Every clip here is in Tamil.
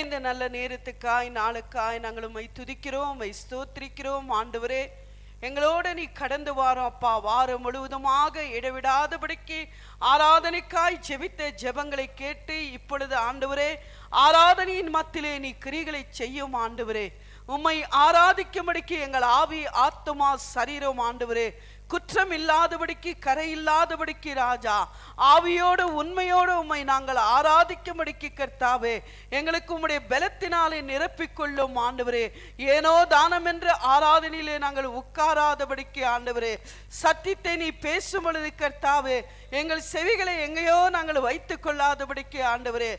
இந்த நல்ல நேரத்துக்காய் நாளுக்காய் நாங்கள் உம்மை துதிக்கிறோம், உம்மை ஸ்தோத்திரிக்கிறோம். ஆண்டவரே, எங்களோட நீ கடந்து வாரோம் அப்பா. வாரம் முழுவதுமாக இடைவிடாதபடிக்கு ஆராதனைக்காய் ஜெபித்த ஜெபங்களை கேட்டு இப்பொழுது ஆண்டவரே ஆராதனையின் மத்தியிலே நீ கிரிகளை செய்யும் ஆண்டவரே. உம்மை ஆராதிக்கும்படிக்கு எங்கள் ஆவி ஆத்துமா சரீரம் ஆண்டவரே குற்றம் இல்லாதபடிக்கு கரை இல்லாதபடிக்கு ராஜா ஆவியோடு உண்மையோடு உம்மை நாங்கள் ஆராதிக்கும்படிக்கு கர்த்தாவே எங்களுக்கு உம்முடைய பலத்தினாலே நிரப்பிக்கொள்ளும் ஆண்டவரே. ஏனோ தானம் என்ற ஆராதனையிலே நாங்கள் உட்காராதபடிக்கு ஆண்டவரே சத்தியத்தை நீ பேசும் பொழுது கர்த்தாவே எங்கள் செவிகளை எங்கேயோ நாங்கள் வைத்துக் கொள்ளாதபடிக்கு ஆண்டவரே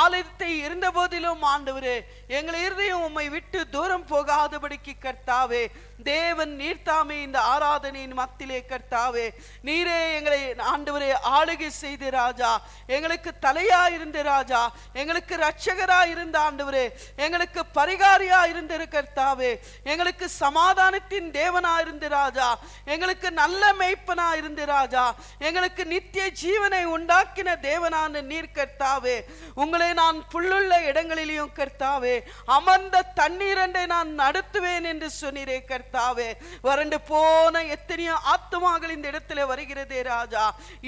ஆலயத்தை இருந்த போதிலும் ஆண்டவரே எங்கள் இருதயம் உம்மை விட்டு தூரம் போகாதபடிக்கு கர்த்தாவே தேவன் நீர்த்தாமே இந்த ஆராதனையின் மத்தியிலே கர்த்தாவே நீரே எங்களை ஆண்டவரே ஆளுகை செய்து ராஜா எங்களுக்கு தலையா இருந்த ராஜா எங்களுக்கு ரட்சகரா இருந்த ஆண்டவரே எங்களுக்கு பரிகாரியா இருந்த கர்த்தாவே எங்களுக்கு சமாதானத்தின் தேவனா இருந்த ராஜா எங்களுக்கு நல்ல மேய்ப்பனா இருந்த ராஜா எங்களுக்கு நித்திய ஜீவனை உண்டாக்கின தேவனான நீர் கர்த்தாவே உங்களை நான் புல்லுள்ள இடங்களிலும் கர்த்தாவே அமர்ந்த தண்ணீரண்டை நான் நடத்துவேன் என்று சொன்னீரே கர்த்தாவே. வறண்டு போன எத்தனையோ ஆத்துமாக்கள் இந்த இடத்துல வருகிறதே ராஜா,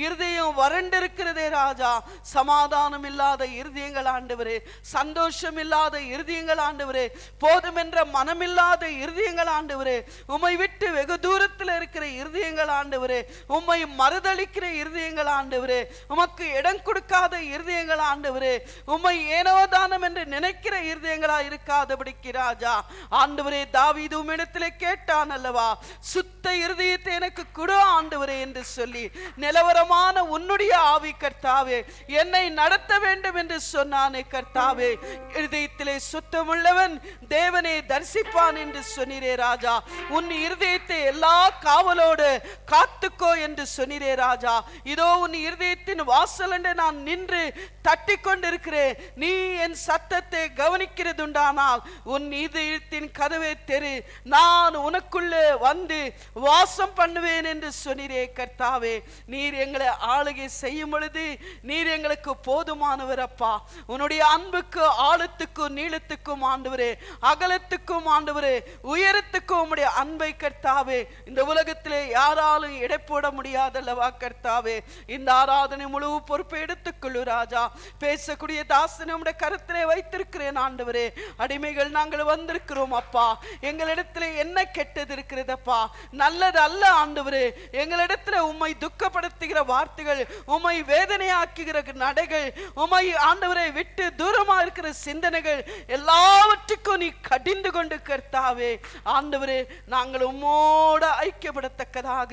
இருதயம் வறண்டிருக்கிறதே ராஜா, சமாதானம் இல்லாத இருதயங்கள் ஆண்டவரே, சந்தோஷம் இல்லாத இருதயங்கள் ஆண்டவரே, போதுமென்ற மனமில்லாத இருதயங்கள் ஆண்டவரே, உம்மை விட்டு வெகு தூரத்தில் இருக்கிற இருதயங்கள் ஆண்டவரே, உம்மை மறுதளிக்கிற இருதயங்கள் ஆண்டவரே, உமக்கு இடம் கொடுக்காத இருதயங்கள் ஆண்டவரே, உம்மை ஏனோ தானம் என்று நினைக்கிற இருதயங்களா இருக்காதபடிக்கு ராஜா ஆண்டவரே தாவீது உம்மிடத்திலே கேட்டான் அல்லவா, சுத்த இருதயத்தை எனக்கு கொடு ஆண்டவரே என்று சொல்லி நிலவரமான உன்னுடைய ஆவி கர்த்தாவே என்னை நடத்த வேண்டும் என்று சொன்னானே கர்த்தாவே. இருதயத்திலே சுத்தமுள்ளவன் தேவனை தரிசிப்பான் என்று சொன்னீரே ராஜா. உன் இருதயத்தை எல்லா காவலோடு காத்துக்கோ என்று சொன்னீரே ராஜா. இதோ உன் இருதயத்தின் வாசல் என்று நான் நின்று தட்டி கொண்டிருக்கிறேன். நீ என் சத்தத்தை கவனிக்கிறதுண்டானால் உன் இதயத்தின் கதவை தெரு, நான் உனக்குள்ளே வந்து வாசம் பண்ணுவேன் என்று சொன்னீரே கர்த்தாவே. நீர் எங்களை ஆளுகை செய்யும் பொழுது நீர் எங்களுக்கு போதுமானவர் அப்பா. உன்னுடைய அன்புக்கு ஆழத்துக்கும் நீளத்துக்கும் ஆண்டவரே, அகலத்துக்கும் ஆண்டவரே, உயரத்துக்கும் உம்முடைய அன்பை கர்த்தாவே இந்த உலகத்திலே யாராலும் எடை போட முடியாதல்லவா கர்த்தாவே. இந்த ஆராதனை முழு பொறுப்பை எடுத்துக்கொள்ளு ராஜா. பேசக்கூடிய தாசனை உம்முடைய கருத்திலே வைத்திருக்கிறேன் ஆண்டவரே. அடிமைகள் நாங்கள் வந்திருக்கிறோம் அப்பா. எங்களிடத்திலே என்ன கெட்டது இருக்கிறதப்பா, நல்லது அல்ல ஆண்டவரே. எங்களிடத்துல உம்மை துக்கப்படுத்துகிற வார்த்தைகள், உம்மை வேதனையாக்குகிற நடைகள், உம்மை ஆண்டவரை விட்டு தூரமா இருக்கிற சிந்தனைகள் எல்லாவற்றுக்கும் நீ கடிந்து கொண்டு கர்த்தாவே ஆண்டவரே நாங்கள் உம்மோட ஐக்கியப்படத்தக்கதாக,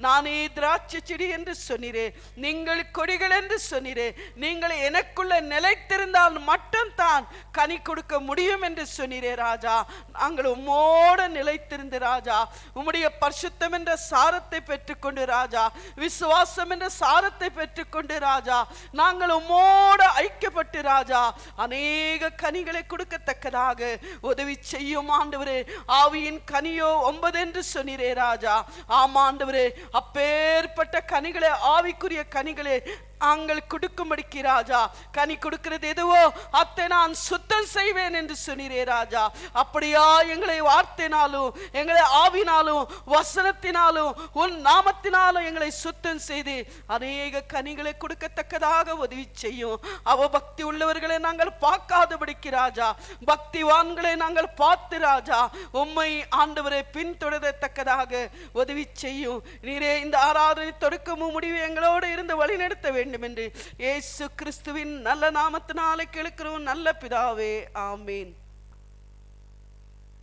நானே திராட்சை செடி என்று சொன்னீரே, நீங்கள் கொடிகள் என்று சொன்னீரே, நீங்கள் எனக்குள்ள நிலைத்திருந்தால் மட்டும் தான் கனி கொடுக்க முடியும் என்று சொன்னீரே ராஜா. நாங்கள் உம்மோட நிலைத்திருந்து ராஜா உம்முடைய பரிசுத்தம் என்ற சாரத்தை பெற்றுக்கொண்டு ராஜா, விசுவாசம் என்ற சாரத்தை பெற்றுக்கொண்டு ராஜா நாங்கள் உம்மோடு ஐக்கியப்பட்டு ராஜா அநேக கனிகளை கொடுக்கத்தக்கதாக உதவி செய்யும் ஆண்டவரே. ஆவியின் கனியோ 9 என்று சொன்னீரே ராஜா. ஆமா ஆண்டவரே, அப்பேற்பட்ட கனிகளை, ஆவிக்குரிய கனிகளை நாங்கள் கொடுக்கும்படிக்கு ராஜா, கனி கொடுக்கிறது எதுவோ அத்தை நான் சுத்தம் செய்வேன் என்று சொன்னீரே ராஜா. அப்படியா எங்களை வார்த்தையினாலும் எங்களை ஆவினாலும் வசனத்தினாலும் உன் நாமத்தினாலும் எங்களை சுத்தம் செய்து அநேக கனிகளை கொடுக்கத்தக்கதாக உதவி செய்யும். அவபக்தி உள்ளவர்களை நாங்கள் பார்க்காதபடிக்கு ராஜா, பக்திவான்களை நாங்கள் பார்த்து ராஜா உம்மை ஆண்டவரை பின்தொடரத்தக்கதாக உதவி செய்யும். நீரே இந்த ஆராதனை தொடக்கமும் முடிவு எங்களோடு இருந்து வழிநடத்த வேண்டும் என்று இயேசு கிறிஸ்துவின் நல்ல நாமத்தினாலே கேட்கிறோம் நல்ல பிதாவே, ஆமீன்.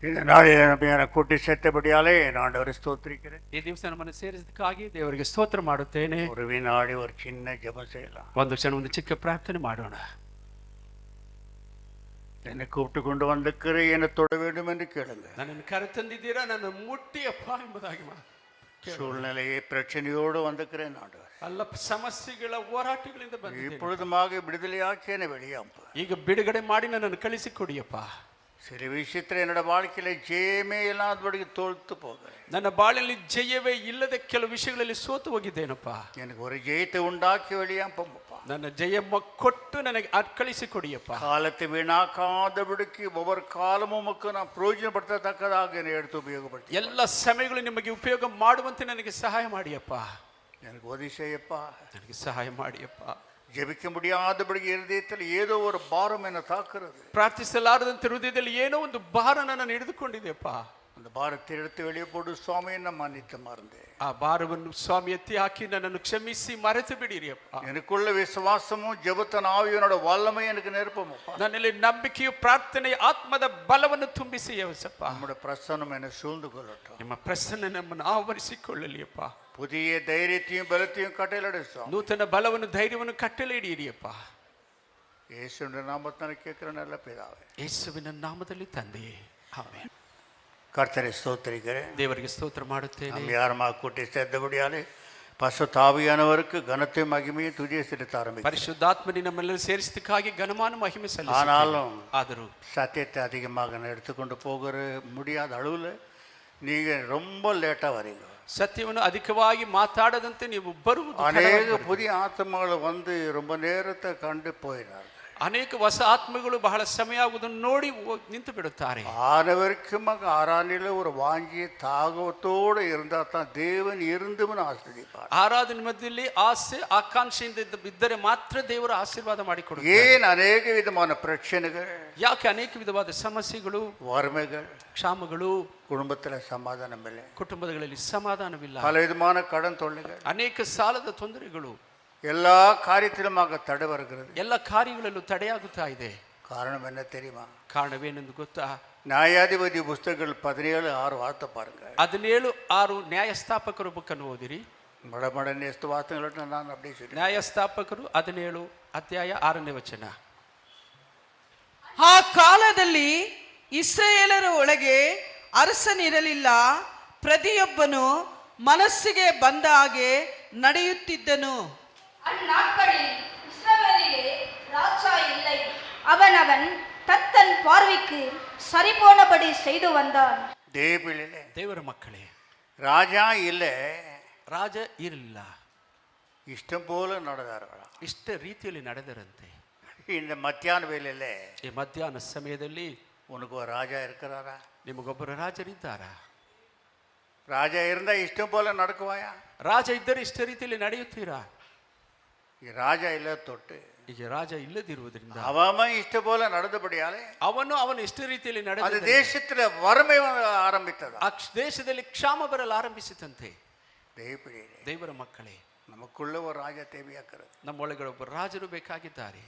இந்த நாளில் ನಮ್ಮನ್ನು ಕೂಟಿ ಸೇರ್ತಬಡಿಯಾಲೆ ಆಂಡವರ ಸ್ತೋತ್ರಿக்கிறேன். ಈ ದಿವಸ ನಮ್ಮನ್ನು ಸೇರಿಸಿದ್ದಕ್ಕಾಗಿ ದೇವರಿಗೆ ಸ್ತೋತ್ರ ಮಾಡುತ್ತೇನೆ. ஒரு வினாடி ஒரு சின்ன ஜெபம் செய்யலாம். ಒಂದು ಕ್ಷಣ ಒಂದು ಚಿಕ್ಕ ಪ್ರಾರ್ಥನೆ ಮಾಡೋಣ. என்னை கூப்பிட்டு கொண்டு வந்திருக்கிற என்னை தொட வேண்டும் என்று கேளுங்க. ನನ್ನನ್ನು ಕರೆತಂದಿದ್ದೀರಾ, ನನ್ನ ಮುಟ್ಟಿಯಪ್ಪ ಎಂಬುದಾಗಿ சூழ்நிலையை பிரச்சனையோடு வந்திருக்கிறேன் ஆண்டவர். ಅಲ್ಲ ಸಮಸ್ಯೆಗಳ ಹೋರಾಟಗಳಿಂದ ಬಂದಿದ್ದೇನೆ. இப்பொழுதுமாக விடுதலையாக்கி என்னை வெளியாம்பு. ಈಗ ಬಿಡುಗಡೆ ಮಾಡಿ ನನ್ನನ್ನು ಕಳಿಸಿಕೊಡಿಯಪ್ಪ. சில விஷயத்துல என்னோட வாழ்க்கையில ஜெயமே இல்லாதபடிக்கு தோல்த்து போகிறேன். ನನ್ನ ಬಾಳಲ್ಲಿ ಜಯವೇ ಇಲ್ಲದ ಕೆಲವು ವಿಷಯಗಳಲ್ಲಿ ಸೋತು ಹೋಗಿದ್ದೇನಪ್ಪ. எனக்கு ஒரு ஜெயத்தை உண்டாக்கி வெளியாம்பப்பா. ನನ್ನ ಜಯಮ್ಮ ಕೊಟ್ಟು ನನಗೆ ಕಳಿಸಿಕೊಡಿಯಪ್ಪ. காலத்தை வீணாக்காதபடிக்கு ஒவ்வொரு காலமும் உமக்கு நான் பிரயோஜனப்படுத்தத்தக்கதாக என்னை எடுத்து உபயோகப்படுத்தி ಎಲ್ಲ ಸಮಯಗಳು ನಿಮಗೆ ಉಪಯೋಗ ಮಾಡುವಂತೆ ನನಗೆ ಸಹಾಯ ಮಾಡಿಯಪ್ಪ. எனக்கு உதவி செய்யப்பா. ನನಗೆ ಸಹಾಯ ಮಾಡಿಯಪ್ಪ. ஜெபிக்க முடியாதபடி இருதயத்தில் ஏதோ ஒரு பாரம் என்னை தாக்குறது. ಪ್ರಾರ್ಥಿಸಲಾರದಂತೆ ಹೃದಯದಲ್ಲಿ ಏನೋ ಒಂದು ಭಾರ ನನ್ನನ್ನು ಹಿಡಿದುಕೊಂಡಿದೆಯಪ್ಪ. அந்த பாரத்தை எடுத்து வெளியே போடு சுவாமி, என்ன மன்னித்து மறந்தேன். ಆ ಭಾರವನ್ನು ಸ್ವಾಮಿ ಎತ್ತಿ ಹಾಕಿ ನನ್ನನ್ನು ಕ್ಷಮಿಸಿ ಮರೆತು ಬಿಡಿರಿಯಪ್ಪ. எனக்குள்ள விசுவாசமும் ஜெபத்தின் ஆவியோட வல்லமை எனக்கு நிரப்பமப்பா. ನನ್ನಲ್ಲಿ ನಂಬಿಕೆಯು ಪ್ರಾರ್ಥನೆಯ ಆತ್ಮದ ಬಲವನ್ನು ತುಂಬಿಸಿ ಯೇಸಪ್ಪ. நம்முடைய பிரசன்னம் என்னை சூழ்ந்து கொள்ளட்டும். ನಿಮ್ಮ ಪ್ರಸನ್ನ ನಮ್ಮನ್ನು ಆವರಿಸಿಕೊಳ್ಳಲಿಯಪ್ಪ. புதிய தைரியத்தையும் பலத்தையும் கட்டளையிடு சுவாமி. ನೂತನ ಬಲವನ್ನು ಧೈರ್ಯವನ್ನು ಕಟ್ಟಲೆ ಹಿಡಿಯಿರಿಯಪ್ಪ. இயேசுவின் நாமத்தில் கேட்கிற நல்ல பிதாவே, ಯೇಸುವಿನ ನಾಮದಲ್ಲಿ ತಂದೆಯೇ, ಆಮೆನ್. கர்த்தரை ஸ்தோத்திரிக்கிறேன். ದೇವರಿಗೆ ಸ್ತೋತ್ರ ಮಾಡುತ್ತೇನೆ. நம்ம யாருமா கூட்டி சேர்ந்தபடியாலே பசுத்தாவியானவருக்கு கனத்தையும் மகிமையும் துதியை செலுத்த ஆரம்பிக்கிறேன். ಪರಿಶುದ್ಧಾತ್ಮನಿ ನಮ್ಮೆಲ್ಲರೂ ಸೇರಿಸಿದ್ದಕ್ಕಾಗಿ ಘನಮಾನ ಮಹಿಮೆ ಸಲ್ಲಿಸುತ್ತೇನೆ. ஆனாலும் ಆದರೂ சத்தியத்தை அதிகமாக எடுத்துக்கொண்டு போகிற முடியாத அளவில் நீங்கள் ரொம்ப லேட்டாக வரீங்க. ಸತ್ಯವನ್ನು ಅಧಿಕವಾಗಿ ಮಾತಾಡದಂತೆ ನೀವು ಬರುವುದು. அநேக புதிய ஆத்மாக்கள் வந்து ரொம்ப நேரத்தை கண்டு போயினார்கள். ಅನೇಕ ಹೊಸ ಆತ್ಮಗಳು ಬಹಳ ಸಮಯ ಆಗುವುದನ್ನು ನೋಡಿ ನಿಂತು ಬಿಡುತ್ತಾರೆ. ஆனவருக்குமாக ஆராதனையில் ஒரு வாங்கிய தாகத்தோடு இருந்தால் தான் தேவன் இருந்துன்னு ஆசீர்வதிப்பார். ಆರಾಧನೆ ಮಧ್ಯದಲ್ಲಿ ಆಸೆ ಆಕಾಂಕ್ಷೆಯಿಂದ ಇದ್ದರೆ ಮಾತ್ರ ದೇವರು ಆಶೀರ್ವಾದ ಮಾಡಿಕೊಡುತ್ತಾರೆ. ஏன் அநேக விதமான பிரச்சனைகள், ಯಾಕೆ ಅನೇಕ ವಿಧವಾದ ಸಮಸ್ಯೆಗಳು, வறுமைகள், ಕ್ಷಾಮಗಳು, குடும்பத்தில் சமாதானம் இல்லை, ಕುಟುಂಬಗಳಲ್ಲಿ ಸಮಾಧಾನವಿಲ್ಲ, பல விதமான கடன் தொல்லைகள், ಅನೇಕ ಸಾಲದ ತೊಂದರೆಗಳು, எல்லா காரியத்திலுமாக தடை வருகிறது. ಎಲ್ಲ ಕಾರ್ಯಗಳಲ್ಲೂ ತಡೆಯಾಗುತ್ತಾ ಇದೆ. காரணம் என்ன தெரியுமா? ಕಾರಣವೇನೆಂದು ಗೊತ್ತಾ? நியாயாதிபதி புஸ்தகங்கள் 17:6 வார்த்தை பாருங்க. 17:6 ನ್ಯಾಯಸ್ಥಾಪಕರು ಬುಕ್ಕನ್ನು ಓದಿರಿ. மடமடன்னு ಎಷ್ಟು ವಾರ್ತೆಗಳನ್ನು ನಾನು அப்படியே சொல்லி. ನ್ಯಾಯಸ್ಥಾಪಕರು 17 ಅಧ್ಯಾಯ 6ನೇ ವಚನ. ಆ ಕಾಲದಲ್ಲಿ ಇಸ್ರಾಯೇಲರ ಒಳಗೆ ಅರಸನಿರಲಿಲ್ಲ, ಪ್ರತಿಯೊಬ್ಬನು ಮನಸ್ಸಿಗೆ ಬಂದ ಹಾಗೆ ನಡೆಯುತ್ತಿದ್ದನು. அந்நாட்களில் இஸ்ரவேலிலே ராஜா இல்லை, அவனவன் தன் பார்வைக்கு சரிபோனபடி செய்து வந்தான். தேவபிள்ளைகளே, ದೇವರ ಮಕ್ಕಳೇ, ராஜா இல்லை, ರಾಜ ಇರಲಿಲ್ಲ, இஷ்டம் போல நடந்தார்களா? ಇಷ್ಟ ರೀತಿಯಲ್ಲಿ ನಡೆದರಂತೆ. இந்த மத்தியான வேலையில ಈ ಮಧ್ಯಾಹ್ನ ಸಮಯದಲ್ಲಿ உனக்கு ஒரு ராஜா இருக்கிறாரா? ನಿಮಗೊಬ್ಬರು ರಾಜರಿದ್ದಾರಾ? ராஜா இருந்தா இஷ்டம் போல நடக்குவாயா? ರಾಜ ಇದ್ದರೆ ಇಷ್ಟ ರೀತಿಯಲ್ಲಿ ನಡೆಯುತ್ತೀರಾ? ಈ ರಾಜಾ ಇಲ್ಲ ತೊಟ್ಟು ಈಗ ರಾಜ ಇಲ್ಲದಿರುವುದರಿಂದ அவன் இஷ்டம் போல நடந்தபடியாலே ಅವನು ಇಷ್ಟ ರೀತಿಯಲ್ಲಿ அது ನಡೆದ தேசத்துல வறுமை ஆரம்பித்தது. ಆ ದೇಶದಲ್ಲಿ ಕ್ಷಾಮ ಬರಲು ಆರಂಭಿಸಿತಂತೆ. தேவபிள்ளைகளே, ದೇವರ ಮಕ್ಕಳೇ, நமக்குள்ள ஒரு ராஜா தேவையாக்குறது. ನಮ್ಮೊಳಗಡೆ ಒಬ್ಬ ರಾಜರು ಬೇಕಾಗಿದ್ದಾರೆ.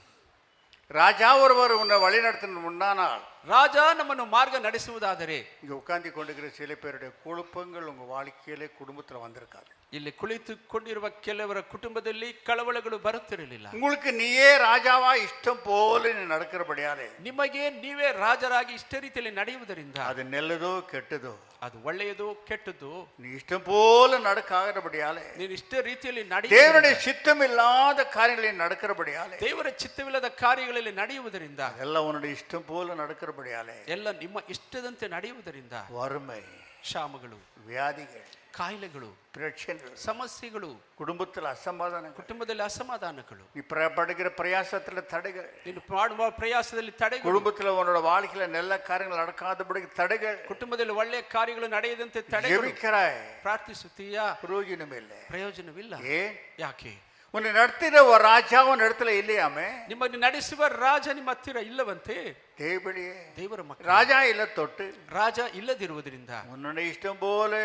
ராஜா ஒருவர் உன்னை வழி நடத்தின முன்னானால், ರಾಜ ನಮ್ಮನ್ನು ಮಾರ್ಗ ನಡೆಸುವುದಾದರೆ, இங்க உட்கார்ந்து கொண்டிருக்கிற சில பேருடைய குழப்பங்கள் உங்க வாழ்க்கையிலே குடும்பத்துல வந்திருக்காது. ಇಲ್ಲಿ ಕುಳಿತುಕೊಂಡಿರುವ ಕೆಲವರ ಕುಟುಂಬದಲ್ಲಿ ಕಳವಳಗಳು ಬರುತ್ತಿರಲಿಲ್ಲ. உங்களுக்கு நீயே ராஜாவா இஷ்டம் போல நீ நடக்கிறபடியாலே ನಿಮಗೆ ನೀವೇ ರಾಜರಾಗಿ ಇಷ್ಟ ರೀತಿಯಲ್ಲಿ ನಡೆಯುವುದರಿಂದ அது நல்லதோ கெட்டதோ, ಅದು ಒಳ್ಳೆಯದು ಕೆಟ್ಟದ್ದು, நீ இஷ்டம் போல நடக்காதபடியாலே, ನೀನು ಇಷ್ಟ ರೀತಿಯಲ್ಲಿ தேவனுடைய சித்தம் இல்லாத காரியங்களை நடக்கிறபடியாலே, ದೇವರ ಚಿತ್ತವಿಲ್ಲದ ಕಾರ್ಯಗಳಲ್ಲಿ ನಡೆಯುವುದರಿಂದ, எல்லாம் உன்னுடைய இஷ்டம் போல நடக்கிறபடியாலே ಎಲ್ಲ ನಿಮ್ಮ ಇಷ್ಟದಂತೆ ನಡೆಯುವುದರಿಂದ வறுமை, ಕ್ಷಾಮಗಳು, வியாதிகள், ಕಾಯಿಲೆಗಳು, பிரச்சனைகள், ಸಮಸ್ಯೆಗಳು, குடும்பத்தில் அசமாதானம், ಕುಟುಂಬದಲ್ಲಿ ಅಸಮಾಧಾನಗಳು, நீ படுகிற பிரயாசத்துல தடைகள், ನೀನು ಮಾಡುವ ಪ್ರಯಾಸದಲ್ಲಿ ತಡೆಗಳು, குடும்பத்துல உன்னோட வாழ்க்கையில நல்ல காரியங்கள் நடக்காதபடி தடைகள், ಕುಟುಂಬದಲ್ಲಿ ಒಳ್ಳೆಯ ಕಾರ್ಯಗಳು ನಡೆಯದಂತೆ ತಡೆಗಳು. ஜெபிக்கிறாய், ಪ್ರಾರ್ಥಿಸುತ್ತೀಯಾ? பிரயோஜனம் இல்லை. ಪ್ರಯೋಜನವಿಲ್ಲ. ஏன்? ಯಾಕೆ? உன்னை நடத்தின ஒரு ராஜா உன் இடத்துல இல்லையாமே? ನಿಮ್ಮನ್ನು ನಡೆಸುವ ರಾಜ ನಿಮ್ಮ ಹತ್ತಿರ ಇಲ್ಲವಂತೆ. தேவடியே, ದೇವರ ಮಕ್ಕಳು, ராஜா இல்ல தொட்டு ರಾಜ ಇಲ್ಲದಿರುವುದರಿಂದ உன்னுடைய இஷ்டம் போல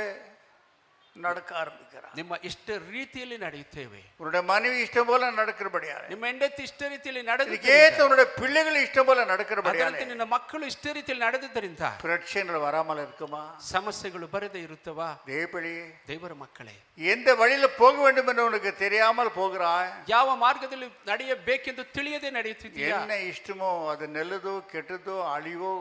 நடக்க ஆரம்பிக்கிறார். ನಿಮ್ಮ ಇಷ್ಟ ರೀತಿಯಲ್ಲಿ ನಡೆಯುತ್ತೇವೆ. உன்னுடைய மனைவி இஷ்டம் போல நடக்கிறபடியாலே, ನಿಮ್ಮ ಹೆಂಡತಿ ಇಷ್ಟ ರೀತಿಯಲ್ಲಿ ನಡೆದ கேத்த உன்னுடைய பிள்ளைகள் இஷ்டம் போல நடக்கிறபடியாலே ನಿನ್ನ ಮಕ್ಕಳು ಇಷ್ಟ ರೀತಿಯಲ್ಲಿ ನಡೆದಿದ್ದರಿಂದ பிரச்சனைகள் வராமல் இருக்குமா? ಸಮಸ್ಯೆಗಳು ಬರದೇ ಇರುತ್ತವಾ? தேவடியே, ದೇವರ ಮಕ್ಕಳೇ, எந்த வழியில போக வேண்டும் என்று உனக்கு தெரியாமல் போகிறாய். ಯಾವ ಮಾರ್ಗದಲ್ಲಿ ನಡೆಯಬೇಕೆಂದು ತಿಳಿಯದೆ ನಡೆಯುತ್ತಿದ್ದೀಯಾ? என்ன இஷ்டமோ அது நல்லதோ கெட்டதோ அழிவோ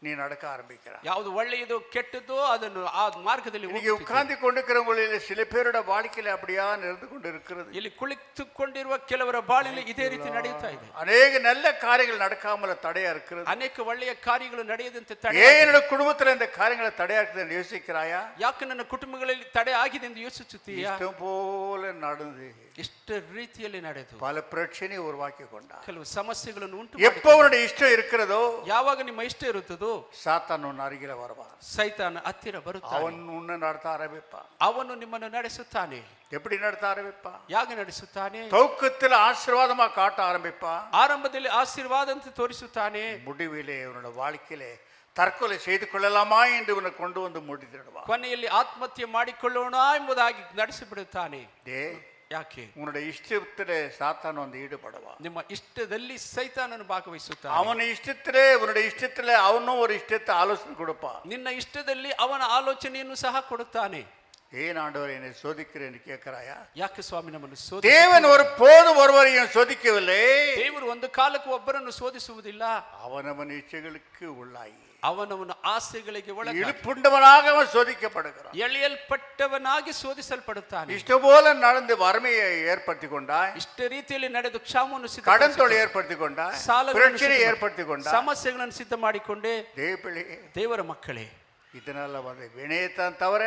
நீ நடக்க ஆரம்பிக்கிறாய். ಯಾವುದು ಒಳ್ಳೆಯದೋ ಕೆಟ್ಟದೋ ಅದನ್ನು ಆ ಮಾರ್ಗದಲ್ಲಿ இன்னைக்கு உட்கார்ந்து கொண்டிருக்கிறவங்களில் சில பேரோட வாழ்க்கையில அப்படியா நடந்து கொண்டு இருக்கிறது. ಇಲ್ಲಿ ಕುಳಿತುಕೊಂಡಿರುವ ಕೆಲವರ ಬಾಳಿನಲ್ಲಿ ಇದೇ ರೀತಿ ನಡೆಯುತ್ತಾ ಇದೆ. அநேக நல்ல காரியங்கள் நடக்காமல் தடையா இருக்கிறது. ಅನೇಕ ಒಳ್ಳೆಯ ಕಾರ್ಯಗಳು ನಡೆಯದಂತೆ ஏன் என்னோட குடும்பத்துல இந்த காரியங்களை தடையா இருக்குதுன்னு யோசிக்கிறாயா? ಯಾಕೆ ನನ್ನ ಕುಟುಂಬಗಳಲ್ಲಿ ತಡೆ ಆಗಿದೆ ಎಂದು ಯೋಚಿಸುತ್ತೀಯಾ? இஷ்டம் போல நடந்து ಇಷ್ಟ ರೀತಿಯಲ್ಲಿ ನಡೆದು பல பிரச்சனையை உருவாக்கி கொண்டார். ಕೆಲವು ಸಮಸ್ಯೆಗಳನ್ನು ಉಂಟು எப்போ உன்னுடைய இஷ்டம் இருக்கிறதோ ಯಾವಾಗ ನಿಮ್ಮ ಇಷ್ಟ ಇರುತ್ತದೋ சாத்தான் உன் அருகில வருவான். ಸೈತಾನ ಹತ್ತಿರ ಬರುತ್ತಾನೆ. அவன் உன்னை நடத்த ஆரம்பிப்பான். ಅವನು ನಿಮ್ಮನ್ನು ನಡೆಸುತ್ತಾನೆ. எப்படி நடத்த ஆரம்பிப்பான்? ಯಾಕೆ ನಡೆಸುತ್ತಾನೆ? துவக்கத்தில் ஆசீர்வாதமா காட்ட ஆரம்பிப்பான். ಆರಂಭದಲ್ಲಿ ಆಶೀರ್ವಾದ ಅಂತ ತೋರಿಸುತ್ತಾನೆ. முடிவிலே உன்னோட வாழ்க்கையிலே தற்கொலை செய்து கொள்ளலாமா என்று உன்னை கொண்டு வந்து முடித்திடுவான். ಕೊನೆಯಲ್ಲಿ ಆತ್ಮಹತ್ಯೆ ಮಾಡಿಕೊಳ್ಳೋಣ ಎಂಬುದಾಗಿ ನಡೆಸಿಬಿಡುತ್ತಾನೆ. ಯಾಕೆ? உன்னுடைய இஷ்டத்திலே சாத்தான் வந்து ஈடுபடுவான். ನಿಮ್ಮ ಇಷ್ಟದಲ್ಲಿ ಸೈತಾನನು ಭಾಗವಹಿಸುತ್ತಾನೆ. அவன் இஷ்டத்திலே உன்னுடைய இஷ்டத்திலே அவனும் ஒரு இஷ்டத்தை ஆலோசனை கொடுப்பான். ನಿನ್ನ ಇಷ್ಟದಲ್ಲಿ ಅವನ ಆಲೋಚನೆಯನ್ನು ಸಹ ಕೊಡುತ್ತಾನೆ. ஏன் ஆண்டவர் என்னை சோதிக்கிறேன்னு கேட்கிறாயா? ಯಾಕೆ ಸ್ವಾಮಿ ನಮ್ಮನ್ನು தேவன் ஒரு போதும் ஒருவரையும் சோதிக்கவில்லை. ದೇವರು ಒಂದು ಕಾಲಕ್ಕೂ ಒಬ್ಬರನ್ನು ಶೋಧಿಸುವುದಿಲ್ಲ. அவனவன் இச்சைகளுக்கு உள்ளாய் ಅವನವನ ಆಸೆಗಳಿಗೆ ಒಳಗಾಗಿ இழுப்புண்டவனாக அவன் சோதிக்கப்படுகிறான். ಎಳೆಯಲ್ಪಟ್ಟವನಾಗಿ ಶೋಧಿಸಲ್ಪಡುತ್ತಾನೆ. இஷ்டம் போல நடந்து வறுமையை ஏற்படுத்தி கொண்டாய், ಇಷ್ಟ ರೀತಿಯಲ್ಲಿ ನಡೆದು ಕ್ಷಾಮವನ್ನು கடன் தொல்லை ஏற்படுத்தி கொண்டாய், பிரச்சனை ஏற்படுத்தி கொண்டாய், ಸಮಸ್ಯೆಗಳನ್ನು ಸಿದ್ಧ ಮಾಡಿಕೊಂಡೆ. தேவர ಮಕ್ಕಳೇ, இதனால வந்து வினயத்தான் தவிர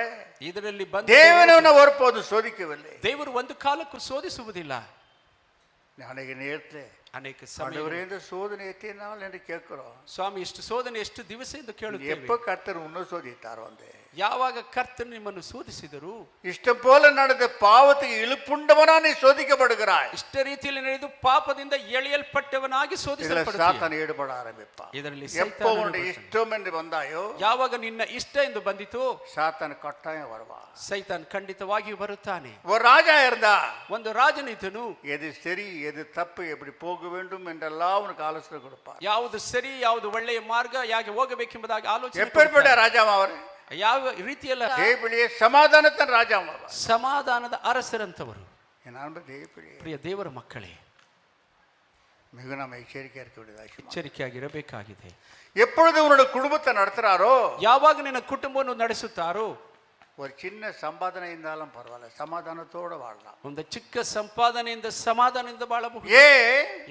ಇದರಲ್ಲಿ ಬಂದ தேவனை ஒருபோதும் சோதிக்கவில்லை. ದೇವರು ಒಂದು ಕಾಲಕ್ಕೂ ಶೋಧಿಸುವುದಿಲ್ಲ. அன்னைக்கு நேரத்தில் ಅನೇಕ ಸಮಯ இந்த சோதனை எத்தனை நாள் என்று கேட்கிறோம். ಸ್ವಾಮಿ ಇಷ್ಟು ಶೋಧನೆ ಎಷ್ಟು ದಿವಸ ಎಂದು ಕೇಳುತ್ತೇವೆ. எப்ப கர்த்தர் உன்னை சோதித்தார் வந்து? ಯಾವಾಗ ಕರ್ತನು ನಿಮ್ಮನ್ನು ಶೋಧಿಸಿದರು? இஷ்டம் போல நடந்த பாவத்துக்கு இழுப்புண்டவனா நீ சோதிக்கப்படுகிறாய். ಇಷ್ಟ ರೀತಿಯಲ್ಲಿ ನಡೆದು ಪಾಪದಿಂದ ಎಳೆಯಲ್ಪಟ್ಟವನಾಗಿ ಶೋಧಿಸಲ್ಪಡುತ್ತೀಯ. சாத்தான் ஈடுபட ஆரம்பிப்பான். ಇದರಲ್ಲಿ எப்போ உன்னுடைய இஷ்டம் என்று வந்தாயோ, ಯಾವಾಗ ನಿನ್ನ ಇಷ್ಟ ಎಂದು ಬಂದಿತು, சாத்தான் கட்டாயம் வருவான். ಸೈತಾನ್ ಖಂಡಿತವಾಗಿಯೂ ಬರುತ್ತಾನೆ. ஒரு ராஜா இருந்தா, ಒಂದು ರಾಜನಿದ್ದನು. எது சரி எது தப்பு எப்படி போக வேண்டும் என்றெல்லாம் உனக்கு ஆலோசனை கொடுப்பார். ಯಾವುದು ಸರಿ ಯಾವುದು ಒಳ್ಳೆಯ ಮಾರ್ಗ ಹೇಗೆ ಹೋಗಬೇಕೆಂಬುದಾಗಿ ಆಲೋಚನೆ. எப்பேற்பட்ட ராஜாவா அவர்? ಯಾವ ರೀತಿಯಲ್ಲ தேவபிளியே சமாதானத்தின் ராஜாவா அவர்? ಸಮಾಧಾನದ ಅರಸರಂತವರು. என் அன்பு தேவபிளியே, ಪ್ರಿಯ ದೇವರ ಮಕ್ಕಳೇ, மிக நம்ம எச்சரிக்கையா இருக்க வேண்டியதாச்சு. ಎಚ್ಚರಿಕೆಯಾಗಿರಬೇಕಾಗಿದೆ. எப்பொழுது உன்னோட குடும்பத்தை நடத்துறாரோ, ಯಾವಾಗ ನಿನ್ನ ಕುಟುಂಬವನ್ನು ನಡೆಸುತ್ತಾರೋ, ஒரு சின்ன சம்பாதனை இருந்தாலும் பரவாயில்ல, சமாதானத்தோட வாழலாம். ಒಂದು ಚಿಕ್ಕ ಸಂಪಾದನೆಯಿಂದ ಸಮಾಧಾನದಿಂದ ಬಾಳಬಹುದು.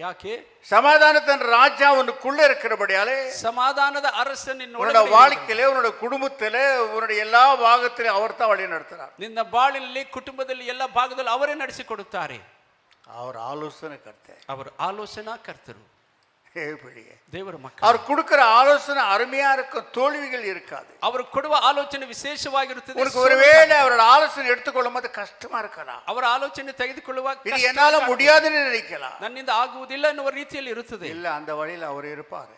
ಯಾಕೆ? சமாதானத்தின் ராஜா உனக்குள்ள இருக்கிறபடியாலே சமாதானದ ಅರಸ உன்னோட வாழ்க்கையிலே உன்னோட குடும்பத்திலே உன்னுடைய எல்லா ಭಾಗத்திலே அவர் தான் வழி நடத்துறார். ನಿನ್ನ ಬಾಳಿನಲ್ಲಿ ಕುಟುಂಬದಲ್ಲಿ ಎಲ್ಲ ಭಾಗದಲ್ಲಿ ಅವರೇ ನಡೆಸಿಕೊಡುತ್ತಾರೆ. அவர் ஆலோசனை கர்த்தர், ಅವರು ಆಲೋಚನಾ ಕರ್ತರು. ದೇವರ ಮಕ್ಕಳು, அவர் கொடுக்கிற ஆலோசனை அருமையா இருக்கும், தோல்விகள் இருக்காது. ಅವರು ಕೊಡುವ ಆಲೋಚನೆ ವಿಶೇಷವಾಗಿರುತ್ತದೆ. உனக்கு ஒருவேளை அவரோட ஆலோசனை எடுத்துக்கொள்ளும் போது கஷ்டமா இருக்கலாம். ಅವರ ಆಲೋಚನೆ ತೆಗೆದುಕೊಳ್ಳುವಾಗ இது என்னால முடியாதுன்னு நினைக்கலாம், ನನ್ನಿಂದ ಆಗುವುದಿಲ್ಲ ಎನ್ನುವ ರೀತಿಯಲ್ಲಿ ಇರುತ್ತದೆ. இல்ல, அந்த வழியில் அவர் இருப்பார்.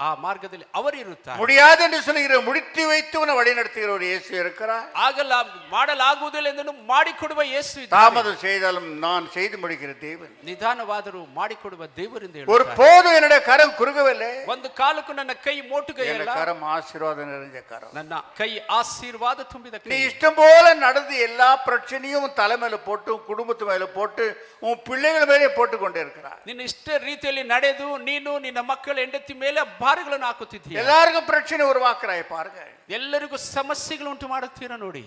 ಆ ಮಾರ್ಗದಲ್ಲಿ ಅವರು ಇರುತ್ತಾರೆ. முடியாது என்று சொல்லுகிற முடித்து வைத்து உன்னை வழி நடத்துகிற ஒரு இயேசு இருக்கிறார். ಆಗಲ್ಲ, ಮಾಡಲಾಗುವುದಿಲ್ಲ ಎಂದು ಮಾಡಿಕೊಡುವ ಯೇಸು ಇದ್ದಾನೆ. தாமதம் செய்தாலும் நான் செய்து முடிக்கிற தேவன், ನಿಧಾನವಾದರೂ ಮಾಡಿಕೊಡುವ ದೇವರಿಂದ ஒரு ಹೇಳುತ್ತಾರೆ. போதும் என்னுடைய கரம் குறுகவில்லை, ಒಂದು ಕಾಲಕ್ಕೂ ನನ್ನ ಕೈ ಮೋಟುಗೈಯಲ್ಲ, கரம் ஆசீர்வாதம் நிறைஞ்ச கரம். ನನ್ನ ಕೈ ಆಶೀರ್ವಾದ ತುಂಬಿದ நீ ಕೈ. இஷ்டம் போல நடந்து எல்லா பிரச்சனையும் உன் தலை மேல போட்டு, உன் குடும்பத்து மேல போட்டு, உன் பிள்ளைகள் மேலே போட்டு கொண்டே இருக்கிறார். ನಿನ್ನ ಇಷ್ಟ ರೀತಿಯಲ್ಲಿ ನಡೆದು ನೀನು ನಿನ್ನ ಮಕ್ಕಳ ಹೆಂಡತಿ ಮೇಲೆ ಭಾರಗಳನ್ನು ಹಾಕುತ್ತಿದ್ದೀಯ. எல்லாருக்கும் பிரச்சனை உருவாக்குறாய் பாருங்க. ಎಲ್ಲರಿಗೂ ಸಮಸ್ಯೆಗಳು ಉಂಟು ಮಾಡುತ್ತೀರಾ ನೋಡಿ.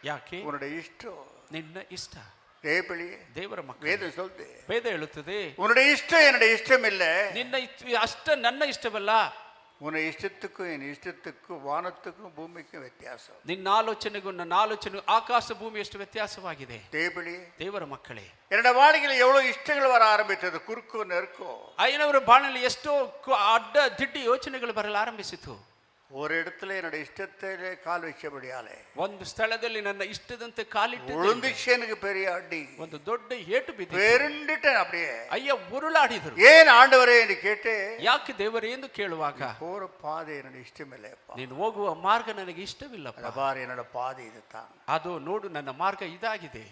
ಯಾಕೆ? உன்னுடைய இஷ்டம், ನಿನ್ನ ಇಷ್ಟ. தேவர மக்கள், வேதம் சொல்லுது, ವೇದ ಹೇಳುತ್ತದೆ, உன்னுடைய இஷ்டம் என்னுடைய இஷ்டம் இல்ல, ನಿನ್ನ ಅಷ್ಟ ನನ್ನ ಇಷ್ಟವಲ್ಲ. உன்னை இஷ்டத்துக்கும் என் இஷ்டத்துக்கும் வானத்துக்கும் பூமிக்கும் வித்தியாசம். ನಿನ್ನ ಆಲೋಚನೆಗೂ ನನ್ನ ಆಲೋಚನೆಗೂ ಆಕಾಶ ಭೂಮಿ ಎಷ್ಟು ವ್ಯತ್ಯಾಸವಾಗಿದೆ. ದೇವರ ಮಕ್ಕಳೇ, என்னோட வாழ்க்கையில் எவ்வளவு இஷ்டங்கள் வர ஆரம்பித்தது, குறுக்கு நெருக்கோ. ಐನವರ ಬಾಳಲ್ಲಿ ಎಷ್ಟೋ ಅಡ್ಡ ದಿಡ್ಡಿ ಯೋಚನೆಗಳು ಬರಲು ಆರಂಭಿಸಿತು. ஒரு இடத்துல என்னோட இஷ்டத்திலே கால் வச்சபடியாலே ಒಂದು ಸ್ಥಳದಲ್ಲಿ ನನ್ನ ಇಷ್ಟದಂತೆ ಕಾಲಿಟ್ಟು விழுந்துச்சு, எனக்கு பெரிய அடி, ಒಂದು ದೊಡ್ಡ ಏಟು ಬಿದ್ದಿತು. வெருண்டுட்டேன் அப்படியே. ಅಯ್ಯ ಉರುಳಾಡಿದರು. ஏன் ஆண்டவரே என்று கேட்டு, ಯಾಕೆ ದೇವರೇ ಎಂದು ಕೇಳುವಾಗ, போற பாதை என்னோட இஷ்டம் இல்லையப்பா, ನೀನು ಹೋಗುವ ಮಾರ್ಗ ನನಗೆ ಇಷ್ಟವಿಲ್ಲಪ್ಪ. பாரு என்னோட பாதை இதுதான், ಅದು ನೋಡು ನನ್ನ ಮಾರ್ಗ ಇದಾಗಿದೆ.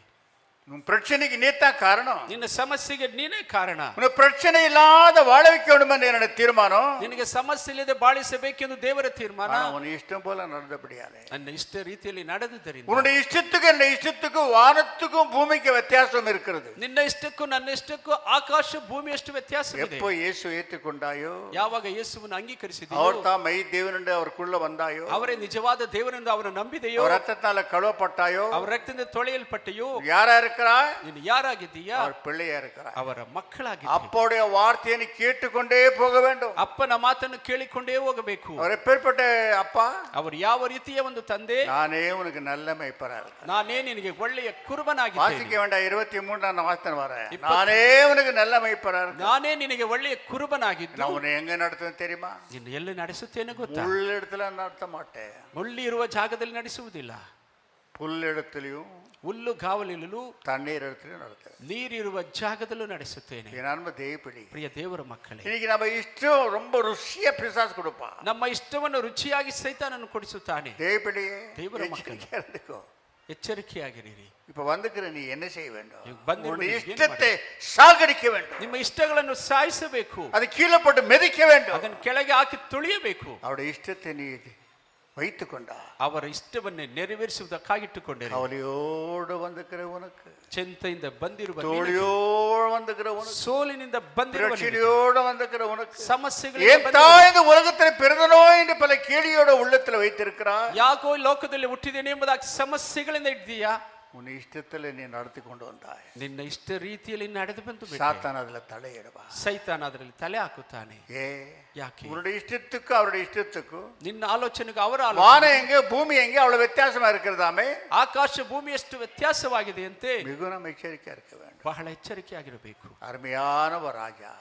உன் பிரச்சனைக்கு நீதான் காரணம், ನಿನ್ನ ಸಮಸ್ಯೆಗೆ ನೀನೇ ಕಾರಣ. உனக்கு பிரச்சனை இல்லாத வாழ வைக்க வேண்டும் என்று என்னோட தீர்மானம். ನಿನಗೆ ಸಮಸ್ಯೆ ಇಲ್ಲದೆ ಬಾಳಿಸಬೇಕೆಂದು ದೇವರ ತೀರ್ಮಾನ. உன் இஷ்டம் போல நடந்தபடியாலே, ನನ್ನ ಇಷ್ಟ ರೀತಿಯಲ್ಲಿ ನಡೆದುದರಿಂದ, உன்னுடைய இஷ்டத்துக்கு என்னுடைய இஷ்டத்துக்கும் வானத்துக்கும் பூமிக்கு வித்தியாசம் இருக்கிறது. ನಿನ್ನ ಇಷ್ಟಕ್ಕೂ ನನ್ನ ಇಷ್ಟಕ್ಕೂ ಆಕಾಶ ಭೂಮಿಯಷ್ಟು ವ್ಯತ್ಯಾಸವಿದೆ. எப்போ இயேசு ஏற்றுக்கொண்டாயோ, ಯಾವಾಗ ಯೇಸುವನ್ನು ಅಂಗೀಕರಿಸಿದೆಯೋ, அவர் தான் மெய் தேவன் என்று அவருக்குள்ள வந்தாயோ, ಅವರೇ ನಿಜವಾದ ದೇವರೆಂದು ಅವನು ನಂಬಿದೆಯೋ, அவர் ரத்தத்தால கழுவப்பட்டாயோ, ಅವರ ರಕ್ತದಿಂದ ತೊಳೆಯಲ್ಪಟ್ಟೆಯೋ, யாராருக்கு இருக்கிறாய்? ನೀನು ಯಾರಾಗಿದ್ದೀಯಾ? அவர் பிள்ளையா இருக்கிறாய். ಅವರ ಮಕ್ಕಳಾಗಿದ್ದೀಯ. அப்போடைய வார்த்தையை கேட்டுக்கொண்டே போக வேண்டும். ಅಪ್ಪನ ಮಾತನ್ನು ಕೇಳಿಕೊಂಡೇ ಹೋಗಬೇಕು. அவர் எப்பேற்பட்ட அப்பா? ಅವರು ಯಾವ ರೀತಿಯ ಒಂದು ತಂದೆ? நானே உனக்கு நல்ல மேய்ப்பரா இருக்கிறேன். ನಾನೇ ನಿನಗೆ ಒಳ್ಳೆಯ ಕುರುಬನಾಗಿದ್ದೇನೆ. வாசிக்க வேண்டாம். 23 நான் வாசித்தேன் வரேன். நானே உனக்கு நல்ல மேய்ப்பரா இருக்கிறேன். ನಾನೇ ನಿನಗೆ ಒಳ್ಳೆಯ ಕುರುಬನಾಗಿದ್ದು நான் உன்னை எங்க நடத்துவேன் தெரியுமா? ನಿನ್ನ ಎಲ್ಲಿ ನಡೆಸುತ್ತೇನೆ ಗೊತ್ತಾ? முள்ளிடத்துல நடத்த மாட்டேன். ಮುಳ್ಳಿರುವ ಜಾಗದಲ್ಲಿ ನಡೆಸುವುದಿಲ್ಲ. புல்லிடத்திலையும் ಹುಲ್ಲು ಗಾವಲಿಲೂ தண்ணீர் இடத்துலையும் நடத்துவேன். ನೀರಿರುವ ಜಾಗದಲ್ಲೂ ನಡೆಸುತ್ತೇನೆ. என் அன்பு தேவப்பிடி, ಪ್ರಿಯ ದೇವರ ಮಕ್ಕಳೇ, இன்னைக்கு நம்ம இஷ்டம் ரொம்ப ருசியா பிசாசு கொடுப்பான். ನಮ್ಮ ಇಷ್ಟವನ್ನು ರುಚಿಯಾಗಿ ಸೈತಾನನು ಕೊಡಿಸುತ್ತಾನೆ. தேவப்பிடியே, தேவர மக்களே, எச்சரிக்கையா இருந்துக்கோ. ಎಚ್ಚರಿಕೆಯಾಗಿರಿ. இப்ப வந்துக்கிற நீ என்ன செய்ய வேண்டும்? ನೀವು ಬಂದಿರುವ உன்னுடைய ನೀವು ಏನು இஷ்டத்தை சாகடிக்க வேண்டும். ನಿಮ್ಮ ಇಷ್ಟಗಳನ್ನು ಸಾಯಿಸಬೇಕು. அது கீழே போட்டு மிதிக்க வேண்டும். ಅದನ್ನು ಕೆಳಗೆ ಹಾಕಿ ತುಳಿಯಬೇಕು. அவருடைய இஷ்டத்தை நீ வைத்து கொண்டா ಅವರ ಇಷ್ಟವನ್ನೇ ನೆರವೇರಿಸುವುದಕ್ಕಾಗಿಟ್ಟುಕೊಂಡಿರಿ. கவலையோடு வந்துக்கிற உனக்கு, ಚಿಂತೆಯಿಂದ ಬಂದಿರುವ தோழியோடு வந்துக்கிற உனக்கு, ಸೋಲಿನಿಂದ ಬಂದಿರುವ பிரச்சனையோடு வந்துக்கிற உனக்கு, ಸಮಸ್ಯೆಗಳಿಂದ ஏன் தாய் இந்த உலகத்தில் பிறந்தனோ என்று பல கேள்வியோட உள்ளத்துல வைத்திருக்கிறார். ಯಾಕೋ ಈ ಲೋಕದಲ್ಲಿ ಹುಟ್ಟಿದ್ದೇನೆ ಎಂಬುದಾಗಿ ಸಮಸ್ಯೆಗಳಿಂದ ಇದ್ದೀಯಾ? உன் இஷ்டத்துல நீ நடத்தி கொண்டு வந்தாய். ನಿನ್ನ ಇಷ್ಟ ರೀತಿಯಲ್ಲಿ ನಡೆದು ಬಂದು சாத்தான் அதுல தலையிடுவா. ಸೈತಾನ ಅದರಲ್ಲಿ ತಲೆ ಹಾಕುತ್ತಾನೆ. ಯಾಕೆ? உன்னுடைய இஷ்டத்துக்கு அவருடைய இஷ்டத்துக்கு, ನಿನ್ನ ಆಲೋಚನೆಗೆ ಅವರ வானம் ಆಲೋಚನೆ, எங்க பூமி எங்க அவ்வளவு வித்தியாசமா இருக்கிறதாமே. ಆಕಾಶ ಭೂಮಿಯಷ್ಟು ವ್ಯತ್ಯಾಸವಾಗಿದೆಯಂತೆ. மிகுந்த எச்சரிக்கையா இருக்க வேண்டும். ಬಹಳ ಎಚ್ಚರಿಕೆಯಾಗಿರಬೇಕು. அருமையான ஒரு ராஜா,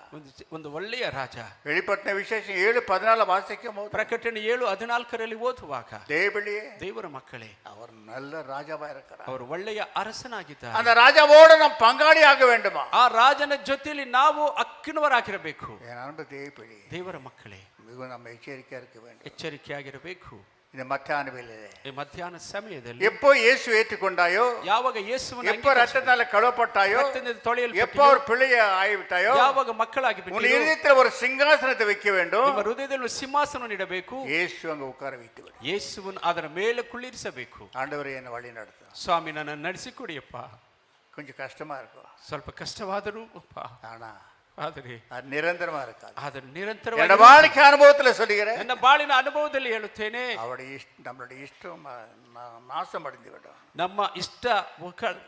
ಒಂದು ಒಳ್ಳೆಯ ರಾಜ. வெளிப்பட்ட விசேஷம் 7:14 வாசிக்கும் போது, ಪ್ರಕಟಣೆ 7:14 ಓದುವಾಗ, தேவபிள்ளையே, ದೇವರ ಮಕ್ಕಳೇ, அவர் நல்ல ராஜாவா இருக்கிறார். ಅವರು ಒಳ್ಳೆಯ ಅರಸನಾಗಿದ್ದಾರೆ. அந்த ராஜாவோடு நாம் பங்காளி ஆக வேண்டுமா? ಆ ರಾಜನ ಜೊತೆಯಲ್ಲಿ ನಾವು ಅಕ್ಕಿನವರಾಗಿರಬೇಕು. என் அன்பு தேவபிள்ளை, ದೇವರ ಮಕ್ಕಳೇ, மிகவும் நம்ம எச்சரிக்கையா இருக்க வேண்டும். ಎಚ್ಚರಿಕೆಯಾಗಿರಬೇಕು. இந்த மத்தியான வேளையிலே ಈ ಮಧ್ಯಾಹ್ನ ಸಮಯದಲ್ಲಿ எப்போ இயேசு ஏற்றுக்கொண்டாயோ, ಯಾವಾಗ ಯೇಸುವನ್ನು எப்போ ரத்தத்தால கழுவப்பட்டாயோ, ರಕ್ತದಿಂದ ತೊಳೆಯಲ್ಪಟ್ಟಿಯೋ, எப்போ ஒரு பிள்ளைய ஆகிவிட்டாயோ, ಯಾವಾಗ ಮಕ್ಕಳಾಗಿ உன் ಬಿಟ್ಟಿಯೋ, இதயத்தில் ஒரு சிங்காசனத்தை வைக்க வேண்டும். ನಿಮ್ಮ ಹೃದಯದಲ್ಲಿ ಸಿಂಹಾಸನವನ್ನು ಇಡಬೇಕು. இயேசு அங்க உட்கார வைத்து விடு. ಯೇಸುವನ್ನು ಅದರ ಮೇಲೆ ಕುಳ್ಳಿರಿಸಬೇಕು. ஆண்டவரே என்னை வழி நடத்தும். ಸ್ವಾಮಿ, ನನ್ನ ನಡೆಸಿಕೊಡಿಯಪ್ಪ. கொஞ்சம் கஷ்டமா இருக்கும், ಸ್ವಲ್ಪ ಕಷ್ಟವಾದರೂ ಅಪ್ಪ, ஆனா ಆದರೆ அது நிரந்தரமா இருக்காது. ಅದನ್ನು என்னோட ನಿರಂತರವಾಗಿ வாழ்க்கை அனுபவத்துல சொல்லுகிறேன், ನನ್ನ ಬಾಳಿನ ಅನುಭವದಲ್ಲಿ ಹೇಳುತ್ತೇನೆ, அவருடைய நம்மளுடைய இஷ்டம் நாசம் அடைந்து விடும். ನಮ್ಮ ಇಷ್ಟ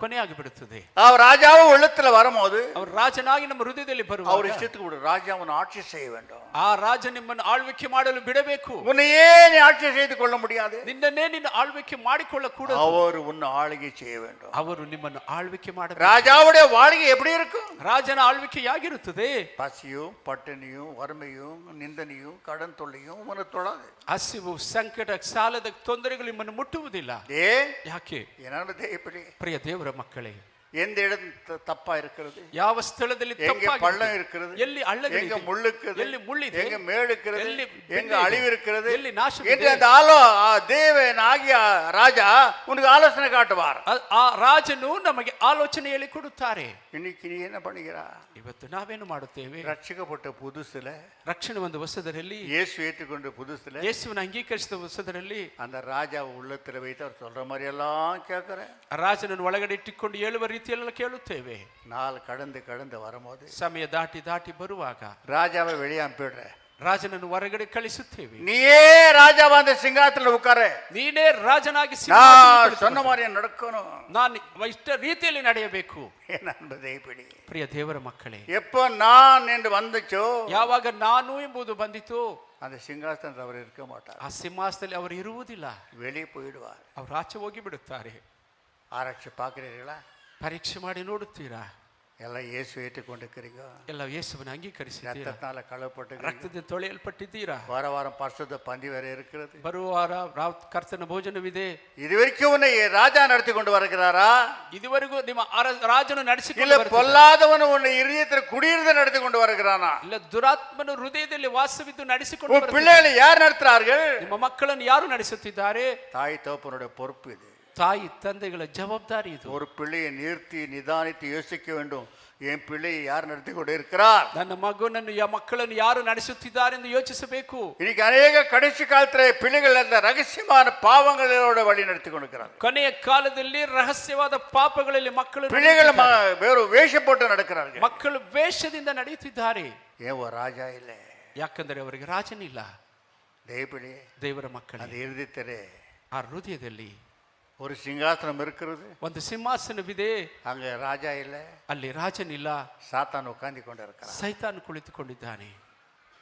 ಕೊನೆಯಾಗಿ ಬಿಡುತ್ತದೆ. அவர் ராஜாவும் உள்ளத்துல வரும்போது ಅವರು ರಾಜನಾಗಿ ನಮ್ಮ ಹೃದಯದಲ್ಲಿ அவர் ಬರುವಾಗ இஷ்டத்துக்கு விடு. ராஜாவன் ஆட்சி செய்ய வேண்டும். ಆ ರಾಜ ನಿಮ್ಮನ್ನು ಆಳ್ವಿಕೆ ಮಾಡಲು ಬಿಡಬೇಕು. உன்னையே நீ ஆட்சி செய்து கொள்ள முடியாது. ನಿನ್ನನ್ನೇ ನಿನ್ನ ಆಳ್ವಿಕೆ ಮಾಡಿಕೊಳ್ಳಕೂಡದು. அவர் உன்னை ஆளுகை செய்ய வேண்டும். ಅವರು ನಿಮ್ಮನ್ನು ಆಳ್ವಿಕೆ ಮಾಡಬೇಕು. ராஜாவுடைய வாழ்க்கை எப்படி இருக்கும்? ರಾಜನ ಆಳ್ವಿಕೆ ಯಾಗಿರುತ್ತದೆ? பசியும் பட்டினியும் வறுமையும் நிந்தனையும் கடன் தொல்லையும் உன்னை தொடாது. ಹಸಿವು, ಸಂಕಟ, ಸಾಲದ ತೊಂದರೆಗಳು ನಿಮ್ಮನ್ನು ಮುಟ್ಟುವುದಿಲ್ಲ. ஏன்? ಯಾಕೆ? எப்படி ಪ್ರಿಯ ದೇವರ ಮಕ್ಕಳೇ, எந்த இடம் தப்பா இருக்கிறது? ಯಾವ ಸ್ಥಳದಲ್ಲಿ எங்க ತಪ್ಪಾಗಿದೆ? பள்ளம் இருக்கிறது? ಎಲ್ಲಿ ಹಳ್ಳಗಳಿದೆ? எங்க முள்ளு இருக்கிறது? ಎಲ್ಲಿ ಮುಳ್ಳಿದೆ? எங்க மேடு இருக்கிறது? ಎಲ್ಲಿ எங்க ಬಿಂದಿದೆ? அழிவு இருக்கிறது? ಎಲ್ಲಿ ನಾಶವಿದೆ? என்று அந்த தேவன் ஆகிய ராஜா உனக்கு ஆலோசனை காட்டுவார். ಆ ರಾಜನು ನಮಗೆ ಆಲೋಚನೆ ಹೇಳಿ ಕೊಡುತ್ತಾರೆ. இன்னைக்கு நீ என்ன பண்ணுகிறா? ಇವತ್ತು ನಾವೇನು ಮಾಡುತ್ತೇವೆ? ரட்சிக்கப்பட்ட புதுசுல, ರಕ್ಷಣೆ ಒಂದು ಹೊಸದರಲ್ಲಿ, இயேசு ஏற்றுக்கொண்ட புதுசுல, ಯೇಸುವನ್ನು ಅಂಗೀಕರಿಸಿದ ಹೊಸದರಲ್ಲಿ அந்த ராஜா உள்ளத்துல வைத்து அவர் சொல்ற மாதிரி எல்லாம் கேட்கிறேன். ರಾಜನನ್ನು ಒಳಗಡೆ ಇಟ್ಟುಕೊಂಡು ಹೇಳುವ ರೀತಿಯಲ್ಲೆಲ್ಲ ಕೇಳುತ್ತೇವೆ. நாள் கடந்து வரும்போது, ಸಮಯ ದಾಟಿ ಬರುವಾಗ ராஜாவை வெளியே அனுப்பிடுற, ರಾಜನನ್ನು ಹೊರಗಡೆ ಕಳಿಸುತ್ತೇವೆ. நீயே ராஜாவா அந்த சிங்காசனத்துல உட்கார, ನೀನೇ ರಾಜನಾಗಿ நான் சொன்ன மாதிரி நடக்கணும். ನಾನು ಇಷ್ಟ ರೀತಿಯಲ್ಲಿ ನಡೆಯಬೇಕು. என்பதை பிடி. ಪ್ರಿಯ ದೇವರ ಮಕ್ಕಳೇ, எப்போ நான் என்று வந்துச்சோ, ಯಾವಾಗ ನಾನು ಎಂಬುದು ಬಂದಿತು, அந்த சிங்காசனத்தில் அவர் இருக்க மாட்டார். ಆ ಸಿಂಹಾಸನದಲ್ಲಿ ಅವರು ಇರುವುದಿಲ್ಲ. வெளியே போயிடுவார். ಅವರು ಆಚೆ ಹೋಗಿ ಬಿಡುತ್ತಾರೆ. ஆராய்ச்சி பார்க்கிறீர்களா? ಪರೀಕ್ಷೆ ಮಾಡಿ ನೋಡುತ್ತೀರಾ? எல்லாம் இயேசு ஏற்றுக்கொண்டிருக்கிறீங்க. ಎಲ್ಲ ಯೇಸುವನ್ನು ಅಂಗೀಕರಿಸಿದ್ದೀರಾ? ரத்தத்தால கழுவப்பட்டு ರಕ್ತದಿಂದ ತೊಳೆಯಲ್ಪಟ್ಟಿದ್ದೀರಾ? வாரம் பரிசுத்த பந்தி வேற இருக்கிறது. ಬರುವ ವಾರ ಕರ್ತನ ಭೋಜನವಿದೆ. இதுவரைக்கும் உன்னை ராஜா நடத்தி கொண்டு வருகிறாரா? ಇದುವರೆಗೂ ನಿಮ್ಮ ರಾಜನು இல்ல ನಡೆಸಿಕೊಂಡು பொல்லாதவன் உன்னை இதயத்தில் குடியிருந்த நடத்தி கொண்டு வருகிறானா? ಇಲ್ಲ ದುರಾತ್ಮನು ಹೃದಯದಲ್ಲಿ ವಾಸವಿದ್ದು ನಡೆಸಿಕೊಂಡು உன் பிள்ளைகளை யார் நடத்துறார்கள்? ನಿಮ್ಮ ಮಕ್ಕಳನ್ನು ಯಾರು ನಡೆಸುತ್ತಿದ್ದಾರೆ? தாய் தகப்பனுடைய பொறுப்பு இது. ತಾಯಿ ತಂದೆಗಳ ಜವಾಬ್ದಾರಿ ಇದು. ஒரு பிள்ளையை நிறுத்தி நிதானித்து யோசிக்க வேண்டும். என் பிள்ளையை யார் நடத்தி கொண்டு இருக்கிறார்? ನನ್ನ ಮಗುನನ್ನು ಮಕ್ಕಳನ್ನು ಯಾರು ನಡೆಸುತ್ತಿದ್ದಾರೆ ಎಂದು ಯೋಚಿಸಬೇಕು. இன்னைக்கு அநேக கடைசி காலத்துல பிள்ளைகள் அந்த ரகசியமான பாவங்களோட வழி நடத்தி கொண்டிருக்கிறார். ಕೊನೆಯ ಕಾಲದಲ್ಲಿ ರಹಸ್ಯವಾದ ಪಾಪಗಳಲ್ಲಿ ಮಕ್ಕಳು பிள்ளைகள் வேறு வேஷம் போட்டு நடக்கிறார்கள். ಮಕ್ಕಳು ವೇಷದಿಂದ ನಡೆಯುತ್ತಿದ್ದಾರೆ. ஏன் ஒரு ராஜா இல்ல? ಯಾಕಂದರೆ ಅವರಿಗೆ ರಾಜನಿಲ್ಲ. தேவபிள்ளை, ದೇವರ ಮಕ್ಕಳೇ, அது இருதயத்திலே ಆ ಹೃದಯದಲ್ಲಿ ஒரு சிங்காசனம் இருக்கிறது, ಒಂದು ಸಿಂಹಾಸನವಿದೆ, அங்க ராஜா இல்லை, ಅಲ್ಲಿ ರಾಜನಿಲ್ಲ, சாத்தான் உட்கார்ந்து கொண்டு இருக்கிறான். ಸೈತಾನ್ ಕುಳಿತುಕೊಂಡಿದ್ದಾನೆ.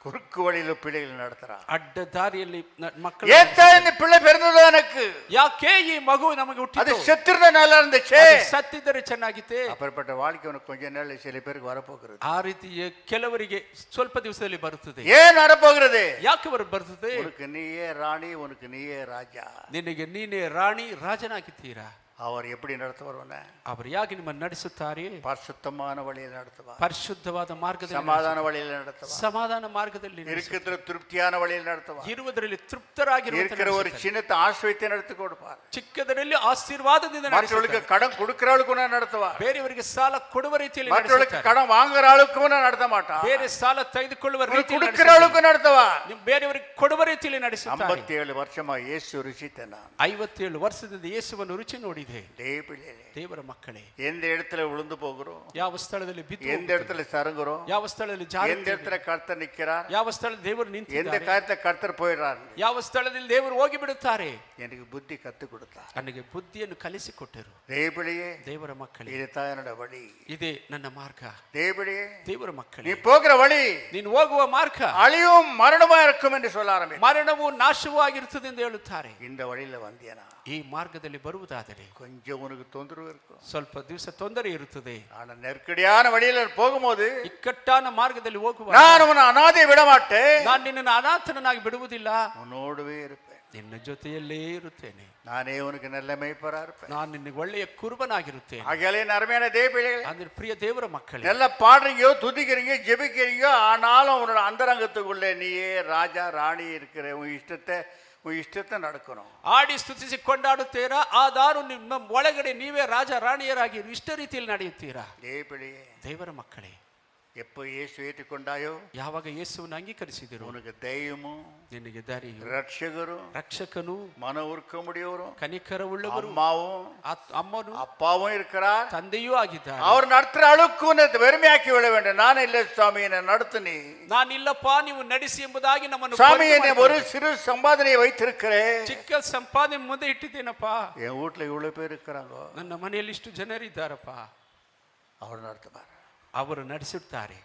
குறுக்கு வழியில பிள்ளைகள் நடத்துறான். ಅಡ್ಡ ದಾರಿಯಲ್ಲಿ ಮಕ್ಕಳು, ஏத்தா இந்த பிள்ளை பிறந்தது எனக்கு, ಯಾಕೆ ಈ ಮಗು ನಮಗೆ அது ಹುಟ್ಟಿತು, செத்துருந்தா நல்லா இருந்துச்சு. ಅದು ಸತ್ತಿದ್ದರೆ ಚೆನ್ನಾಗಿತ್ತೆ. அப்பேற்பட்ட வாழ்க்கை உனக்கு கொஞ்ச நாள் சில பேருக்கு வரப்போகிறது. ಆ ರೀತಿಯ ಕೆಲವರಿಗೆ ಸ್ವಲ್ಪ ದಿವಸದಲ್ಲಿ ಬರುತ್ತದೆ. ஏன் வரப்போகிறது? ಯಾಕೆ ಬರುತ್ತದೆ? உனக்கு நீயே ராணி, உனக்கு நீயே ராஜா. ನಿನಗೆ ನೀನೇ ರಾಣಿ ರಾಜನಾಗಿದ್ದೀರಾ. அவர் எப்படி நடத்துவார் உன்னை? ಅವರು ಯಾಕೆ ನಿಮ್ಮನ್ನು ನಡೆಸುತ್ತಾರೆ? பரிசுத்தமான வழியில் நடத்துவார், ಪರಿಶುದ್ಧವಾದ ಮಾರ್ಗದಲ್ಲಿ, சமாதான வழியில் நடத்துவார், ಸಮಾಧಾನ ಮಾರ್ಗದಲ್ಲಿ, இருக்கிற திருப்தியான வழியில் நடத்துவார், ಇರುವುದರಲ್ಲಿ ತೃಪ್ತರಾಗಿರುವ இருக்கிற ஒரு சின்னத்தை ஆசிரியத்தை நடத்தி கொடுப்பார், ಚಿಕ್ಕದರಲ್ಲಿ ಆಶೀರ್ವಾದದಿಂದ மற்றவர்களுக்கு கடன் கொடுக்கிறவளுக்கு நடத்துவார், ಬೇರೆಯವರಿಗೆ ಸಾಲ ಕೊಡುವ ರೀತಿಯಲ್ಲಿ மற்றவர்களுக்கு ನಡೆಸುತ್ತಾರೆ. கடன் வாங்குற அளவுக்கு நடத்த மாட்டார், ಬೇರೆ ಸಾಲ ತೆಗೆದುಕೊಳ್ಳುವ ರೀತಿಯಲ್ಲಿ கொடுக்கிற அளவுக்கு நடத்துவார். ನೀವು ಬೇರೆಯವರಿಗೆ ಕೊಡುವ ರೀತಿಯಲ್ಲಿ ನಡೆಸುತ್ತಾರೆ. 57 வருஷமா இயேசு ருசித்தேன் நான். 57 ವರ್ಷದಿಂದ ಯೇಸುವನ್ನು ರುಚಿ ನೋಡಿದೆ. ದೇವರ ಮಕ್ಕಳೇ, எந்த இடத்துல விழுந்து போகிறோம், ಯಾವ ಸ್ಥಳದಲ್ಲಿ ಬಿದ್ದು, எந்த இடத்துல சருங்குறோம், ಯಾವ ಸ್ಥಳದಲ್ಲಿ ಜಾರಿ, எந்த இடத்துல கர்த்தர் நிக்கிறார், ಯಾವ ಸ್ಥಳದಲ್ಲಿ ದೇವರು எந்த ನಿಂತಿದ್ದಾರೆ, காரியத்தை கர்த்தர் போயிடுறார், ಯಾವ ಸ್ಥಳದಲ್ಲಿ ದೇವರು ಹೋಗಿ ಬಿಡುತ್ತಾರೆ. எனக்கு புத்தி கத்து கொடுத்தார். ನನಗೆ ಬುದ್ಧಿಯನ್ನು ಕಲಿಸಿಕೊಟ್ಟರು. தேவடியே, ದೇವರ ಮಕ್ಕಳೇ, இதுதான் என்னோட வழி. ಇದೇ ನನ್ನ ಮಾರ್ಗ. தேவடியே, ದೇವರ நீ ಮಕ್ಕಳೇ, போகிற வழி ನೀನು ಹೋಗುವ ಮಾರ್ಗ அழிவும் மரணமா இருக்கும் என்று சொல்ல ஆரம்பி. ಮರಣವು ನಾಶವೂ ಆಗಿರುತ್ತದೆ ಎಂದು ಹೇಳುತ್ತಾರೆ. இந்த வழியில வந்தியனா, ಈ ಮಾರ್ಗದಲ್ಲಿ ಬರುವುದಾದರೆ கொஞ்சம் உனக்கு தொந்தரவு இருக்கும், ಸ್ವಲ್ಪ ದಿವಸ ತೊಂದರೆ ಇರುತ್ತದೆ. ஆனா நெருக்கடியான வழியில போகும்போது ಇಕ್ಕಟ್ಟಾன ಮಾರ್ಗದಲ್ಲಿ ಹೋಗುವ நான் உன்னை அனாதை விட மாட்டேன், ನಾನು ನಿನ್ನನ್ನು ಅನಾಥನಾಗಿ ಬಿಡುವುದಿಲ್ಲ, உன்னோடவே இருப்பேன், ನಿನ್ನ ಜೊತೆಯಲ್ಲೇ ಇರುತ್ತೇನೆ, நானே உனக்கு நல்ல மேய்ப்பரா இருப்பேன். ನಾನು ನಿನಗೆ ಒಳ್ಳೆಯ ಕುರುಬನಾಗಿರುತ್ತೇನೆ. ஆகையாலே அருமையான தேவபிள்ளைகளே, ಅಂದ್ರೆ ಪ್ರಿಯ ದೇವರ ಮಕ್ಕಳೇ, நல்லா பாடுறீங்க, துதிக்கிறீங்க, ஜெபிக்கிறீங்க, ஆனாலும் உன்னோட அந்தரங்கத்துக்குள்ளே நீயே ராஜா ராணி இருக்கிற உன் இஷ்டத்தை நடக்கணும். ಆಡಿ ಸ್ತುತಿಸಿ ಕೊಂಡಾಡುತ್ತೀರಾ, ಆದರೂ ನಿಮ್ಮ ಒಳಗಡೆ ನೀವೇ ರಾಜ ರಾಣಿಯರಾಗಿ ಇಷ್ಟ ರೀತಿಯಲ್ಲಿ ನಡೆಯುತ್ತೀರಾ. தேவபிள்ளையே, ದೇವರ ಮಕ್ಕಳೇ, எப்போ இயேசு ஏற்றுக்கொண்டாயோ ಯಾವಾಗ ಯೇಸುವನ್ನು ಅಂಗೀಕರಿಸಿದಿರೋ உனக்கு தெய்வமும் ನಿನಗೆ ದಾರಿಯು, ரட்சகரும் ರಕ್ಷಕನು, மன உருக்க முடியவரும் ಕನಿಕರವುಳ್ಳವರು, அம்மாவும் ಅಮ್ಮನು, அப்பாவும் இருக்கிறார். ತಂದೆಯೂ ಆಗಿದ್ದಾರೆ. அவர் நடத்துற அளவுக்கு உன்னை வெறுமையாக்கி விட வேண்டும். நான் இல்லை சுவாமி, என்னை நடத்து நீ. ನಾನಿಲ್ಲಪ್ಪ, ನೀವು ನಡೆಸಿ ಎಂಬುದಾಗಿ ನಮ್ಮನ್ನು சுவாமி, என்னை ஒரு சிறு சம்பாதனையை வைத்திருக்கிறேன், ಚಿಕ್ಕ ಸಂಪಾದನೆ ಮುಂದೆ ಇಟ್ಟಿದ್ದೇನಪ್ಪ. என் வீட்டுல இவ்வளவு பேர் இருக்கிறாங்க, ನನ್ನ ಮನೆಯಲ್ಲಿ ಇಷ್ಟು ಜನರಿದ್ದಾರಪ್ಪ. அவர் நடத்துவார், ಅವರು ನಡೆಸುತ್ತಾರೆ.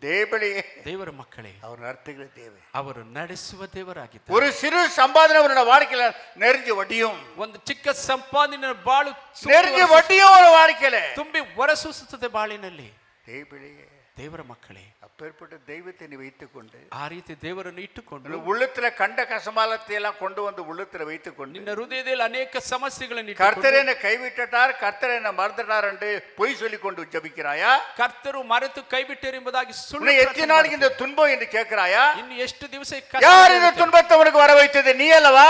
தேவபிள்ளையே, ದೇವರ ಮಕ್ಕಳೇ, அவர் நடத்துகிற தேவை. ಅವರು ನಡೆಸುವ ದೇವರಾಗಿದ್ದಾರೆ. ஒரு சிறு சம்பாதனை உன்னோட வாழ்க்கையில நெருஞ்சி வட்டியும், ಒಂದು ಚಿಕ್ಕ ಸಂಪಾದನೆ ಬಾಳು நெருஞ்சி வட்டியும் ஒரு வாழ்க்கையில ತುಂಬಿ ಹೊರಸೂಸುತ್ತದೆ ಬಾಳಿನಲ್ಲಿ. தேவபிள்ளையே, ದೇವರ ಮಕ್ಕಳೇ, அப்பேற்பட்ட தெய்வத்தை நீ வைத்துக்கொண்டு ಆ ರೀತಿ ದೇವರನ್ನು ಇಟ್ಟುಕೊಂಡು உள்ளத்துல கண்ட கசமாலத்தை எல்லாம் கொண்டு வந்து உள்ளத்துல வைத்துக்கொண்டு ನಿನ್ನ ಹೃದಯದಲ್ಲಿ ಅನೇಕ ಸಮಸ್ಯೆಗಳನ್ನು கர்த்தர் என்னை கைவிட்டார், கர்த்தர் என்னை மறந்துட்டார் என்று பொய் சொல்லி கொண்டு ஜபிக்கிறாயா? ಕರ್ತರು ಮರೆತು ಕೈ ಬಿಟ್ಟರು ಎಂಬುದಾಗಿ ಸುಳ್ಳು உன்னை எத்தனை நாளைக்கு இந்த துன்பம் என்று கேட்கிறாயா? ಇನ್ನು ಎಷ್ಟು ದಿವಸ யார் இந்த துன்பத்தை உனக்கு வர வைத்தது? நீ அல்லவா?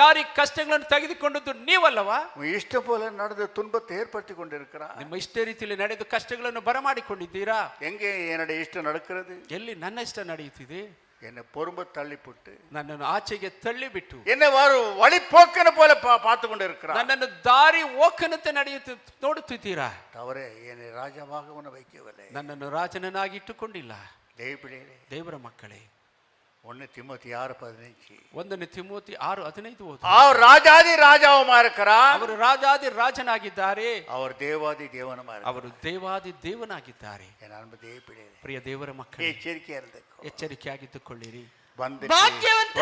ಯಾರು ಈ ಕಷ್ಟಗಳನ್ನು ತೆಗೆದುಕೊಂಡದ್ದು ನೀವಲ್ಲವಾ? உன் இஷ்டம் போல நடந்த துன்பத்தை ஏற்படுத்தி கொண்டிருக்கிறார். ನಿಮ್ಮ ಇಷ್ಟ ರೀತಿಯಲ್ಲಿ ನಡೆದು ಕಷ್ಟಗಳನ್ನು ಬರಮಾಡಿಕೊಂಡಿದ್ದೀರಾ? எங்கே என்னுடைய இஷ்டம் நடக்கிறது? ಎಲ್ಲಿ ನನ್ನ ಇಷ್ಟ ನಡೆಯುತ್ತಿದೆ? என்னை பொறும்ப தள்ளிவிட்டு ನನ್ನನ್ನು ಆಚೆಗೆ ತಳ್ಳಿಬಿಟ್ಟು என்னை வழி போக்கன போல பார்த்து கொண்டு இருக்கிறார். ನನ್ನನ್ನು ದಾರಿ ಹೋಗನಂತೆ ನೋಡುತ್ತಿದ್ದೀರಾ? தவறே, என்னை ராஜாவாக உன்னை வைக்கவில்லை, ನನ್ನನ್ನು ರಾಜನನ್ನಾಗಿ ಇಟ್ಟುಕೊಂಡಿಲ್ಲ. தேவபிள்ளையே, ದೇವರ ಮಕ್ಕಳೇ, 1 ತಿಮೋತಿ 6:15 1 ತಿಮೋತಿ 6:15 ಓದು. அவர் ராஜாதி ராஜாவுமா இருக்கிறார், ಅವರು ರಾಜಾದಿ ರಾಜನಾಗಿದ್ದಾರೆ, அவர் தேவாதி தேவனுமா இருக்கிறார். ಅವರು ದೇವಾದಿ ದೇವನಾಗಿದ್ದಾರೆ. என் அன்பு தேவபிள்ளையே, ಪ್ರಿಯ ದೇವರ ಮಕ್ಕಳೇ, எச்சரிக்கையா இருந்துக்கோ, ಎಚ್ಚರಿಕೆಯಾಗಿದ್ದುಕೊಳ್ಳಿರಿ.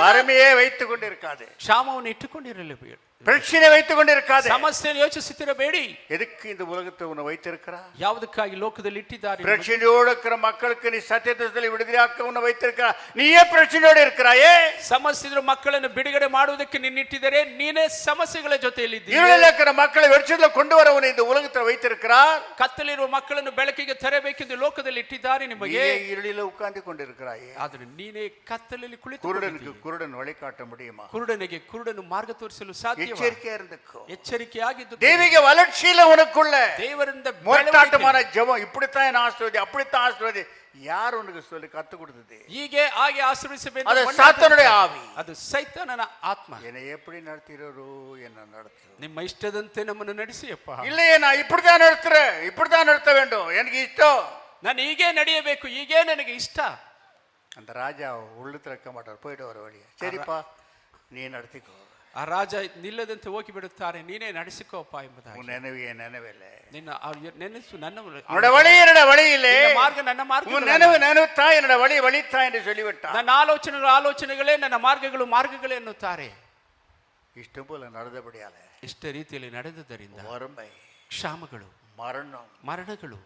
வறுமையே வைத்துக் கொண்டிருக்காது, ಕ್ಷಾಮವನ್ನು ಇಟ್ಟುಕೊಂಡಿರಲೇಬೇಡಿ, பிரச்சனை வைத்துக் கொண்டிருக்காது. ಸಮಸ್ಯೆಯನ್ನು ಯೋಚಿಸುತ್ತಿರಬೇಡಿ. எதுக்கு இந்த உலகத்தை உன்னை வைத்திருக்கிறார்? ಯಾವುದಕ್ಕಾಗಿ ಲೋಕದಲ್ಲಿ ಇಟ್ಟಿದ್ದಾರೆ? பிரச்சனையோடு இருக்கிற மக்களுக்கு நீ சத்தியத்தை சொல்லி விடுதலையாக்க உன்னை வைத்திருக்கிறார். நீயே பிரச்சனையோடு இருக்கிறாயே. ಸಮಸ್ಯೆಗಳ ಮಕ್ಕಳನ್ನು ಬಿಡುಗಡೆ ಮಾಡುವುದಕ್ಕೆ ನಿನ್ನಿಟ್ಟಿದರೆ ನೀನೇ ಸಮಸ್ಯೆಗಳ ಜೊತೆಯಲ್ಲಿದ್ದೀಯ. இருளில் இருக்கிற மக்களை வெளிச்சத்துல கொண்டு வர உன்னை இந்த உலகத்தில் வைத்திருக்கிறார். ಕತ್ತಲಿರುವ ಮಕ್ಕಳನ್ನು ಬೆಳಕಿಗೆ ತರಬೇಕೆಂದು ಲೋಕದಲ್ಲಿ ಇಟ್ಟಿದ್ದಾರೆ ನಿಮಗೆ. இருளில உட்கார்ந்து கொண்டிருக்கிறாயே, ಆದರೆ ನೀನೇ ಕತ್ತಲಲ್ಲಿ ಕುಳಿತು குருடனுக்கு குருடன் வழிகாட்ட முடியுமா? ಕುರುಡನಿಗೆ ಕುರುಡನು ಮಾರ್ಗ ತೋರಿಸಲು ಸಾಧ್ಯ. எச்சரிக்கையா இருந்துக்கோ, ಎಚ್ಚರಿಕೆಯಾಗಿದ್ದು. தெய்வீக வளர்ச்சியில உனக்குள்ள ದೇವರಿಂದ மோட்டாட்டமான ஜெபம், இப்படித்தான் என்ன ஆசீர்வதி, அப்படித்தான் ஆசீர்வதி, யார் உனக்கு சொல்லி கத்து கொடுத்தது? ಹೀಗೆ ಹಾಗೆ ಆಶ್ರಯಿಸಬೇಕು. அது சாத்தானுடைய ஆவி, ಅದು ಸೈತಾನನ ಆತ್ಮ. என்னை எப்படி நடத்துகிறோ என்ன நடத்து, ನಿಮ್ಮ ಇಷ್ಟದಂತೆ ನಮ್ಮನ್ನು ನಡೆಸಿಯಪ್ಪ. இல்லையே நான் இப்படித்தான் நடத்துறேன், இப்படித்தான் நடத்த வேண்டும், எனக்கு இஷ்டம், ನಾನು ಹೀಗೆ ನಡೆಯಬೇಕು, ಹೀಗೆ ನನಗೆ ಇಷ್ಟ. அந்த ராஜா உள்ளத்துல இருக்க மாட்டார், போயிட்டு வர வழியா, சரிப்பா நீ நடத்திக்கோ. ಆ ರಾಜ ನಿಲ್ಲದಂತೆ ಹೋಗಿ ಬಿಡುತ್ತಾರೆ, ನೀನೇ ನಡೆಸಿಕೋಪ್ಪ ಎಂಬುದಾಗಿ. உன் நினைவு என் நினைவில்லை, ನಿನ್ನ ನೆನೆಸು ನನ್ನ உன்னோட வழி என்னோட வழி இல்லை, ನಿನ್ನ ಮಾರ್ಗ ನನ್ನ ಮಾರ್ಗ, உன் நினைவு நினைவுத்தா என்னோட வழி வழித்தா என்று சொல்லிவிட்டார். ನನ್ನ ಆಲೋಚನೆಗಳು ಆಲೋಚನೆಗಳೇ, ನನ್ನ ಮಾರ್ಗಗಳು ಮಾರ್ಗಗಳೇ ಎನ್ನುತ್ತಾರೆ. இஷ்டம் போல நடந்தபடியால ಇಷ್ಟ ರೀತಿಯಲ್ಲಿ ನಡೆದುದರಿಂದ வறுமை, ಕ್ಷಾಮಗಳು, மரணம், ಮರಣಗಳು,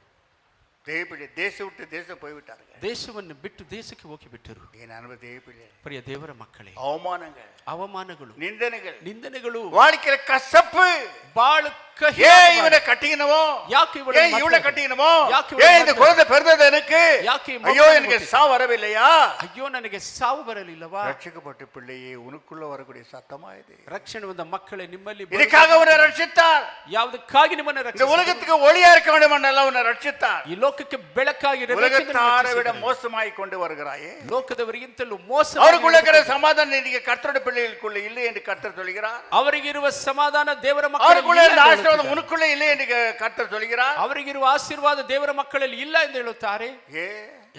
தேவப்பிள்ளை தேசம் விட்டு தேசம் போய்விட்டார்கள். ದೇಶವನ್ನು ಬಿಟ್ಟು ದೇಶಕ್ಕೆ ಹೋಗಿಬಿಟ್ಟರು. என் அன்பு தேவப்பிள்ளை, ಪ್ರಿಯ ದೇವರ ಮಕ್ಕಳೇ, அவமானங்கள், ಅವಮಾನಗಳು, நிந்தனைகள், வாழ்க்கையில கசப்பு, ಬಾಳು ಕಹಿ. ஏன் இவனை கட்டிக்கணுமோ, ಯಾಕೆ ஏன் இவளை கட்டிக்கணுமோ, ಯಾಕೆ ஏன் இந்த குழந்தை பிறந்தது எனக்கு, ಯಾಕೆ ஐயோ எனக்கு சாவு வரவில்லையா, ಅಯ್ಯೋ ನನಗೆ ಸಾವು ಬರಲಿಲ್ಲವಾ? ரட்சிக்கப்பட்ட பிள்ளையே உனக்குள்ள வரக்கூடிய சத்தமா இது. ರಕ್ಷಣೆ ಹೊಂದ ಮಕ್ಕಳೇ, ನಿಮ್ಮಲ್ಲಿ இதுக்காக உன்னை ரட்சித்தார். ಯಾವುದಕ್ಕಾಗಿ ನಿಮ್ಮನ್ನು இந்த ರಕ್ಷಿಸಿದರು? உலகத்துக்கு ஒளியா இருக்க வேண்டும் என்றல்ல உன்னை ரட்சித்தார். ಈ ಲೋಕಕ್ಕೆ ಬೆಳಕಾಗಿರಬೇಕು. உலகத்தாரை விட மோசமாய் கொண்டு வருகிறாயே, ಲೋಕದವರಿಗಿಂತಲೂ ಮೋಸ. அவருக்குள்ள இருக்கிற சமாதானம் நீங்க கர்த்தருடைய பிள்ளைகளுக்குள்ள இல்லை என்று கர்த்தர் சொல்கிறார். ಅವರಿಗಿರುವ ಸಮಾಧಾನ ದೇವರ அவருக்குள்ள இந்த ಮಕ್ಕಳಲ್ಲಿ ஆசீர்வாதம் உனக்குள்ள இல்லை என்று கர்த்தர் சொல்கிறார். ಅವರಿಗಿರುವ ಆಶೀರ್ವಾದ ದೇವರ ಮಕ್ಕಳಲ್ಲಿ ಇಲ್ಲ ಎಂದು ಹೇಳುತ್ತಾರೆ.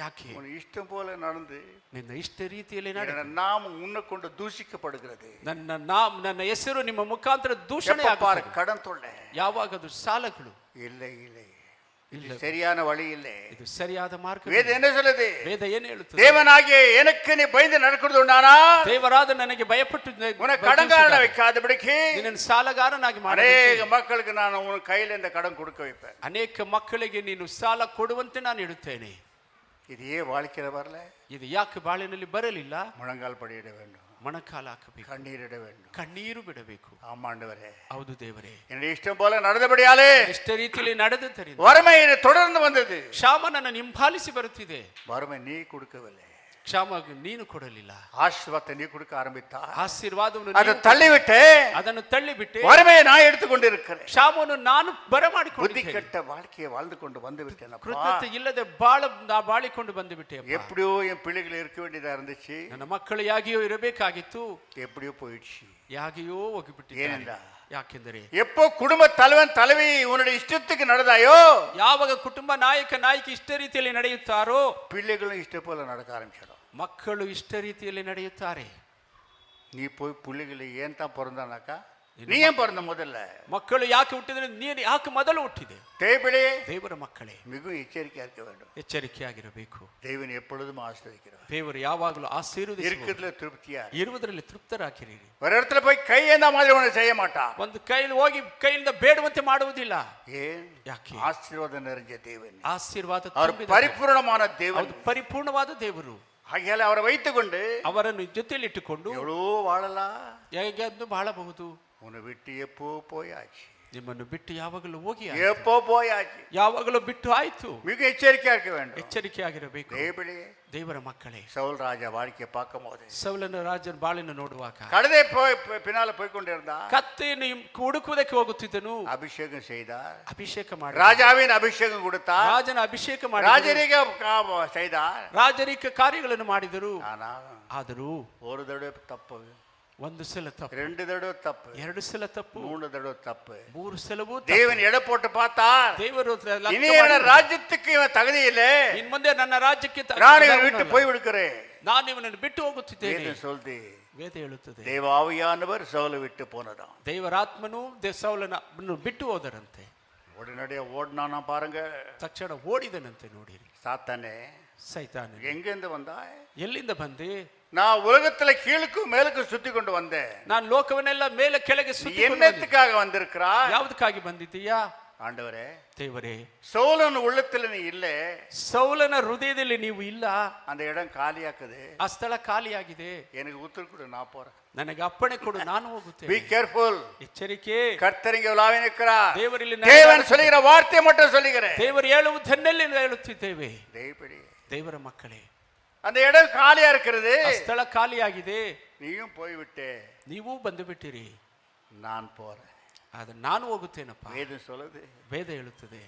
ಯಾಕೆ? உன் இஷ்டம் போல நடந்து ನಿನ್ನ ಇಷ್ಟ ರೀತಿಯಲ್ಲಿ ನಡೆ. நாம் உன்னை கொண்டு தூஷிக்கப்படுகிறது. ನನ್ನ ಹೆಸರು ನಿಮ್ಮ ಮುಖಾಂತರ ದೂಷಣೆ பாரு, ಆಗುತ್ತದೆ. கடன் தொல்லை, ಯಾವಾಗ ಅದು ಸಾಲಗಳು. இல்லை இல்லை, இது சரியான வழி இல்லை, ಇದು ಸರಿಯಾದ ಮಾರ್ಗ. வேதம் என்ன சொல்லுது? ವೇದ ಏನು ಹೇಳುತ್ತದೆ? தேவனாகிய எனக்கு நீ பயந்து நடக்கிறது உண்டானா, ದೇವರಾದ ನನಗೆ ಭಯಪಟ್ಟು உன்னை கடன்காரன வைக்காதபடிக்கு ನಿನ್ನನ್ನು ಸಾಲಗಾರನಾಗಿ ಮಾಡಿ அநேக மக்களுக்கு நான் உன் கையில இந்த கடன் கொடுக்க வைப்பேன். ಅನೇಕ ಮಕ್ಕಳಿಗೆ ನೀನು ಸಾಲ ಕೊಡುವಂತೆ ನಾನು ಇಡುತ್ತೇನೆ. இது ஏன் வாழ்க்கையில வரல? ಇದು ಯಾಕೆ ಬಾಳಿನಲ್ಲಿ ಬರಲಿಲ್ಲ? முழங்கால் படியிட வேண்டும், ಮೊಣಕಾಲ ಹಾಕಬೇಕು, கண்ணீரிட வேண்டும், ಕಣ್ಣೀರು ಬಿಡಬೇಕು. ஆமாண்டவரே, ಹೌದು ದೇವರೇ, என்னுடைய இஷ்டம் போல நடந்தபடியாலே ಇಷ್ಟ ರೀತಿಯಲ್ಲಿ ನಡೆದುದರಿಂದ வறுமை தொடர்ந்து வந்தது. ಕ್ಷಾಮ ನನ್ನ ಹಿಂಬಾಲಿಸಿ ಬರುತ್ತಿದೆ. வறுமை நீ கொடுக்கவில்லை, ಕ್ಷಾಮ ನೀನು ಕೊಡಲಿಲ್ಲ. ஆசீர்வாதத்தை நீ கொடுக்க ஆரம்பித்தா, ಆಶೀರ್ವಾದವನ್ನು அதை ನೀನು தள்ளிவிட்டு ಅದನ್ನು ತಳ್ಳಿಬಿಟ್ಟೆ. வறுமையை நான் எடுத்துக்கொண்டு இருக்கிறேன். ಕ್ಷಾಮವನ್ನು ನಾನು புத்தி ಬರಮಾಡಿಕೊಂಡಿದ್ದೇನೆ. கெட்ட வாழ்க்கையை வாழ்ந்து கொண்டு வந்து விட்டேன். ಕೃತಜ್ಞತೆ ಇಲ್ಲದೆ ಬಾಳಿಕೊಂಡು ಬಂದು ಬಿಟ್ಟೆ. எப்படியோ என் பிள்ளைகள் இருக்க வேண்டியதா இருந்துச்சு, ನನ್ನ ಮಕ್ಕಳು ಯಾಗಿಯೋ ಇರಬೇಕಾಗಿತ್ತು, எப்படியೋ போயிடுச்சு. ಯಾಗಿಯೋ ಹೋಗಿಬಿಟ್ಟಿದ್ದಾರೆ. ஏனென்றா, ಯಾಕೆಂದರೆ எப்போ குடும்ப தலைவன் தலைவி உன்னுடைய இஷ்டத்துக்கு நடந்தாயோ, ಯಾವಾಗ ಕುಟುಂಬ ನಾಯಕ ನಾಯಕಿ ಇಷ್ಟ ರೀತಿಯಲ್ಲಿ ನಡೆಯುತ್ತಾರೋ, பிள்ளைகளும் இஷ்ட போல நடக்க ஆரம்பிச்சிடும். ಮಕ್ಕಳು ಇಷ್ಟ ರೀತಿಯಲ್ಲಿ ನಡೆಯುತ್ತಾರೆ. நீ போய் பிள்ளைகளை ஏன் தான் பிறந்தானாக்கா, நீ ஏன் பிறந்த முதல்ல? ಮಕ್ಕಳು ಯಾಕೆ ಹುಟ್ಟಿದ್ರೆ ನೀನು ಯಾಕೆ ಮೊದಲು ಹುಟ್ಟಿದೆ? தேவபிளே, ದೇವರ ಮಕ್ಕಳೇ, மிகவும் எச்சரிக்கையா இருக்க வேண்டும். ಎಚ್ಚರಿಕೆಯಾಗಿರಬೇಕು. தேவன் எப்பொழுதும் ஆசீர்வதிக்கிறார். ದೇವರು ಯಾವಾಗಲೂ ಆಶೀರ್ವದಿಸುವರು. இருக்கிறதுல திருப்தியா இரு. ಇರುವುದರಲ್ಲಿ ತೃಪ್ತರಾಗಿರಿ. ஒரு இடத்துல போய் கை ஏந்த மாதிரி உன்னை செய்ய மாட்டான். ಒಂದು ಕೈಯಲ್ಲಿ ಹೋಗಿ ಕೈಯಿಂದ ಬೇಡುವಂತೆ ಮಾಡುವುದಿಲ್ಲ. ஏன்? ಯಾಕೆ? ஆசீர்வாதம் நிறைஞ்ச தேவன், ಆಶೀರ್ವಾದ அவர் ತುಂಬಿದ பரிபூர்ணமான தேவன். ಹೌದು, ಪರಿಪೂರ್ಣವಾದ ದೇವರು. ஆகையால அவரை வைத்துக்கொண்டு ಅವರನ್ನು ಜೊತೆಯಲ್ಲಿಟ್ಟುಕೊಂಡು எவ்வளோ வாழலாம். ಹೇಗೆ ಅದನ್ನು ಬಾಳಬಹುದು. உன்னை விட்டு எப்போ போயாச்சு, ನಿಮ್ಮನ್ನು ಬಿಟ್ಟು ಯಾವಾಗಲೂ ಹೋಗಿ எப்போ போயாச்சு. ಯಾವಾಗಲೂ ಬಿಟ್ಟು ಆಯ್ತು. மிக எச்சரிக்கையா இருக்க வேண்டும். ಎಚ್ಚರಿಕೆಯಾಗಿರಬೇಕು. தேவபிளே, ದೇವರ ಮಕ್ಕಳೇ, சவுல் ராஜா வாழ்க்கையை பார்க்கும் போது ಸೌಲನ ರಾಜನ ಬಾಳಿನ ನೋಡುವಾಗ கழுதை பின்னால போய் கொண்டிருந்தா, ಕತ್ತೆಯನ್ನು ಹುಡುಕುವುದಕ್ಕೆ ಹೋಗುತ್ತಿದ್ದನು. அபிஷேகம் செய்தார், ಅಭಿಷೇಕ ಮಾಡಿ ராஜாவின் அபிஷேகம் கொடுத்தார், ರಾಜನ ಅಭಿಷೇಕ ಮಾಡಿ ராஜரீக செய்தார். ರಾಜರಿಕ ಕಾರ್ಯಗಳನ್ನು ಮಾಡಿದರು. ಆದರೂ ஒரு தடவை தப்பு, ಒಂದು ಸಲ ತಪ್ಪು, 2 தடவை தப்பு, 2 ಸಲ ತಪ್ಪು, 3 தடவை தப்பு. 3 ಸಲವೂ தேவன் எடை போட்டு பார்த்தார், ದೇವರು இனி என் ராஜ்யத்துக்கு இவன் தகுதி இல்லை, ಇನ್ ಮುಂದೆ ನನ್ನ ರಾಜ್ಯಕ್ಕೆ நான் இவன் விட்டு போய் விடுக்கிறேன். ನಾನು ಇವನನ್ನು ಬಿಟ್ಟು ಹೋಗುತ್ತಿದ್ದೇನೆ. வேதம் சொல்லுது, ವೇದ ಹೇಳುತ್ತದೆ, தேவாவியானவர் சவுலை விட்டு போனதாம். ದೇವರಾತ್ಮನು ಸೌಲನನ್ನು ಬಿಟ್ಟು ಹೋದರಂತೆ. உடனடியா ஓடினானா பாருங்க. ತಕ್ಷಣ ಓಡಿದನಂತೆ. ನೋಡಿರಿ, சாத்தானே, ಸೈತಾನ எங்கிருந்து வந்தாய்? ಎಲ್ಲಿಂದ ಬಂದೆ? நான் உலகத்துல கீழுக்கும் மேலுக்கும் சுத்தி கொண்டு வந்தேன். ನಾನು ಲೋಕವನ್ನೆಲ್ಲ ಮೇಲೆ ಕೆಳಗೆ ಸುತ್ತಿ என்னத்துக்காக வந்திருக்கிறாய்? ಯಾವುದಕ್ಕಾಗಿ ಬಂದಿದ್ದೀಯಾ? ஆண்டவரே, ದೇವರೇ, சவுலன் உள்ளத்துல நீ இல்ல, ಸೌಲನ ಹೃದಯದಲ್ಲಿ ನೀವು ಇಲ್ಲ. அந்த இடம் காலியாக்குது, ಆ ಸ್ಥಳ ಖಾಲಿಯಾಗಿದೆ. எனக்கு உத்தரவு கொடு, நான் போறேன். ನನಗೆ ಅಪ್ಪಣೆ ಕೊಡು, ನಾನು ಹೋಗುತ್ತೇನೆ. Be careful. ಎಚ್ಚರಿಕೆ. கர்த்தர் இங்கே உலாவி நிற்கிறார். ದೇವರಲ್ಲಿ தேவன் சொல்லுகிற வார்த்தை மட்டும் சொல்லுகிறேன். ದೇವರು ಹೇಳುವುದನ್ನೆಲ್ಲಿ ಹೇಳುತ್ತಿದ್ದೇವೆ. தேவப்படி ದೇವರ ಮಕ್ಕಳೇ, அந்த இடம் காலியா இருக்கிறது, ಆ ಸ್ಥಳ ಖಾಲಿಯಾಗಿದೆ. நீயும் போய்விட்டே, ನೀವು ಬಂದು ಬಿಟ್ಟಿರಿ, நான் போறேன். ಆದ್ರೆ ನಾನು ಹೋಗುತ್ತೇನಪ್ಪ. வேதம் சொல்லுது, ವೇದ ಹೇಳುತ್ತದೆ,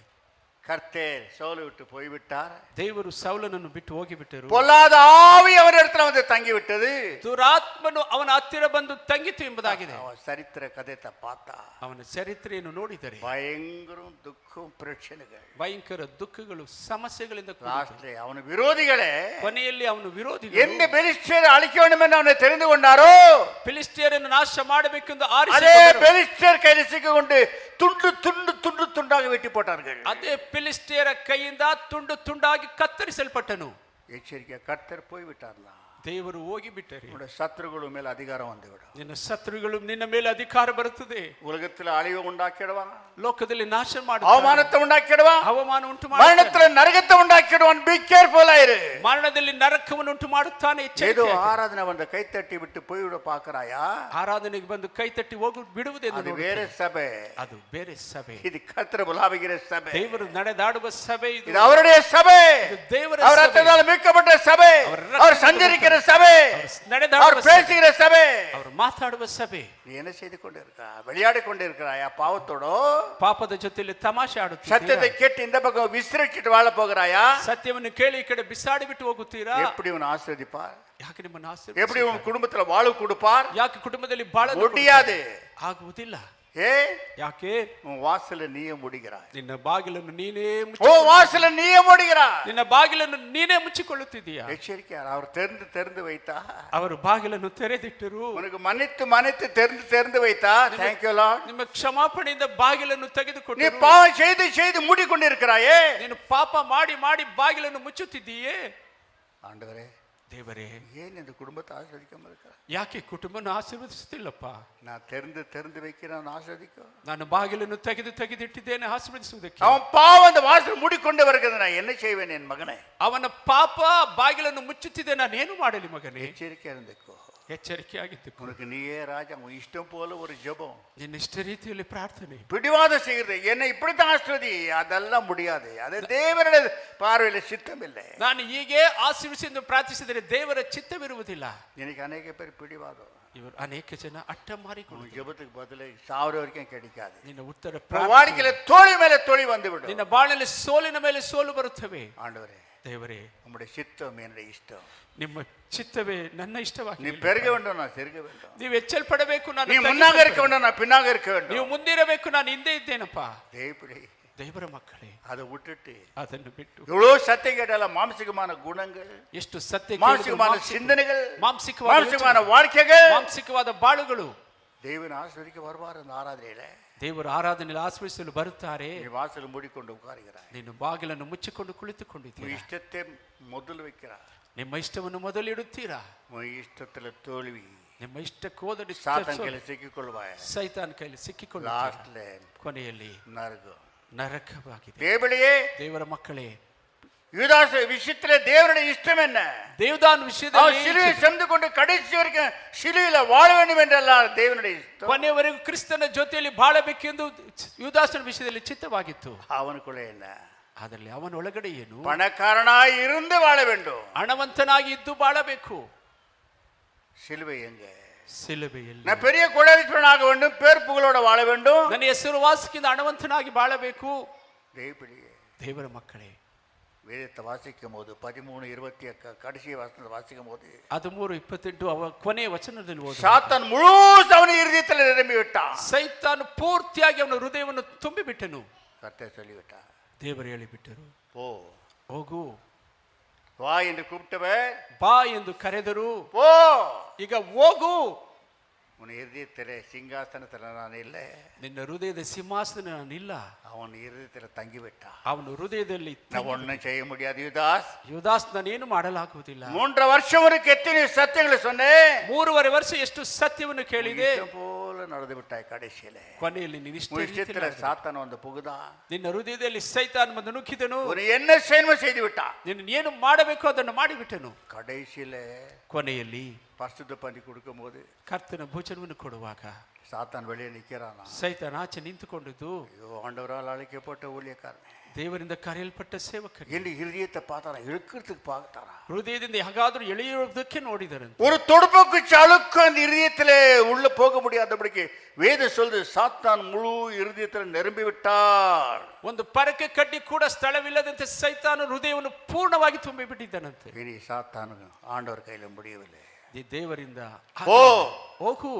கர்த்தர் சவுலை விட்டு போய்விட்டார். ದೇವರು ಸೌಲನನ್ನು ಬಿಟ್ಟು ಹೋಗಿಬಿಟ್ಟರು. பொல்லாத ஆவி அவரிடத்துல வந்து தங்கி விட்டது. ದುರಾತ್ಮನು ಅವನ ಹತ್ತಿರ ಬಂದು ತಂಗಿತು ಎಂಬುದಾಗಿದೆ. அவன் சரித்திர கதையை பார்த்தா ಅವನ ಚರಿತ್ರೆಯನ್ನು ನೋಡಿದರೆ பயங்கரம் துக்கம் பிரச்சனைகள், ಭಯಂಕರ ದುಃಖಗಳು ಸಮಸ್ಯೆಗಳಿಂದ லாஸ்ட்ல அவன் விரோதிகளே ಕೊನೆಯಲ್ಲಿ ಅವನು ವಿರೋಧಿಗಳು எந்த பெலிஸ்தியரை அழிக்க வேண்டும் என்று அவனை தெரிந்து கொண்டாரோ ಫಿಲಿಸ್ಟಿಯರನ್ನು ನಾಶ ಮಾಡಬೇಕೆಂದು அதே ಆರಿಸಿಕೊಂಡರು. பெலிஸ்தியர் கையில் சிக்கிக்கொண்டு துண்டு துண்டு துண்டு துண்டாக வெட்டி போட்டார்கள். ಅದೇ ಫಿಲಿಸ್ಟಿಯರ ಕೈಯಿಂದ ತುಂಡು ತುಂಡಾಗಿ ಕತ್ತರಿಸಲ್ಪಟ್ಟನು. எச்சரிக்கை, கர்த்தர் போய்விட்டார்லாம். ದೇವರು ಹೋಗಿಬಿಟ್ಟರೆ உன்னுடைய சத்துருಗಳು ಮೇಲೆ அதிகாரம் வந்துவிடும். ನಿನ್ನ ಶತ್ರುಗಳು ನಿನ್ನ ಮೇಲೆ ಅಧಿಕಾರ ಬರುತ್ತದೆ. உலகத்தில் அழிவை உண்டாக்கிடுவான், ಲೋಕದಲ್ಲಿ ನಾಶ ಮಾಡುತ್ತಾರೆ, அவமானத்தை உண்டாக்கிடுவான், ಅವಮಾನ ಉಂಟು ಮಾಡುತ್ತಾನೆ, மரணத்துல நரகத்தை உண்டாக்கிடுவான். பி கேர்ஃபுல் ஆயிரு. ಮರಣದಲ್ಲಿ ನರಕವನ್ನು ಉಂಟು ಮಾಡುತ್ತಾನೆ. ஏதோ ಎಚ್ಚರಿಕೆ. ஆராதனை வந்த கை தட்டி விட்டு போய்விட பாக்குறாயா? ಆರಾಧನೆಗೆ ಬಂದು ಕೈ ತಟ್ಟಿ ಹೋಗಿ ಬಿಡುವುದೆಂದು அது ನೋಡುತ್ತಾರೆ. வேற சபை, ಅದು ಬೇರೆ ಸಭೆ. இது கர்த்தர் புலாவுகிற சபை, ದೇವರು ನಡೆದಾಡುವ ಸಭೆ ಇದು. இது அவருடைய சபை, ಇದು ದೇವರ அவர் ಸಭೆ. ரத்தத்தால் மீட்கப்பட்ட சபை, அவர் சஞ்சரிக்கிற சபை, அவர் ನಡೆದಾಡುವ ಸಭೆ. பேசுகிற சபை. ಅವರು ಮಾತಾಡುವ ಸಭೆ. நீ என்ன செய்து கொண்டிருக்கா? விளையாடி கொண்டிருக்கிறாயா பாவத்தோட? ಪಾಪದ ಜೊತೆಯಲ್ಲಿ ತಮಾಷೆ ಆಡುತ್ತೀರಾ? சத்தியத்தை கேட்டு இந்த பக்கம் விசிறிச்சிட்டு வாழ போகிறாயா? ಸತ್ಯವನ್ನು ಕೇಳಿ ಈ ಕಡೆ ಬಿಸಾಡಿ ಬಿಟ್ಟು ಹೋಗುತ್ತೀರಾ? எப்படி உன் ஆசீர்வதிப்பார்? ಯಾಕೆ ನಿಮ್ಮನ್ನು எப்படி ಆಶೀರ್ವದಿಸುತ್ತಾರೆ? உன் குடும்பத்துல வாழ்வு கொடுப்பார்? ಯಾಕೆ ಕುಟುಂಬದಲ್ಲಿ ಬಾಳ முடியாது. ಆಗುವುದಿಲ್ಲ. ஏ ಯಾಕೆ? உன் வாசல நீயே முடிகிறாய். ನಿನ್ನ ಬಾಗಿಲನ್ನು ನೀನೇ உன் வாசல நீயே முடிகிறாய். ನಿನ್ನ ಬಾಗಿಲನ್ನು ನೀನೇ ಮುಚ್ಚಿಕೊಳ್ಳುತ್ತಿದ್ದೀಯಾ? எச்சரிக்கையார், அவர் தெரிந்து தெரிந்து வைத்தா, ಅವರು ಬಾಗಿಲನ್ನು ತೆರೆದಿಟ್ಟರು. உனக்கு மன்னித்து மன்னித்து தெரிந்து தெரிந்து வைத்தா. Thank you lord. ನಿಮ್ಮ ಕ್ಷಮಾಪಣೆಯಿಂದ ಬಾಗಿಲನ್ನು நீ ತೆಗೆದುಕೊಂಡು பாவம் செய்து செய்து மூடிக்கொண்டிருக்கிறாயே. ನೀನು ಪಾಪ ಮಾಡಿ ಮಾಡಿ ಬಾಗಿಲನ್ನು ಮುಚ್ಚುತ್ತಿದ್ದೀಯೇ. ஆண்டவரே, ದೇವರೇ, ஏன் இந்த குடும்பத்தை ஆஸ்வதிக்காம இருக்கிற? ಯಾಕೆ ಕುಟುಂಬನ ಆಶೀರ್ವದಿಸುತ್ತಿಲ್ಲಪ್ಪ? நான் தெரிந்து தெரிந்து வைக்கிறேன், ஆஸ்வதிக்கும். ನಾನು ಬಾಗಿಲನ್ನು ತೆಗೆದಿಟ್ಟಿದ್ದೇನೆ ಆಶೀರ್ವದಿಸುವುದಕ್ಕೆ. அவன் பாவம் அந்த வாசல் மூடிக்கொண்டு வருகிறது, நான் என்ன செய்வேன் என் மகனே? ಅವನ ಪಾಪ ಬಾಗಿಲನ್ನು ಮುಚ್ಚುತ್ತಿದೆ, ನಾನೇನು ಮಾಡಲಿ ಮಗನೇ? எச்சரிக்கை இருந்துக்கோ. ಎಚ್ಚರಿಕೆಯಾಗಿತ್ತು. உனக்கு நீயே ராஜா, உன் இஷ்டம் போல ஒரு ஜெபம், ನಿನ್ನ ಇಷ್ಟ ರೀತಿಯಲ್ಲಿ ಪ್ರಾರ್ಥನೆ. பிடிவாதம் செய்கிறது, என்னை இப்படித்தான் ஆஸ்வதி, அதெல்லாம் முடியாது. அது தேவனுடைய பார்வையில் சித்தம் இல்லை. ನಾನು ಹೀಗೆ ಆಶೀರ್ವಿಸಿ ಎಂದು ಪ್ರಾರ್ಥಿಸಿದರೆ ದೇವರ ಚಿತ್ತವಿರುವುದಿಲ್ಲ. இன்னைக்கு அநேக பேர் பிடிவாதம். ಇವರು ಅನೇಕ ಜನ ಅಟ್ಟ ಮಾರಿಕೊಂಡು உன் ஜெபத்துக்கு பதில் சாவர வரைக்கும் கிடைக்காது. ನಿನ್ನ ಉತ್ತರ வாழ்க்கையில தோழி மேல தோழி வந்து விடும். ನಿನ್ನ ಬಾಳಲ್ಲಿ ಸೋಲಿನ ಮೇಲೆ ಸೋಲು ಬರುತ್ತವೆ. ஆண்டவரே, ದೇವರೇ, உம்முடைய சித்தம் என்னுடைய இஷ்டம். ನಿಮ್ಮ ಚಿತ್ತವೇ ನನ್ನ ಇಷ್ಟವಾಗಿ. நீ பெருக வேண்டும், நான் செருக வேண்டும். ನೀವು ಎಚ್ಚಲ್ಪಡಬೇಕು, ನಾನು நீ முன்னாக இருக்க வேண்டும், நான் பின்னாக இருக்க வேண்டும். ನೀವು ಮುಂದಿರಬೇಕು, ನಾನು ಹಿಂದೆ ಇದ್ದೇನಪ್ಪ. தேவப்பிள்ளை, ದೇವರ ಮಕ್ಕಳೇ, அதை விட்டுட்டு ಅದನ್ನು ಬಿಟ್ಟು எவ்வளவு சத்தியம் கேட்டால மாம்சிகமான குணங்கள், ಎಷ್ಟು ಸತ್ಯ மாம்சிகமான சிந்தனைகள், ಮಾಂಸಿಕವಾದ வாழ்க்கைகள், ಮಾಂಸಿಕವಾದ ಬಾಳುಗಳು தேவன் ஆசிரியக்க வருவார் அந்த ஆராதனையில. ದೇವರ ಆರಾಧನೆಯಲ್ಲಿ ಆಶ್ರಯಿಸಲು ಬರುತ್ತಾರೆ. நீ வாசல் மூடிக்கொண்டு உட்காருகிறாய். ನೀನು ಬಾಗಿಲನ್ನು ಮುಚ್ಚಿಕೊಂಡು உன் ಕುಳಿತುಕೊಂಡಿದ್ದೀಯ. இஷ்டத்தை முதல் வைக்கிறார். ನಿಮ್ಮ ಇಷ್ಟವನ್ನು ಮೊದಲಿಡುತ್ತೀರಾ. உன் இஷ்டத்துல தோல்வி, ನಿಮ್ಮ ಇಷ್ಟಕ್ಕೆ ಹೋದಡಿ சாத்தன் கையில சிக்கிக்கொள்வாய். ಸೈತಾನ ಕೈಲಿ ಸಿಕ್ಕಿಕೊಳ್ಳ லாஸ்ட்ல ಕೊನೆಯಲ್ಲಿ நரகம். ನರಕವಾಗಿದೆ. தேவளையே, ದೇವರ ಮಕ್ಕಳೇ, யூதாஸ் விஷயத்துல தேவனுடைய இஷ்டம் என்ன? ದೇವದಾನ அவன் ವಿಷಯದಲ್ಲಿ சிலுவை சென்று கொண்டு கடைசி வரைக்கும் சிலுவையில வாழ வேண்டும் என்றெல்லாம் தேவனுடைய இஷ்டம். ಕೊನೆಯವರೆಗೂ ಕ್ರಿಸ್ತನ ಜೊತೆಯಲ್ಲಿ ಬಾಳಬೇಕೆಂದು ಯುದಾಸನ ವಿಷಯದಲ್ಲಿ ಚಿತ್ತವಾಗಿತ್ತು. அவனுக்குள்ள என்ன? ಅದರಲ್ಲಿ ಅವನ ಒಳಗಡೆ ಏನು? பணக்காரனாய் இருந்து வாழ வேண்டும். ಹಣವಂತನಾಗಿ ಇದ್ದು ಬಾಳಬೇಕು. சிலுவை எங்க? ಸಿಲುಬೆಯಲ್ಲಿ நான் பெரிய கோடீஸ்வரனாக வேண்டும், பேர் புகழோட வாழ வேண்டும். ನನ್ನ ಹೆಸರುವಾಸಕ್ಕಿಂತ ಹಣವಂತನಾಗಿ ಬಾಳಬೇಕು. தேவப்பிள்ளையே, ದೇವರ ಮಕ್ಕಳೇ, வேதத்தை வாசிக்கும் போது 13:20 கடைசி வசனத்தை வாசிக்கும் போது 13:28 ಅವ ಕೊನೆಯ ವಚನದಲ್ಲಿ ಓದು. சாத்தான் முழு அவன் இருதயத்தில் நிரம்பி விட்டான். ಸೈತಾನು ಪೂರ್ತಿಯಾಗಿ ಅವನ ಹೃದಯವನ್ನು ತುಂಬಿಬಿಟ್ಟನು. கர்த்தர் சொல்லிவிட்டார், ದೇವರು ಹೇಳಿಬಿಟ್ಟರು, போ, ಹೋಗು, வா என்று கூப்பிட்டவர், ಬಾ ಎಂದು ಕರೆದರು. போ. ಈಗ ಹೋಗು. உன் இருதயத்திலே சிங்காசனத்தில் நான் இல்லை, ನಿನ್ನ ಹೃದಯದ ಸಿಂಹಾಸನ ನಾನಿಲ್ಲ. அவன் இருதயத்தில் தங்கிவிட்டான். ಅವನ ಹೃದಯದಲ್ಲಿ நான் ஒன்றும் செய்ய முடியாது. யுதாஸ், ಯುದಾಸ್ ನಾನೇನು ಮಾಡಲಾಗುವುದಿಲ್ಲ. 3 வருஷம் வரைக்கும் எத்தனை சத்தியங்களை சொன்னேன். 3.5 ವರ್ಷ ಎಷ್ಟು ಸತ್ಯವನ್ನು ಕೇಳಿದೆ. இஷ்டம் போல நடந்து விட்டாய். கடைசியில ಕೊನೆಯಲ್ಲಿ ನೀನು ಇಷ್ಟ உன் ರೀತಿಯಲ್ಲಿ விஷயத்துல ನಡೆದೆ. சாத்தான் வந்து புகுதான். ನಿನ್ನ ಹೃದಯದಲ್ಲಿ ಸೈತಾನ್ ಬಂದು ನುಗ್ಗಿದನು. ஒரு என்ன செய்யணுமோ செய்து விட்டான். ನೀನು ಏನು ಮಾಡಬೇಕು ಅದನ್ನು ಮಾಡಿಬಿಟ್ಟನು. கடைசியில ಕೊನೆಯಲ್ಲಿ பரிசுத்த பந்தி கொடுக்கும்போது ಕರ್ತನ ಭೋಜನವನ್ನು ಕೊಡುವಾಗ சாத்தான் வெளியே நிற்கிறானா, ಸೈತಾನ ಆಚೆ ನಿಂತುಕೊಂಡಿದ್ದು, ஐயோ ஆண்டவரால் அழைக்கப்பட்ட ஊழியக்காரனே, ದೇವರಿಂದ ಕರೆಯಲ್ಪಟ್ಟ ಸೇವಕರು என்று இருதயத்தை பார்த்தாரா, இழுக்கிறதுக்கு பார்த்தாரா. ಹೃದಯದಿಂದ ಹೇಗಾದ್ರೂ ಎಳೆಯುವುದಕ್ಕೆ ನೋಡಿದರಂತೆ. ஒரு தொடுப்புக்கு சளுக்கு அந்த இருதயத்திலே உள்ள போக முடியாதபடிக்கு வேத சொல்லுது, சாத்தான் முழு இருதயத்தில் நிரம்பி விட்டார். ಒಂದು ಪರಕೆ ಕಡ್ಡಿ ಕೂಡ ಸ್ಥಳವಿಲ್ಲದಂತೆ ಸೈತಾನ ಹೃದಯವನ್ನು ಪೂರ್ಣವಾಗಿ ತುಂಬಿಬಿಟ್ಟಿದ್ದನಂತೆ. இனி சாத்தான் ஆண்டவர் கையில முடியவில்லை. ಈ ದೇವರಿಂದ ஓ ಹೋಗು,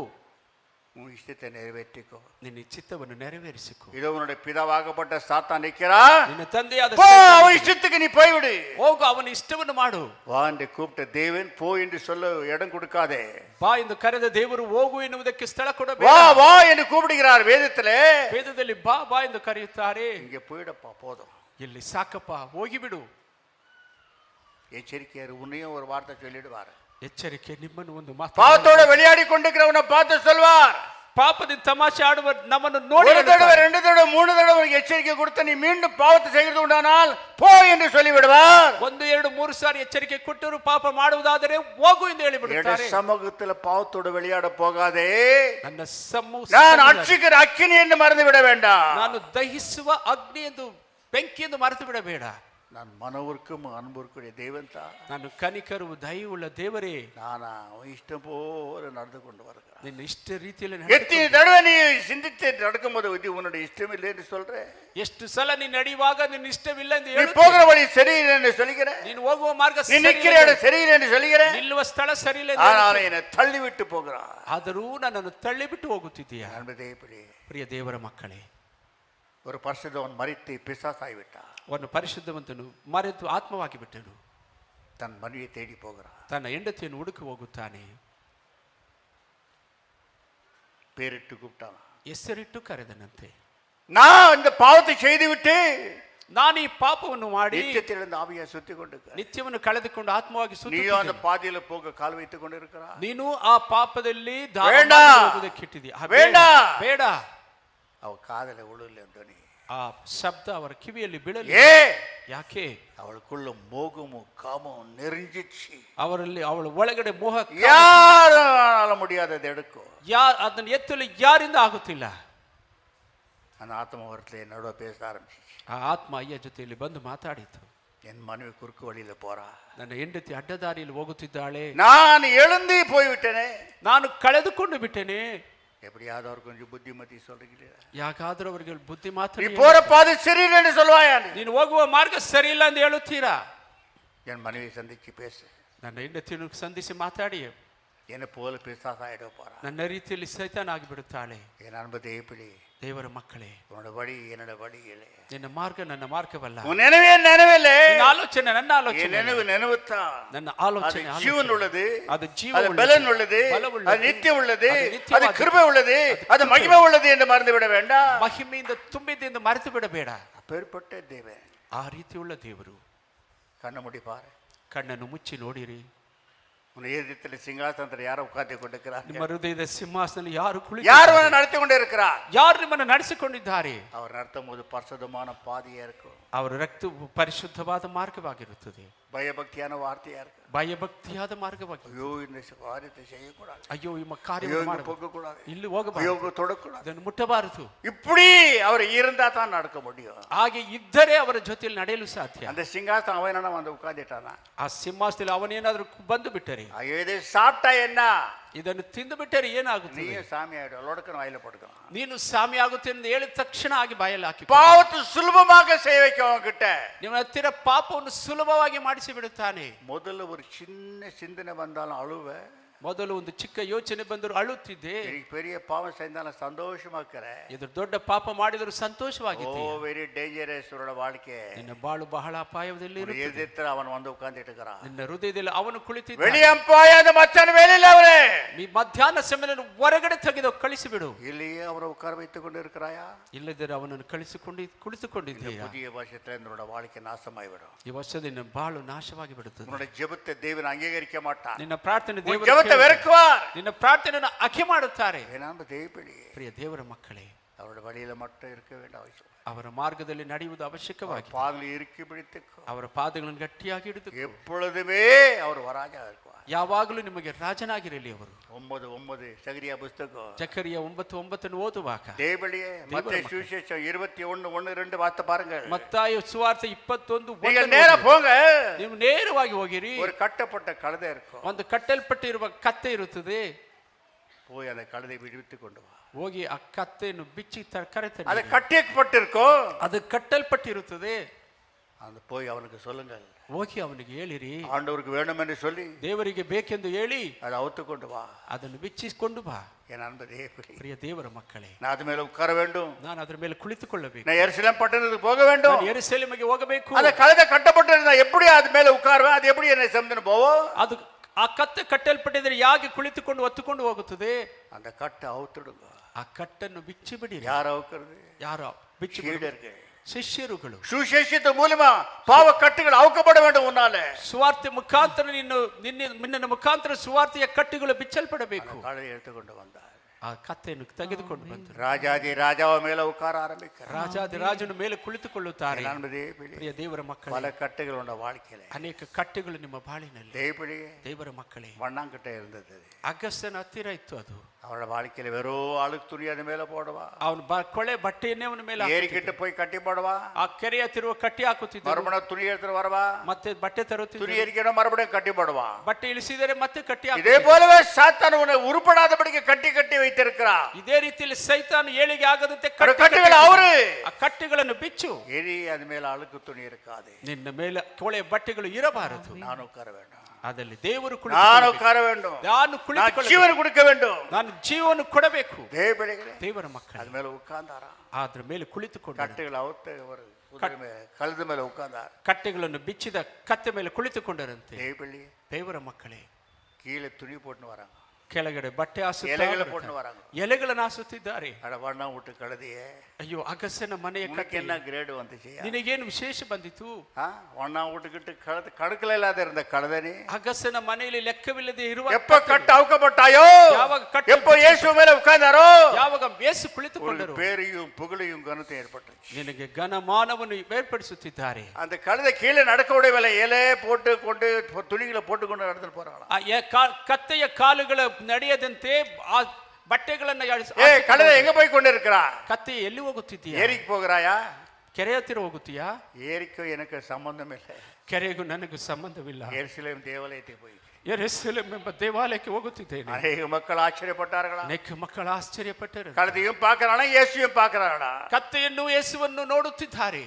உன் இஷ்டத்தை நிறைவேற்றிக்கோ, ನಿನ್ನ ಚಿತ್ತವನ್ನು ನೆರವೇರಿಸಿಕೊ. இதோ உன்னுடைய பிதாவாகப்பட்ட சாத்தான் நிற்கிறான், ನಿನ್ನ ತಂದೆಯಾದ போ, அவன் இஷ்டத்துக்கு நீ போய்விடு, ಹೋಗು, ಅವನ ಇಷ್ಟವನ್ನು ಮಾಡು. வா என்று கூப்பிட்ட தேவன் போ என்று சொல்ல இடம் கொடுக்காதே. ಬಾ ಎಂದು ಕರೆದ ದೇವರು ಹೋಗು ಎನ್ನುವುದಕ್ಕೆ ಸ್ಥಳ வா ಕೊಡಬೇಡ. வா என்று கூப்பிடுகிறார் வேதத்திலே. ವೇದದಲ್ಲಿ ಬಾ ಬಾ ಎಂದು ಕರೆಯುತ್ತಾರೆ. இங்க போயிடப்பா, போதும், ಇಲ್ಲಿ ಸಾಕಪ್ಪ, ಹೋಗಿಬಿಡು. எச்சரிக்கையாரு, உன்னையும் ஒரு வார்த்தை சொல்லிடுவார். ಎಚ್ಚರಿಕೆ, ನಿಮ್ಮನ್ನು ಒಂದು ಮಾತು. பாவத்தோட விளையாடி கொண்டிருக்கிறவனை பார்த்து சொல்வார், ಪಾಪದಿಂದ ತಮಾಷೆ ಆಡುವ ನಮ್ಮನ್ನು ನೋಡಿ ஒரு தடவை, ரெண்டு தடவை, மூணு தடவை உனக்கு எச்சரிக்கை கொடுத்த நீ மீண்டும் பாவத்தை செய்கிறது உண்டானால் போ என்று சொல்லிவிடுவார். 1, 2, 3 ಸಾರಿ ಎಚ್ಚರಿಕೆ ಕೊಟ್ಟರು ಪಾಪ ಮಾಡುವುದಾದರೆ ಹೋಗು ಎಂದು ಹೇಳಿಬಿಡುತ್ತಾರೆ. சமூகத்தில் பாவத்தோட விளையாட போகாதே, ನನ್ನ ಸಮ್ಮುಖ நான் அர்ச்சிக்கிற அக்கினி என்று மறந்து விட வேண்டாம். ನಾನು ದಹಿಸುವ ಅಗ್ನಿ ಎಂದು ಬೆಂಕಿ ಎಂದು ಮರೆತು ಬಿಡಬೇಡ. நான் மனவிற்கும் அன்புக்குரிய தேவன் தான். ನಾನು ಕನಿಕರು ದಯವುಳ್ಳ ದೇವರೇ, நானா உன் இஷ்டம் போல நடந்து கொண்டு வருகிறேன். ನಿನ್ನ ಇಷ್ಟ ರೀತಿಯಲ್ಲಿ எத்தனை தடவை நீ சிந்தித்து நடக்கும்போது இது உன்னுடைய இஷ்டம் இல்லை என்று சொல்றேன். ಎಷ್ಟು ಸಲ ನೀನು ನಡೆಯುವಾಗ ನಿನ್ನ ಇಷ್ಟವಿಲ್ಲ ಎಂದು நீ ಹೇಳುತ್ತೀಯ. போகிற வழி சரியில்லை என்று சொல்கிறேன், ನೀನು ಹೋಗುವ ಮಾರ್ಗ நீ நிற்கிற இடம் சரியில்லை என்று சொல்கிறேன், ನಿಲ್ಲುವ ಸ್ಥಳ ಸರಿಯಿಲ್ಲ ಎಂದು ஆனால் ಹೇಳುತ್ತೀಯ. என்னை தள்ளிவிட்டு போகிறான். ಆದರೂ ನನ್ನನ್ನು ತಳ್ಳಿಬಿಟ್ಟು ಹೋಗುತ್ತಿದ್ದೀಯ. என்பதே இப்படி ಪ್ರಿಯ ದೇವರ ಮಕ್ಕಳೇ, ஒரு பரிசுத்தவன் மரித்து பிசாசாகிவிட்டான். ಅವನು ಪರಿಶುದ್ಧವಂತನು ಮರೆತು ಆತ್ಮವಾಗಿ ಬಿಟ್ಟನು. தன் மனைவியை தேடி போகிறான், ತನ್ನ ಹೆಂಡತಿಯನ್ನು ಹುಡುಕಿ ಹೋಗುತ್ತಾನೆ. பேரிட்டு கூப்பிட்டான், ಹೆಸರಿಟ್ಟು ಕರೆದನಂತೆ. நான் இந்த பாவத்தை செய்து விட்டு ನಾನು ಈ ಪಾಪವನ್ನು ಮಾಡಿ நித்தியத்திலிருந்து ஆவியை சுத்தி கொண்டு ನಿತ್ಯವನ್ನು ಕಳೆದುಕೊಂಡು ಆತ್ಮವಾಗಿ நீயும் ಸುತ್ತುತ್ತಿದ್ದೇನೆ. அந்த பாதையில போக கால் வைத்துக் கொண்டு இருக்கிறாய். ನೀನು ಆ ಪಾಪದಲ್ಲಿ வேண்டாம். ಹೋಗುವುದಕ್ಕಿಟ್ಟಿದ್ದೀಯ. வேண்டாம். ಬೇಡ. அவ காதல உழுல துணி, ಆ ಶಬ್ದ ಅವರ ಕಿವಿಯಲ್ಲಿ ಬೀಳಲಿ. ஏ ಯಾಕೆ? அவளுக்குள்ள மோகமும் காமம் நெருஞ்சிச்சு. ಅವರಲ್ಲಿ ಅವಳ ಒಳಗಡೆ ಮೋಹ, யாரால முடியாதது எடுக்கும். ಅದನ್ನು ಎತ್ತಲು ಯಾರಿಂದ ಆಗುತ್ತಿಲ್ಲ. அந்த ஆத்ம வரத்துல என்னோட பேச ஆரம்பிச்சு. ಆ ಆತ್ಮ ಅಯ್ಯ ಜೊತೆಯಲ್ಲಿ ಬಂದು ಮಾತಾಡಿತು. என் மனைவி குறுக்கு வழியில போறா, ನನ್ನ ಹೆಂಡತಿ ಅಡ್ಡದಾರಿಯಲ್ಲಿ ಹೋಗುತ್ತಿದ್ದಾಳೆ, நான் எழுந்து போய்விட்டேனே. ನಾನು ಕಳೆದುಕೊಂಡು ಬಿಟ್ಟೆನೆ. எப்படியாவது அவர் கொஞ்சம் புத்திமதி சொல்றீங்களா? ಯಾಕಾದ್ರೂ ಅವರಿಗೆ ಬುದ್ಧಿ நீ ಮಾತ್ರ. போற பாதை சரியில்லைன்னு சொல்லுவாயா? ನೀನು ಹೋಗುವ ಮಾರ್ಗ ಸರಿ ಇಲ್ಲ ಎಂದು ಹೇಳುತ್ತೀರಾ? என் மனைவி சந்திச்சு பேசு, ನನ್ನ ಹೆಂಡತಿಯನ್ನು ಸಂಧಿಸಿ ಮಾತಾಡಿ, என்ன போல பிசாசாயிட போறா. ನನ್ನ ರೀತಿಯಲ್ಲಿ ಸೈತಾನ ಆಗಿಬಿಡುತ್ತಾಳೆ. என் அன்பதே இப்படி ದೇವರ ಮಕ್ಕಳೇ, உன்னோட வழி என்னோட வழி இல்லை, ನಿನ್ನ ಮಾರ್ಗ ನನ್ನ ಮಾರ್ಗವಲ್ಲ, உன் நினைவே நினைவில்லை, ನಿನ್ನ ಆಲೋಚನೆ ನನ್ನ என் ಆಲೋಚನೆ, நினைவு நினைவுத்தான். ನನ್ನ அது ಆಲೋಚನೆ ஜீவன் உள்ளது, ಅದು ಜೀವ அது உள்ளது, பலன் உள்ளது, ಬಲವುಳ್ಳದು, அது நித்தியம் உள்ளது, ಅದು ನಿತ್ಯವಾದದ್ದು, அது கிருபை உள்ளது, அது மகிமை உள்ளது என்று மறந்து விட வேண்டாம். ಮಹಿಮೆಯಿಂದ ತುಂಬಿದೆ ಎಂದು ಮರೆತು ಬಿಡಬೇಡ. அப்பேற்பட்ட தேவன். ಆ ರೀತಿಯುಳ್ಳ ದೇವರು. கண்ண முடி பாரு, ಕಣ್ಣನ್ನು ಮುಚ್ಚಿ ನೋಡಿರಿ. உன் இதயத்தில் சிங்காசனத்தில் யாரோ உட்கார்ந்து கொண்டிருக்கிறார், ನಿಮ್ಮ ಹೃದಯದ ಸಿಂಹಾಸನದಲ್ಲಿ ಯಾರು யார் ಕುಳಿತು நடத்தி கொண்டு இருக்கிறார். ಯಾರು ನಿಮ್ಮನ್ನು ನಡೆಸಿಕೊಂಡಿದ್ದಾರೆ. அவர் நடத்தும் போது பரிசுத்தமான பாதையா இருக்கும், ಅವರ ರಕ್ತ ಪರಿಶುದ್ಧವಾದ ಮಾರ್ಗವಾಗಿರುತ್ತದೆ, பயபக்தியான வார்த்தையா இருக்கும். ಭಯಭಕ್ತಿಯಾದ ಮಾರ್ಗವಾಗಿ. ஐயோ இந்த காரியத்தை செய்யக்கூடாது, ಅಯ್ಯೋ ಈ ஐயோ ಕಾರ್ಯ இங்க போகக்கூடாது, ಇಲ್ಲಿ ஐயோ ಹೋಗಬಾರದು, இங்க தொடக்கூடாது. ಇದನ್ನು ಮುಟ್ಟಬಾರದು. இப்படி அவர் இருந்தா தான் நடக்க முடியும். ಹಾಗೆ ಇದ್ದರೆ ಅವರ ಜೊತೆಯಲ್ಲಿ ನಡೆಯಲು ಸಾಧ್ಯ. அந்த சிங்காசனம் அவன் வந்து உட்கார்ந்துட்டானா, ಆ ಸಿಂಹಾಸನದಲ್ಲಿ ಅವನೇನಾದ್ರೂ ಬಂದು ಬಿಟ್ಟರೆ, ஐயோ இதை சாப்பிட்டா என்ன, ಇದನ್ನು ತಿಂದು ಬಿಟ್ಟರೆ ಏನಾಗುತ್ತದೆ? நீயும் சாமி ஆயிடும், லொடக்கன் வாயில போட்டுக்கலாம். ನೀನು ಸಾಮಿ ಆಗುತ್ತೆ ಎಂದು ಹೇಳಿದ ತಕ್ಷಣ ಆಗಿ ಬಾಯಲ್ಲಿ ಹಾಕಿ பாவத்தை சுலபமாக செய்ய வைக்க அவன்கிட்ட ನಿಮ್ಮ ಹತ್ತಿರ ಪಾಪವನ್ನು ಸುಲಭವಾಗಿ ಮಾಡಿಸಿ ಬಿಡುತ್ತಾನೆ. முதல்ல ஒரு சின்ன சிந்தனை வந்தாலும் அழுவ, ಮೊದಲು ಒಂದು ಚಿಕ್ಕ ಯೋಚನೆ ಬಂದರೂ ಅಳುತ್ತಿದ್ದೆ, பெரிய பாவம் செய்தாலும் சந்தோஷமா இருக்கிற. ಇದು ದೊಡ್ಡ ಪಾಪ ಮಾಡಿದರೂ ஓ ಸಂತೋಷವಾಗಿದ್ದೆ. வெரி டேஞ்சரஸ் உன்னோட வாழ்க்கை. ನಿನ್ನ ಬಾಳು ಬಹಳ ಅಪಾಯದಲ್ಲಿ ಇರುತ್ತದೆ. எதிர்த்து அவன் வந்து உட்கார்ந்துட்டு இருக்கிறான், ನಿನ್ನ ಹೃದಯದಲ್ಲಿ ಅವನು ಕುಳಿತಿದ್ದಾನೆ. வெளியே போய் அந்த மச்சான் வெளியில அவரே ಈ ಮಧ್ಯಾಹ್ನ ಸಮಯದಲ್ಲಿ ಹೊರಗಡೆ ತೆಗೆದು ಕಳಿಸಿಬಿಡು. இல்லையே அவரை உட்கார வைத்துக் கொண்டு இருக்கிறாயா? ಇಲ್ಲದಿದ್ದರೆ ಅವನನ್ನು ಕುಳಿತುಕೊಂಡಿದ್ದೀಯಾ? புதிய வருஷத்துல என்னோட வாழ்க்கை நாசமாய்விடும். ಈ ವರ್ಷದ ನಿನ್ನ ಬಾಳು ನಾಶವಾಗಿ ಬಿಡುತ್ತದೆ. உன்னோட ஜெபத்தை தேவன் அங்கீகரிக்க மாட்டான், ನಿನ್ನ ಪ್ರಾರ್ಥನೆ ஜெபத்தை வெறுக்குவார். ನಿನ್ನ ಪ್ರಾರ್ಥನೆಯನ್ನು ಅಖೆ ಮಾಡುತ್ತಾರೆ. ஏனாண்டு தேவப்படி ಪ್ರಿಯ ದೇವರ ಮಕ್ಕಳೇ, அவருடைய வழியில மட்டும் இருக்க வேண்டிய அவசியம். ಅವರ ಮಾರ್ಗದಲ್ಲಿ ನಡೆಯುವುದು ಅವಶ್ಯಕವಾಗಿದೆ. பாதங்களை இறுக்கி பிடித்துக்கோ. ಅವರ ಪಾದಗಳನ್ನು ಗಟ್ಟಿಯಾಗಿ ಹಿಡಿದು எப்பொழுதுமே அவர் வராஜா இருக்குவார். ಯಾವಾಗಲೂ ನಿಮಗೆ ರಾಜನಾಗಿರಲಿ ಅವರು. 9:9 சகரியா புத்தகம் ಜಕರಿಯ 9:9 ಓದುವಾಗ தேவளியே மத்தேயு சுவிசேஷம் 21:1-2 வார்த்தை பாருங்க. ಮತ್ತಾಯ ಸುವಾರ್ತೆ 21:1 நீங்கள் நேரா போங்க. ನೀವು ನೇರವಾಗಿ ಹೋಗಿರಿ. ஒரு கட்டப்பட்ட கழுதை இருக்கும். ಒಂದು ಕಟ್ಟಲ್ಪಟ್ಟಿರುವ ಕತ್ತೆ ಇರುತ್ತದೆ. போய் அந்த கழுதை விடுவித்து கொண்டு வா. ಹೋಗಿ ಆ ಕತ್ತೆಯನ್ನು ಬಿಚ್ಚಿ ಕರೆತನ್ನಿ. அது கட்டப்பட்டிருக்கும். ಅದು ಕಟ್ಟಲ್ಪಟ್ಟಿರುತ್ತದೆ. அந்த போய் அவனுக்கு சொல்லுங்கள். ಹೋಗಿ ಅವನಿಗೆ ಹೇಳಿರಿ, ஆண்டவருக்கு வேணும் என்று சொல்லி ದೇವರಿಗೆ ಬೇಕೆಂದು ಹೇಳಿ அதை அவுத்து கொண்டு வா. ಅದನ್ನು ಬಿಚ್ಚಿಸಿಕೊಂಡು ಬಾ. என் அன்பதே ಪ್ರಿಯ ದೇವರ ಮಕ್ಕಳೇ, நான் அது மேல உட்கார வேண்டும். ನಾನು ಅದರ ಮೇಲೆ ಕುಳಿತುಕೊಳ್ಳಬೇಕು. நான் எருசலேம் பட்டணத்துக்கு போக வேண்டும். ನಾನು ಯೆರೂಸಲೇಮಿಗೆ ಹೋಗಬೇಕು. அந்த கழுதை கட்டப்பட்டிருந்தா எப்படி அது மேல உட்காருவேன்? அது எப்படி என்னை சுமந்து போவோம்? ಅದು ಆ ಕತ್ತೆ ಕಟ್ಟಲ್ಪಟ್ಟಿದ್ರೆ ಯಾಕೆ ಕುಳಿತುಕೊಂಡು ಒತ್ತುಕೊಂಡು ಹೋಗುತ್ತದೆ? அந்த கட்டை அவுத்துடுங்க. ಆ ಕಟ್ಟನ್ನು ಬಿಚ್ಚಿ ಬಿಡಿರಿ. யார் அவுக்கிறது? ಯಾರೋ ಬಿಚ್ಚಿ சீடர்கள், ಶಿಷ್ಯರುಗಳು. சுவிசேஷத்து மூலமா பாவ கட்டுகள் அவுக்கப்பட வேண்டும். உன்னால ಸುವಾರ್ತೆ ಮುಖಾಂತರ ನಿನ್ನ ಮುಖಾಂತರ ಸುವಾರ್ತೆಯ ಕಟ್ಟುಗಳು ಬಿಚ್ಚಲ್ಪಡಬೇಕು. கழுதை எடுத்துக்கொண்டு வந்தார். ಆ ಕತ್ತೆಯನ್ನು ತೆಗೆದುಕೊಂಡು ಬಂದರು. ராஜாதி ராஜாவ மேல உட்கார ஆரம்பிக்கிறார். ರಾಜಾದಿ ರಾಜನ ಮೇಲೆ ಕುಳಿತುಕೊಳ್ಳುತ್ತಾರೆ. அன்பதே ಪ್ರಿಯ ದೇವರ ಮಕ್ಕಳೇ, பல கட்டுகள் உண்ட வாழ்க்கையில ಅನೇಕ ಕಟ್ಟುಗಳು ನಿಮ್ಮ ಬಾಳಿನಲ್ಲಿ. ದೇವರ ಮಕ್ಕಳೇ, வண்ணாங்கிட்ட இருந்தது. ಅಗಸ್ತ್ಯನ ಹತ್ತಿರ ಇತ್ತು ಅದು. அவரோட வாழ்க்கையில வெறும் அழுக்கு துணி அது மேல போடுவா. ಅವನು ಕೊಳೆ ಬಟ್ಟೆಯನ್ನೇ ಅವನ ಮೇಲೆ ஏறிக்கிட்டு போய் கட்டி போடுவா. ಆ ಕೆರೆಯ ಹತ್ತಿರ ಕಟ್ಟಿ ಹಾಕುತ್ತಿದ್ದ. மறுபடியும் துணி எடுத்து வரவா. ಮತ್ತೆ ಬಟ್ಟೆ ತರುತ್ತಿದ್ದ. துணி எரிக்கணும், மறுபடியும் கட்டி போடுவா. ಬಟ್ಟೆ ಇಳಿಸಿದರೆ ಮತ್ತೆ ಕಟ್ಟಿ ಹಾಕುತ್ತಿದ್ದ. இதே போலவே சாத்தான் உன்னை உருப்படாதபடிக்கு கட்டி கட்டி வைத்திருக்கிறான். ಇದೇ ರೀತಿಯಲ್ಲಿ ಸೈತಾನ್ ಏಳಿಗೆ ಆಗದಂತೆ கட்டுகள் அவரு. ಆ ಕಟ್ಟುಗಳನ್ನು ಬಿಚ್ಚು. எரி அது மேல அழுக்கு துணி இருக்காது. ನಿನ್ನ ಮೇಲೆ ಕೊಳೆ ಬಟ್ಟೆಗಳು ಇರಬಾರದು. நான் உட்கார வேண்டும். ಅದರಲ್ಲಿ ದೇವರು நான் உட்கார வேண்டும். ನಾನು ಕುಳಿತುಕೊಳ್ಳಬೇಕು. ஜீவன் கொடுக்க வேண்டும். ನಾನು ಜೀವನ ಕೊಡಬೇಕು. ದೇವರ ಮಕ್ಕಳು அது மேல உட்கார்ந்தாரா. ಅದರ ಮೇಲೆ ಕುಳಿತುಕೊಂಡು கட்டுகள் அவுத்து ஒரு கழுத மேல உட்கார்ந்தார். ಕಟ್ಟೆಗಳನ್ನು ಬಿಚ್ಚಿದ ಕತ್ತೆ ಮೇಲೆ ಕುಳಿತುಕೊಂಡರಂತೆ. ದೇವರ ಮಕ್ಕಳೇ, கீழே துணி போட்டு வராங்க. ಕೆಳಗಡೆ ಬಟ್ಟೆ ಎಲೆಗಳ போட்டு வராங்க. ಎಲೆಗಳನ್ನು ಹಾಸುತ್ತಿದ್ದಾರೆ. ಅಡವಣ್ಣ ಊಟ ಕಳದಿಯೇ. ಅಯ್ಯೋ, ಅಗಸ್ತ್ಯನ ಮನೆಯ ಕಟ್ಟೆ என்ன கிரேடு வந்துச்சு? ನಿನಗೇನು ವಿಶೇಷ ಬಂದಿತು? ஒண்ணா வீட்டுக்கிட்டு கடுக்கல இல்லாத இருந்த கழுதனி ಅಗಸ್ತ್ಯನ ಮನೆಯಲ್ಲಿ ಲೆಕ್ಕವಿಲ್ಲದೆ ಇರುವ எப்ப கட்டு அவுக்கப்பட்டாயோ, எப்ப இயேசு மேல உட்கார்ந்தாரோ, ಯಾವಾಗ ಯೇಸು ಕುಳಿತುಕೊಂಡರು, பேரையும் புகழையும் கனத்தை ஏற்பட்டுச்சு. ನಿನಗೆ ಘನಮಾನವನ್ನು ಏರ್ಪಡಿಸುತ್ತಿದ್ದಾರೆ. அந்த கழுதை கீழே நடக்க விடவில்லை. இலை போட்டு கொண்டு துணிகளை போட்டுக்கொண்டு நடந்து போறாங்க. ಕತ್ತೆಯ ಕಾಲುಗಳ ನಡೆಯದಂತೆ ಆ ಬಟ್ಟೆಗಳನ್ನು கழுதை எங்க போய் கொண்டு இருக்கிறா? ಕತ್ತೆ ಎಲ್ಲಿ ಹೋಗುತ್ತಿದ್ದೀಯಾ? ஏரிக்கு போகிறாயா? ಕೆರೆ ಹತ್ತಿರ ಹೋಗುತ್ತೀಯಾ? ஏரிக்கும் எனக்கு சம்பந்தம் இல்லை. ಕೆರೆಗೂ ನನಗೂ ಸಂಬಂಧವಿಲ್ಲ. எருசலேம் தேவாலயத்தை போய் ಯೆರೂಸಲೇಮ್ ಎಂಬ ದೇವಾಲಯಕ್ಕೆ ಹೋಗುತ್ತಿದ್ದೇನೆ. ಅನೇಕ ಮಕ್ಕಳು ಆಶ್ಚರ್ಯಪಟ್ಟಾர்களா? ಅನೇಕ ಮಕ್ಕಳು ಆಶ್ಚರ್ಯಪಟ್ಟರು. ಕழுதையும் பார்க்கறானா, இயேசுவையும் பார்க்கறானா? ಕತ್ತೆಯನ್ನು ಯೇಸುವನ್ನು ನೋಡುತ್ತಿದ್ದಾರೆ.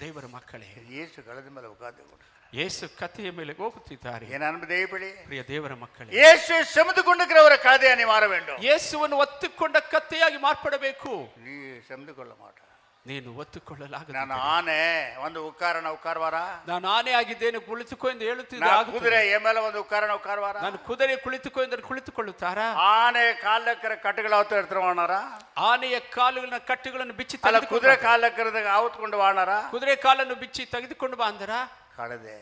ದೇವರ ಮಕ್ಕಳೇ, ಯೇಸು ಕழுதை ಮೇಲೆ ಉட்கார்ந்து ಯೇಸು ಕತ್ತೆಯ ಮೇಲೆ ಹೋಗುತ್ತಿದ್ದಾರೆ. என் அன்பு தேவபிள்ளை, ಪ್ರಿಯ ದೇವರ ಮಕ್ಕಳೇ, இயேசு சுமந்து கொண்டிருக்கிற ஒரு கழுதையா நீ மாற வேண்டும். ಯೇಸುವನ್ನು ಒತ್ತುಕೊಂಡ ಕತ್ತೆಯಾಗಿ ಮಾರ್ಪಡಬೇಕು. நீ சுமந்து கொள்ள மாட்ட. ನೀನು ಒತ್ತುಕೊಳ್ಳಲಾಗದು. ನಾನು ಆನೆ ಒಂದು ಉಕ್ಕಾರವಾರ. ನಾನು ಆನೆ ಆಗಿದ್ದೇನೆ ಕುಳಿತುಕೋ ಎಂದು ಹೇಳುತ್ತಿದ್ದೆ. ಕುದುರೆ ಎ ಮೇಲೆ ಒಂದು ಉಕ್ಕಾರವಾರ. ನಾನು ಕುದುರೆ ಕುಳಿತುಕೋ ಎಂದು ಕುಳಿತುಕೊಳ್ಳುತ್ತಾರಾ? ಆನೆ ಕಾಲಕ್ಕರ ಕಟ್ಟುಗಳು ಅವತ್ತು ಎಡ್ತಾರೆ ವಾಣಾರ. ಆನೆಯ ಕಾಲುಗಳ ಕಟ್ಟುಗಳನ್ನು ಬಿಚ್ಚಿ ಅಲ್ಲ, ಕುದುರೆ ಕಾಲಕ್ಕರದ ಆವತ್ಕೊಂಡು ವಾಣಾರ. ಕುದುರೆ ಕಾಲನ್ನು ಬಿಚ್ಚಿ ತೆಗೆದುಕೊಂಡು ಬಾ ಅಂದರ. ಕಳದೆ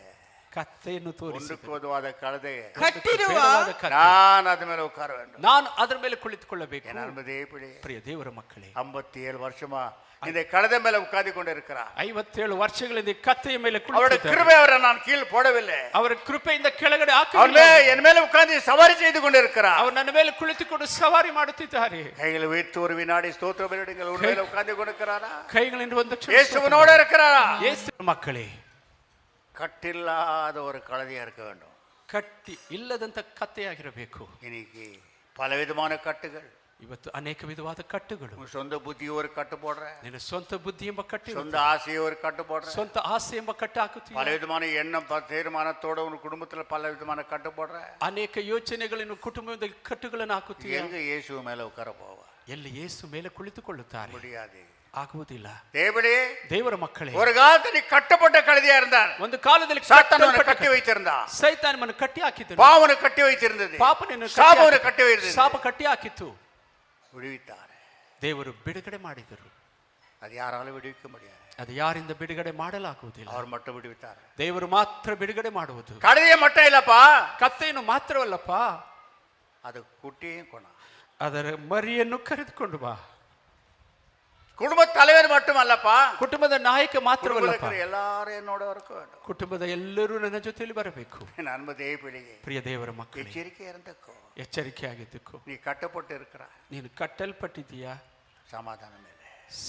ಕತ್ತೆಯನ್ನು ತೋರಿಸಿ ಹೋದವಾದ ಕಳದೆ ಕಟ್ಟಿರುವ ನಾನು ಅದ ಮೇಲೆ ಉಕ್ಕಾರ வேண்டும். ನಾನು ಅದರ ಮೇಲೆ ಕುಳಿತುಕೊಳ್ಳಬೇಕು. ಪ್ರಿಯ ದೇವರ ಮಕ್ಕಳೇ, 57 வருஷமா இந்த கழுதை மேல உட்கார்ந்து கொண்டு இருக்கிறார். 57 ವರ್ಷಗಳಿಂದ ಕತ್ತೆಯ ಮೇಲೆ அவருடைய கிருபை அவரை நான் கீழ் போடவில்லை. ಅವರ ಕೃಪೆಯಿಂದ ಕೆಳಗಡೆ ಹಾಕಲಿಲ್ಲ. என் மேல உட்கார்ந்து சவாரி செய்து கொண்டு இருக்கிறார். ಅವರು ನನ್ನ ಮೇಲೆ ಕುಳಿತುಕೊಂಡು ಸವಾರಿ ಮಾಡುತ್ತಿದ್ದಾರೆ. கைகளை வைத்து ஒரு வினாடி ஸ்தோத்திரம் பண்ணிடுங்கள். உன் மேல உட்கார்ந்து கொண்டு இருக்கிறாரா? ಕೈಗಳಿಂದ ಒಂದು இயேசுவோட இருக்கிறாரா? ಯೇಸು ಮಕ್ಕಳೇ, கட்டில்லாத ஒரு கழுதையா இருக்க வேண்டும். ಕಟ್ಟಿ ಇಲ್ಲದಂತ ಕತ್ತೆಯಾಗಿರಬೇಕು. இன்னைக்கு பலவிதமான கட்டுகள். ಇವತ್ತು ಅನೇಕ ವಿಧವಾದ ಕಟ್ಟುಗಳು. சொந்த புத்தியை ஒரு கட்டு போடுற, ನಿನ್ನ ಸ್ವಂತ ಬುದ್ಧಿ ಎಂಬ ಕಟ್ಟು, சொந்த ஆசையை ஒரு கட்டு போடுற, ಸ್ವಂತ ಆಸೆ ಎಂಬ ಕಟ್ಟು ಹಾಕುತ್ತೀಯ. பலவிதமான எண்ணம் தீர்மானத்தோட உன் குடும்பத்துல பலவிதமான கட்டு போடுற, ಅನೇಕ ಯೋಚನೆಗಳನ್ನು ಕುಟುಂಬದ ಕಟ್ಟುಗಳನ್ನು ಹಾಕುತ್ತೀಯ. எங்க இயேசு மேல உட்கார போவ? ಎಲ್ಲಿ ಯೇಸು ಮೇಲೆ ಕುಳಿತುಕೊಳ್ಳುತ್ತಾರೆ? முடியாது. ಆಗುವುದಿಲ್ಲ. ದೇವರ ಮಕ್ಕಳೇ, ஒரு காலத்தில் கட்டப்பட்ட கழுதையா இருந்தார். ಒಂದು ಕಾಲದಲ್ಲಿ சாத்தானை கட்டி வைத்திருந்தான். ಸೈತಾನನನ್ನು ಕಟ್ಟಿ ಹಾಕಿದ್ದನು. பாவனை கட்டி வைத்திருந்தது. ಪಾಪನನ್ನು ಶಾಪವನ್ನು ಕಟ್ಟಿ வைத்திருந்தது. ಶಾಪ ಕಟ್ಟಿ ಹಾಕಿತ್ತು. விடுவித்தார். ದೇವರು ಬಿಡುಗಡೆ ಮಾಡಿದರು. ಅದು ಯಾರಾலும் விடுவிக்க முடியாது. ಅದು ಯಾರಿಂದ ಬಿಡುಗಡೆ ಮಾಡಲಾಗುವುದಿಲ್ಲ. ಅವರು மட்டும் விடுவித்தார். ದೇವರು ಮಾತ್ರ ಬಿಡುಗಡೆ ಮಾಡುವುದು. ಕழுதைಯ மட்டும் இல்லப்பா, ಕತ್ತೆಯನ್ನು ಮಾತ್ರವಲ್ಲಪ್ಪ, ಅದು ಕುಟ್ಟಿಯೇ ಕೊಣ, ಅದರ ಮರಿಯನ್ನು ಕರೆದುಕೊಂಡು ಬಾ. குடும்ப தலைவர் மட்டும் அல்லப்பா, ಕುಟುಂಬದ ನಾಯಕ ಮಾತ್ರವಲ್ಲ, ಕುಟುಂಬದ ಎಲ್ಲಾರು என்னோட இருக்க வேண்டும். ಕುಟುಂಬದ ಎಲ್ಲರೂ ನನ್ನ ಜೊತೆಯಲ್ಲಿ ಬರಬೇಕು. நண்ப தேவபிள்ளையே, ಪ್ರಿಯ ದೇವರ ಮಕ್ಕಳೇ, எச்சரிக்கை இருந்துக்கோ. ಎಚ್ಚರಿಕೆಯಾಗಿದ್ದಕ್ಕೋ. நீ கட்டப்பட்டு இருக்கிறாய், ನೀನು ಕಟ್ಟಲ್ಪಟ್ಟಿದ್ದೀಯಾ, சமாதானம் இல்லை,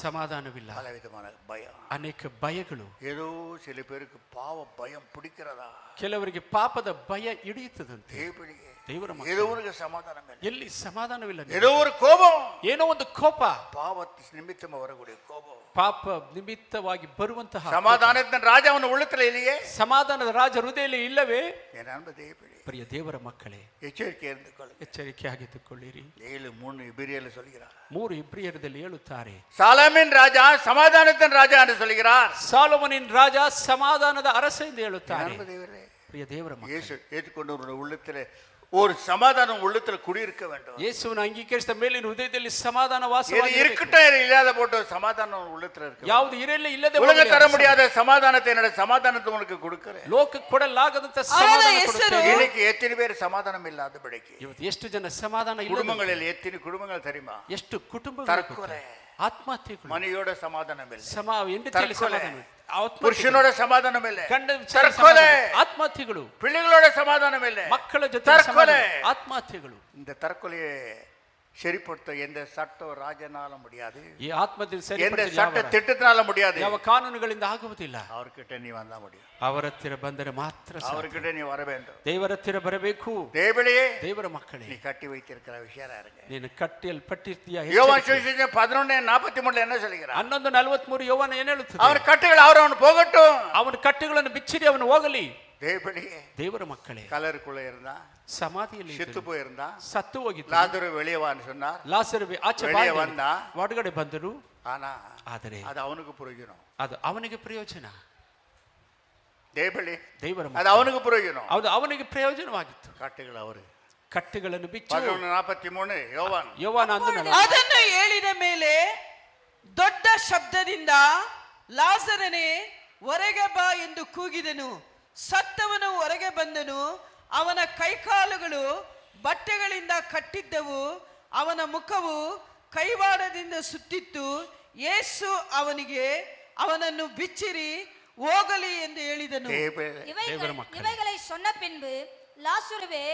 ಸಮಾಧಾನವಿಲ್ಲ, பலவிதமான பயம், ಅನೇಕ ಭಯಗಳು. ஏதோ சில பேருக்கு பாவ பயம் பிடிக்கிறதா, ಕೆಲವರಿಗೆ ಪಾಪದ ಭಯ ಹಿಡಿಯುತ್ತದಂತೆ. தேவபிள்ளையே, ದೇವರ ஏதோ ಮಕ್ಕಳೇ, ஒரு சமாதானம் இல்லை, ಎಲ್ಲಿ ಸಮಾಧಾನವಿಲ್ಲ, ஏதோ ஒரு கோபம், ಏನೋ ಒಂದು ಕೋಪ, பாவத்து நிமித்தமா வரக்கூடிய கோபம், ಪಾಪ ನಿಮಿತ್ತವಾಗಿ ಬರುವಂತಹ சமாதானத்தின் ராஜா அவன் உள்ளத்துல இல்லையே, ಸಮಾಧಾನದ ರಾಜ ಹೃದಯದಲ್ಲಿ ಇಲ್ಲವೇ. என் அன்பு தேவபிள்ளையே, ಪ್ರಿಯ ದೇವರ ಮಕ್ಕಳೇ, எச்சரிக்கை இருந்து கொள்ளுங்க. ಎಚ್ಚರಿಕೆಯಾಗಿದ್ದುಕೊಳ್ಳಿರಿ. 7:3 ಇಬ್ರಿಯರಲ್ಲಿ சொல்கிறார், 3 ಇಬ್ರಿಯರಲ್ಲಿ ಹೇಳುತ್ತಾರೆ, சாலமின் ராஜா சமாதானத்தின் ராஜா என்று சொல்கிறார். ಸಾಲೊಮೋನಿನ ರಾಜ ಸಮಾಧಾನದ ಅರಸ ಎಂದು ಹೇಳುತ್ತಾರೆ. அன்பு தேவரே, ಪ್ರಿಯ ದೇವರ ಮಕ್ಕಳೇ, இயேசு ஏற்றுக்கொண்டு உள்ளத்துல ஒரு சமாதானம் உள்ளத்துல குடியிருக்க வேண்டும். ಯೇಸುವನ್ನು ಅಂಗೀಕರಿಸಿದ ಮೇಲೆ ಹೃದಯದಲ್ಲಿ ಸಮಾಧಾನ இது ವಾಸವಾಗಿ இருக்கட்டும் இல்லாத போட்டு சமாதானம் உள்ளத்துல இருக்கு. ಯಾವುದು ಇರಲಿ ಇಲ್ಲದೆ உலக ಹೋಗಲಿ. தர முடியாத சமாதானத்தை என்னோட சமாதானத்தை உனக்கு கொடுக்கிறேன். ಲೋಕ ಕೊಡಲಾಗದಂತ ಅವರ ಸಮಾಧಾನ ಹೆಸರು ಕೊಡುತ್ತೇನೆ. இன்னைக்கு எத்தனை பேர் சமாதானம் இல்லாதபடிக்கு ಇವತ್ತು ಎಷ್ಟು ಜನ ಸಮಾಧಾನ ಇಲ್ಲ, குடும்பங்களில் எத்தனை குடும்பங்கள் தெரியுமா? ಎಷ್ಟು ಕುಟುಂಬಗಳು தற்கொலை, ಆತ್ಮಹತ್ಯೆಗಳು, மனைவியோட சமாதானம் இல்லை, ಹೆಂಡತಿಯಲ್ಲಿ ತರ್ಕೊಲೆ. ಸಮಾಧಾನ, ಆತ್ಮಹತ್ಯೆಗಳು, புருஷனோட சமாதானம் இல்லை, ಗಂಡ ವಿಚಾರ தற்கொலை, ಸಮಾಧಾನ, ಆತ್ಮಹತ್ಯೆಗಳು, பிள்ளைகளோட சமாதானம் இல்லை, ಮಕ್ಕಳ ಜೊತೆ தற்கொலை. ಸಮಾಧಾನ, ಆತ್ಮಹತ್ಯೆಗಳು. இந்த தற்கொலையை சரிப்படுத்த எந்த சட்டம் ராஜனால முடியாது, ಈ ಆತ್ಮಹತ್ಯೆ எந்த ಸರಿಪಡಿಸಲು சட்ட ಯಾವ- திட்டத்தினால முடியாது. ಯಾವ ಕಾನೂನುಗಳಿಂದ ಆಗುವುದಿಲ್ಲ. அவர்கிட்ட நீ வந்தா முடியும், ಅವರ ಹತ್ತಿರ ಬಂದರೆ ಮಾತ್ರ ಸಾಧ್ಯ. அவர்கிட்ட நீ வர வேண்டும். ದೇವರ ಹತ್ತಿರ ಬರಬೇಕು. தேவளையே, ದೇವರ ಮಕ್ಕಳೇ, நீ கட்டி வைத்திருக்கிற விஷயம் இருக்கு. ನೀನು ಕಟ್ಟಿಯಲ್ಪಟ್ಟಿರ್ತೀಯ. யோவான் சுவிசேஷம் 11:43 என்ன சொல்கிறார்? 11:43 ಯೋವಾನ ಏನ್ ಹೇಳುತ್ತದೆ? அவர் கட்டுகள் அவன் போகட்டும். ಅವನ ಕಟ್ಟುಗಳನ್ನು ಬಿಚ್ಚಿರಿ, ಅವನು ಹೋಗಲಿ. தேவளையே, ದೇವರ ಮಕ್ಕಳೇ, கலருக்குள்ள இருந்தா, ಸಮಾಧಿಯಲ್ಲಿ செத்து ಇದ್ದನು, போயிருந்தா, ಸತ್ತು ಹೋಗಿದ್ದ. லாசரு வெளியே வான்னு சொன்னார், ಲಾಸರು ಆಚೆ வெளியே வந்தா, ಹೊರಗಡೆ ಬಂದರು. ஆனா ಆದರೆ அது அவனுக்கு பிரயோஜனம். ಅದು ಅವನಿಗೆ ಪ್ರಯೋಜನ. தேவளே, ದೇವರ அது ಮಕ್ಕಳೇ, அவனுக்கு பிரயோஜனம். ಅದು ಅವನಿಗೆ ಪ್ರಯೋಜನವಾಗಿತ್ತು. கட்டுகள் அவரு. ಕಟ್ಟುಗಳನ್ನು ಬಿಚ್ಚು. 11:43 யோவான். ಯೋವಾನ ಅಂದು ಅದನ್ನು ಹೇಳಿದ ಮೇಲೆ ದೊಡ್ಡ ಶಬ್ದದಿಂದ ಲಾಜರನೇ ಹೊರಗೆ ಬಾ ಎಂದು ಕೂಗಿದನು. ಸತ್ತವನು ಹೊರಗೆ ಬಂದನು. ಅವನ ಕೈಕಾಲುಗಳು ಬಟ್ಟೆಗಳಿಂದ ಕಟ್ಟಿದ್ದವು, ಅವನ ಮುಖವು ಕೈವಾಡದಿಂದ ಸುತ್ತಿತ್ತು. ಯೇಸು ಅವನಿಗೆ ಅವನನ್ನು ಬಿಚ್ಚಿರಿ, ಹೋಗಲಿ ಎಂದು ಹೇಳಿದನು. தேவளே, தேவர மக்களே. இவைகளை சொன்ன பின்பு லாசுருவே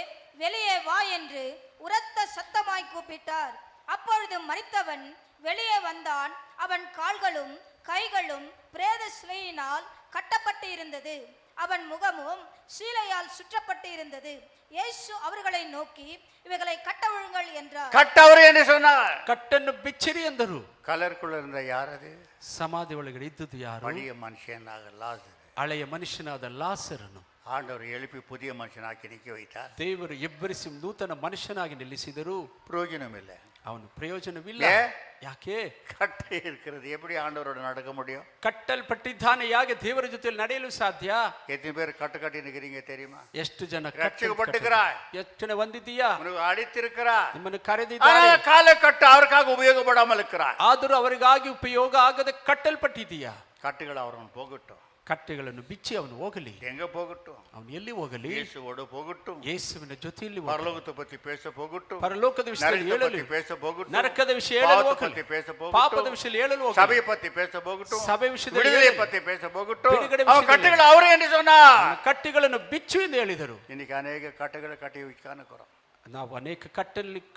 வெளியே வா என்று உரத்த சத்தமாய் கூப்பிட்டார். அப்பொழுது மரித்தவன் வெளியே வந்தான். அவன் கால்களும் கைகளும் பிரேத சிலையினால் கட்டப்பட்டு இருந்தது. அவன் முகமும் சீலையால் சுற்றப்பட்டு இருந்தது. இயேசு அவர்களை நோக்கி இவைகளை கட்டவிழுங்கள் என்றார். கட்டவர் என்று சொன்னார். ಕಟ್ಟನ್ನು ಬಿಚ್ಚಿರಿ ಎಂದರು. கலருக்குள்ள இருந்த யாரது? ಸಮಾಧಿ ಒಳಗಡೆ ಇದ್ದುದು ಯಾರು? பழைய மனுஷனாக லாசரு. ಹಳೆಯ ಮನುಷ್ಯನಾದ ಲಾಸರನು ஆண்டவர் எழுப்பி புதிய மனுஷனாக்கி நிக்க வைத்தார். ದೇವರು ಎಬ್ಬರಿಸಿ ನೂತನ ಮನುಷ್ಯನಾಗಿ ನಿಲ್ಲಿಸಿದರು. பிரயோஜனம் இல்லை. ಅವನು ಪ್ರಯೋಜನವಿಲ್ಲ. ಏ? ಯಾಕೆ? கட்டை இருக்கிறது, எப்படி ஆண்டவரோட நடக்க முடியும்? ಕಟ್ಟಲ್ಪಟ್ಟಿದ್ದಾನೆ, ಯಾಕೆ ದೇವರ ಜೊತೆಯಲ್ಲಿ ನಡೆಯಲು ಸಾಧ್ಯ? எத்தனை பேர் கட்டு கட்டி நிக்கிறீங்க தெரியுமா? ಎಷ್ಟು ಜನ ரட்சிக்கப்பட்டுக்கிறாய், ಎಷ್ಟು ಜನ ಹೊಂದಿದ್ದೀಯಾ? உனக்கு அடித்திருக்கிறார், ನಿಮ್ಮನ್ನು ಕರೆದಿದ್ದಾರೆ, கால கட்டு அவருக்காக உபயோகப்படாமல் இருக்கிறார். ಆದರೂ ಅವರಿಗಾಗಿ ಉಪಯೋಗ ಆಗದೆ ಕಟ್ಟಲ್ಪಟ್ಟಿದ್ದೀಯಾ? கட்டுகள் அவன் போகட்டும். ಕಟ್ಟೆಗಳನ್ನು ಬಿಚ್ಚಿ ಅವನು ಹೋಗಲಿ. எங்க போகட்டும்? ಅವನು ಎಲ್ಲಿ ಹೋಗಲಿ? இயேசுவோடு போகட்டும். ಯೇಸುವಿನ ಜೊತೆಯಲ್ಲಿ ಹೋಗಲಿ. பரலோகத்தை பத்தி பேச போகட்டும். ಪರಲೋಕದ ವಿಷಯದಲ್ಲಿ நரகத்தை ಹೇಳಲು, பத்தி பேச போகட்டும். ನರಕದ ವಿಷಯ ಹೇಳಲು பாவத்தை ಹೋಗಲಿ, பத்தி பேச ಪಾಪದ போகட்டும். ವಿಷಯದಲ್ಲಿ ಹೇಳಲು ಹೋಗಲಿ, சபையை பத்தி பேச போகட்டும். ಸಭೆ ವಿಷಯದಲ್ಲಿ விடுதலை ಹೇಳಲಿ, பத்தி பேச போகட்டும். ಬಿಡುಗಡೆ அவன் ವಿಷಯದಲ್ಲಿ கட்டுகள் அவரே என்று சொன்னார். ಕಟ್ಟೆಗಳನ್ನು ಬಿಚ್ಚು ಎಂದು ಹೇಳಿದರು. இன்னைக்கு அநேக கட்டுகளை கட்டி வைக்கானுக்கிறோம். ನಾವು ಅನೇಕ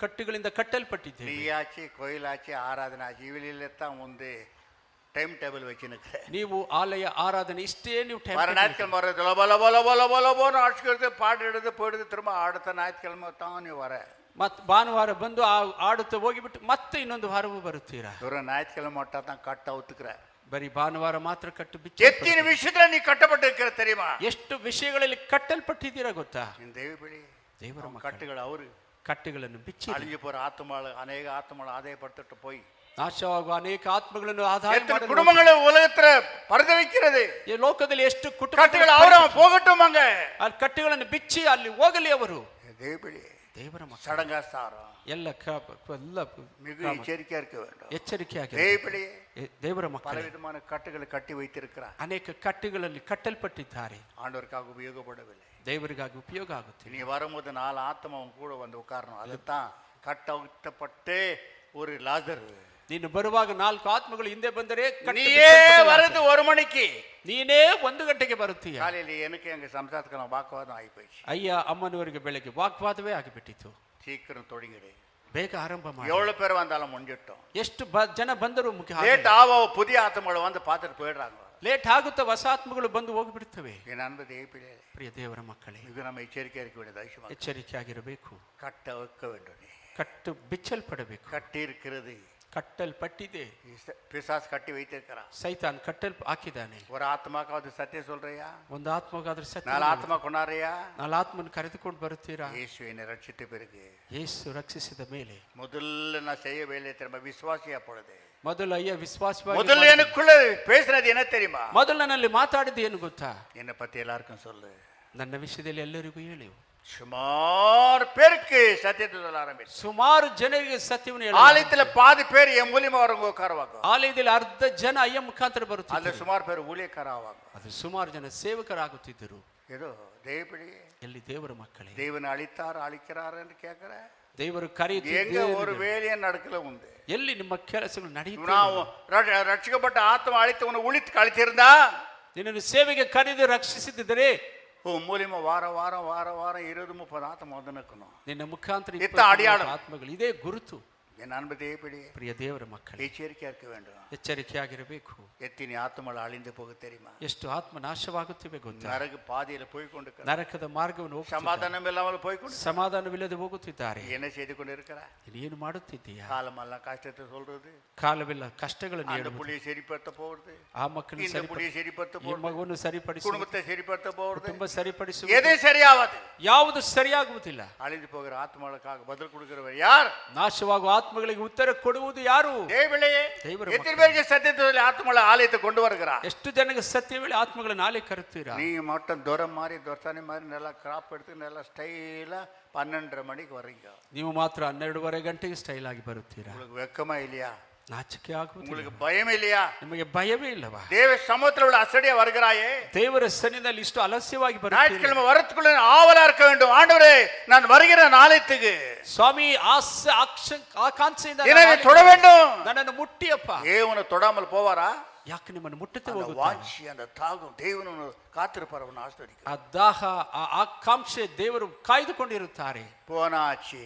ಕಟ್ಟುಗಳಿಂದ ಕಟ್ಟಲ್ಪಟ್ಟಿದ್ದೇವೆ. நீயாச்சு, கோயிலாச்சு, ஆராதனை ஆச்சு, இவளில்தான் வந்து டைம் டேபிள் வச்சுனுக்கு. ನೀವು ಆಲಯ ಆರಾಧನೆ ಇಷ್ಟೇ ನೀವು வர ஞாயிற்றுக்கிழமை வர்றது போல போல போல போல போல அடிச்சுக்கிறது, பாட்டு எடுத்து போயிடுது. திரும்ப அடுத்த ஞாயிற்றுக்கிழமை தான் நீ வர. ಮತ್ತೆ ಭಾನುವಾರ ಬಂದು ಆಡುತ್ತಾ ಹೋಗಿಬಿಟ್ಟು ಮತ್ತೆ ಇನ್ನೊಂದು ವಾರವೂ ಬರುತ್ತೀರಾ? ஒரு ஞாயிற்றுக்கிழமை மட்டும் தான் கட்ட ஒத்துக்கிற. ಬರೀ ಭಾನುವಾರ ಮಾತ್ರ ಕಟ್ಟು ಬಿಚ್ಚಿ. எத்தனை விஷயத்துல நீ கட்டப்பட்டு இருக்கிற தெரியுமா? ಎಷ್ಟು ವಿಷಯಗಳಲ್ಲಿ ಕಟ್ಟಲ್ಪಟ್ಟಿದ್ದೀರಾ ಗೊತ್ತಾ? இந்த தேவபிள்ளை, ದೇವರ ಮಕ್ಕಳೇ, கட்டுகள் அவரு. ಕಟ್ಟೆಗಳನ್ನು ಬಿಚ್ಚಿ அழிஞ்சு போற ஆத்மாள், அநேக ஆத்மாள் ஆதாயப்படுத்திட்டு போய் ನಾಶವಾಗುವ ಅನೇಕ ಆತ್ಮಗಳನ್ನು ಆದಾಯ எத்தனை ಮಾಡಲು குடும்பங்களை உலகத்துல பரிதவிக்கிறது. ಈ ಲೋಕದಲ್ಲಿ ಎಷ್ಟು கட்டுகள் அவரு போகட்டும். அங்க ಅಲ್ಲಿ ಕಟ್ಟೆಗಳನ್ನು ಬಿಚ್ಚಿ ಅಲ್ಲಿ ಹೋಗಲಿ ಅವರು. தேவபிள்ளை, ದೇವರ ಮಕ್ಕಳು சடங்காஸ்தாரம் ಎಲ್ಲ மிக எச்சரிக்கையா இருக்க வேண்டும். ಎಚ್ಚರಿಕೆಯಾಗಿ தேவபிள்ளை, ದೇವರ ಮಕ್ಕಳು பலவிதமான கட்டுகளை கட்டி வைத்திருக்கிறார். ಅನೇಕ ಕಟ್ಟೆಗಳಲ್ಲಿ ಕಟ್ಟಲ್ಪಟ್ಟಿದ್ದಾರೆ. ஆண்டவருக்காக உபயோகப்படவில்லை. ದೇವರಿಗಾಗಿ ಉಪಯೋಗ ಆಗುತ್ತೆ. நீ வரும்போது 4 ஆத்மா அவன் கூட வந்து உட்காரணும். அதுதான் கட்டப்பட்டு ஒரு லாசர். ನೀನು ಬರುವಾಗ 4 ಆತ್ಮಗಳು ಹಿಂದೆ ಬಂದರೆ நீயே வருது 1 மணிக்கு, ನೀನೇ 1 ಗಂಟೆಗೆ ಬರುತ್ತೀಯ. காலையில எனக்கு எங்க சம்சாரத்துக்கு வாக்குவாதம் ஆகி போயிடுச்சு. ಅಯ್ಯ ಅಮ್ಮನವರಿಗೆ ಬೆಳಗ್ಗೆ ವಾಗ್ವಾದವೇ ಆಗಿಬಿಟ್ಟಿತು. சீக்கிரம் தொடங்கிடு, ಬೇಗ ಆರಂಭ ಮಾಡಿ. எவ்வளவு பேர் வந்தாலும் முடிஞ்சிட்டோம். ಎಷ್ಟು ಜನ ಬಂದರೂ ಮುಖ್ಯ லேட் ஆவோ புதிய ஆத்மಗಳು வந்து பார்த்துட்டு போயிடுறாங்க. ಲೇಟ್ ಆಗುತ್ತಾ ಹೊಸ ಆತ್ಮಗಳು ಬಂದು ಹೋಗಿಬಿಡುತ್ತವೆ. என் அன்பு தேவப்பிள்ளை, ಪ್ರಿಯ ದೇವರ ಮಕ್ಕಳೇ, இது நம்ம எச்சரிக்கை இருக்க வேண்டியது அவசியம். ಎಚ್ಚರಿಕೆಯಾಗಿರಬೇಕು. கட்ட வைக்க வேண்டும். ಕಟ್ಟು ಬಿಚ್ಚಲ್ಪಡಬೇಕು. கட்டி இருக்கிறது, ಕಟ್ಟಲ್ಪಟ್ಟಿದೆ. பிசாசு கட்டி வைத்திருக்கிறான். ಸೈತಾನ್ ಕಟ್ಟಲ್ ಹಾಕಿದ್ದಾನೆ. ஒரு ஆத்மாக்காவது சத்தியம் சொல்றியா? ಒಂದು ಆತ್ಮಗಾದ್ರೆ ಸತ್ಯ. 4 ಆತ್ಮ கொண்டாடுறியா? 4 ಆತ್ಮನ ಕರೆದುಕೊಂಡು ಬರುತ್ತೀರಾ? இயேசு என்னை ரட்சித்த பிறகு, ಯೇಸು ರಕ್ಷಿಸಿದ ಮೇಲೆ முதல்ல நான் செய்ய வேலையை திரும்ப விசுவாசியா பொழுது, ಮೊದಲು ಅಯ್ಯ ವಿಶ್ವಾಸವಾಗಿ முதல்ல எனக்குள்ள பேசுறது என்ன தெரியுமா? ಮೊದಲು ನನ್ನಲ್ಲಿ ಮಾತಾಡಿದ್ದು ಏನು ಗೊತ್ತಾ? என்னை பத்தி எல்லாருக்கும் சொல்லு. ನನ್ನ ವಿಷಯದಲ್ಲಿ ಎಲ್ಲರಿಗೂ ಹೇಳು. சுமார் பேருக்கு சத்தியத்தை சொல்ல ஆரம்பிச்சு. ಸುಮಾರು ಜನರಿಗೆ ಸತ್ಯವನ್ನು ಹೇಳು. ஆலயத்துல பாதி பேர் என் மூலியமா வரவங்க உட்காருவாங்க. ಆಲಯದಲ್ಲಿ ಅರ್ಧ ಜನ ಅಯ್ಯ ಮುಖಾಂತರ அந்த ಬರುತ್ತಿದ್ದರು. சுமார் பேர் ஊழியக்கார ஆவாங்க. ಅದು ಸುಮಾರು ಜನ ಸೇವಕರಾಗುತ್ತಿದ್ದರು. ஏதோ தேவப்படி ಎಲ್ಲಿ ದೇವರ ಮಕ್ಕಳೇ, தேவன் அழித்தார் அழிக்கிறார் என்று கேட்கிற, ದೇವರು எங்க ಕರೆಯುತ್ತಿದ್ದಾರೆ. ஒரு வேலையும் நடக்கல உண்டு. ಎಲ್ಲಿ ನಿಮ್ಮ ಕೆಲಸಗಳು ನಡೆಯುತ್ತಿವೆ? நான் ரட்சிக்கப்பட்ட ஆத்மா அழித்து உன்னை உழித்து கழித்திருந்தா, ನಿನ್ನನ್ನು ಸೇವೆಗೆ ಕರೆದು ರಕ್ಷಿಸುತ್ತಿದ್ದರೆ உன் மூலியமா வார வாரம் 20-30 ஆத்மா வந்து நிற்கணும். ನಿನ್ನ ಮುಖಾಂತರ ಇತ್ತ ಅಡಿಯಾಳು. ಆತ್ಮಗಳು ಇದೇ ಗುರುತು. என் அன்பு தேவப்படி, ಪ್ರಿಯ ದೇವರ ಮಕ್ಕಳೇ, எச்சரிக்கையா இருக்க வேண்டும். ಎಚ್ಚರಿಕೆಯಾಗಿರಬೇಕು. எத்தனை ஆத்மகள் அழிந்து போக தெரியுமா? ಎಷ್ಟು ಆತ್ಮ ನಾಶವಾಗುತ್ತಿವೆ ಗೊತ್ತಾ? நரக பாதையில போய்கொண்டு, ನರಕದ ಮಾರ್ಗವನ್ನು ಹೋಗುತ್ತಿದ್ದಾರೆ. சமாதானம் இல்லாமல் போய்கொண்டு, ಸಮಾಧಾನವಿಲ್ಲದೆ ಹೋಗುತ್ತಿದ್ದಾರೆ. என்ன செய்து கொண்டு இருக்கிறார்? ಏನು ಮಾಡುತ್ತಿದ್ದೀಯಾ? காலமெல்லாம் கஷ்டத்தை சொல்றது, ಕಾಲವೆಲ್ಲ ಕಷ್ಟಗಳನ್ನು அந்த ಹೇಳುವುದು. புள்ளியை சரிப்படுத்த போறது, ಆ ಮಕ್ಕಳನ್ನು இந்த புள்ளியை சரிப்படுத்த ಈ போறது, ಮಗುವನ್ನು ಸರಿಪಡಿಸುವುದು, குடும்பத்தை சரிப்படுத்த போறது, ಕುಟುಂಬ ಸರಿಪಡಿಸುವುದು, எதை சரியாவது? ಯಾವುದು ಸರಿಯಾಗುವುದಿಲ್ಲ. அழிந்து போகிற ஆத்மாவுக்காக பதில் கொடுக்கிறவர் யார்? ನಾಶವಾಗುವ ಆತ್ಮಗಳಿಗೆ ಉತ್ತರ ಕೊಡುವುದು ಯಾರು? தேவளையே. ದೇವರ எத்தனை பேருக்கு சத்தியத்தில் ஆத்மாவை ஆலயத்தை கொண்டு வருகிறார்? ಎಷ್ಟು ಜನಕ್ಕೆ ಸತ್ಯ ವೇಳೆ ಆತ್ಮಗಳ ನಾಳೆ ಕರುತ್ತೀರಾ? நீ மட்டும் தூரம் மாதிரி ದೊರಸಾನಿ மாதிரி நல்லா கிராப் எடுத்து நல்லா ஸ்டைலா 12:30 மணிக்கு வர்றீங்க. ನೀವು ಮಾತ್ರ 12:30 ಗಂಟೆಗೆ ಸ್ಟೈಲ್ ಆಗಿ ಬರುತ್ತೀರಾ? உங்களுக்கு வெக்கமா இல்லையா? ನಾಚಿಕೆ ಆಗುವುದಿಲ್ಲ? உங்களுக்கு பயம் இல்லையா? ನಿಮಗೆ ಭಯವೇ ಇಲ್ಲವಾ? தேவ சமூகத்தில் உள்ள அசடியா வருகிறாயே, ದೇವರ ಸನ್ನಿಧಿಯಲ್ಲಿ ಇಷ್ಟು ಅಲಸ್ಯವಾಗಿ ಬರುತ್ತೀರಾ? ஞாயிற்றுக்கிழமை வரத்துக்குள்ள ஆவலா இருக்க வேண்டும். ஆண்டவரே, நான் வருகிற நாளைக்கு ಸ್ವಾಮಿ ಆಕಾಂಕ್ಷೆಯಿಂದ என்னை தொட வேண்டும். ನನ್ನನ್ನು ಮುಟ್ಟಿಯಪ್ಪ. தேவனை தொடாமல் போவாரா? ಯಾಕೆ ನಿಮ್ಮನ್ನು ಮುಟ್ಟುತ್ತೆ அந்த ಹೋಗುತ್ತಾ? வாஞ்சி, அந்த தாகம் தேவனு காத்திருப்பார். அவன் ஆஸ்வதிக்க ಆ ದಾಹ, ಆ ಆಕಾಂಕ್ಷೆ ದೇವರು ಕಾಯ್ದುಕೊಂಡಿರುತ್ತಾರೆ. போனாச்சு,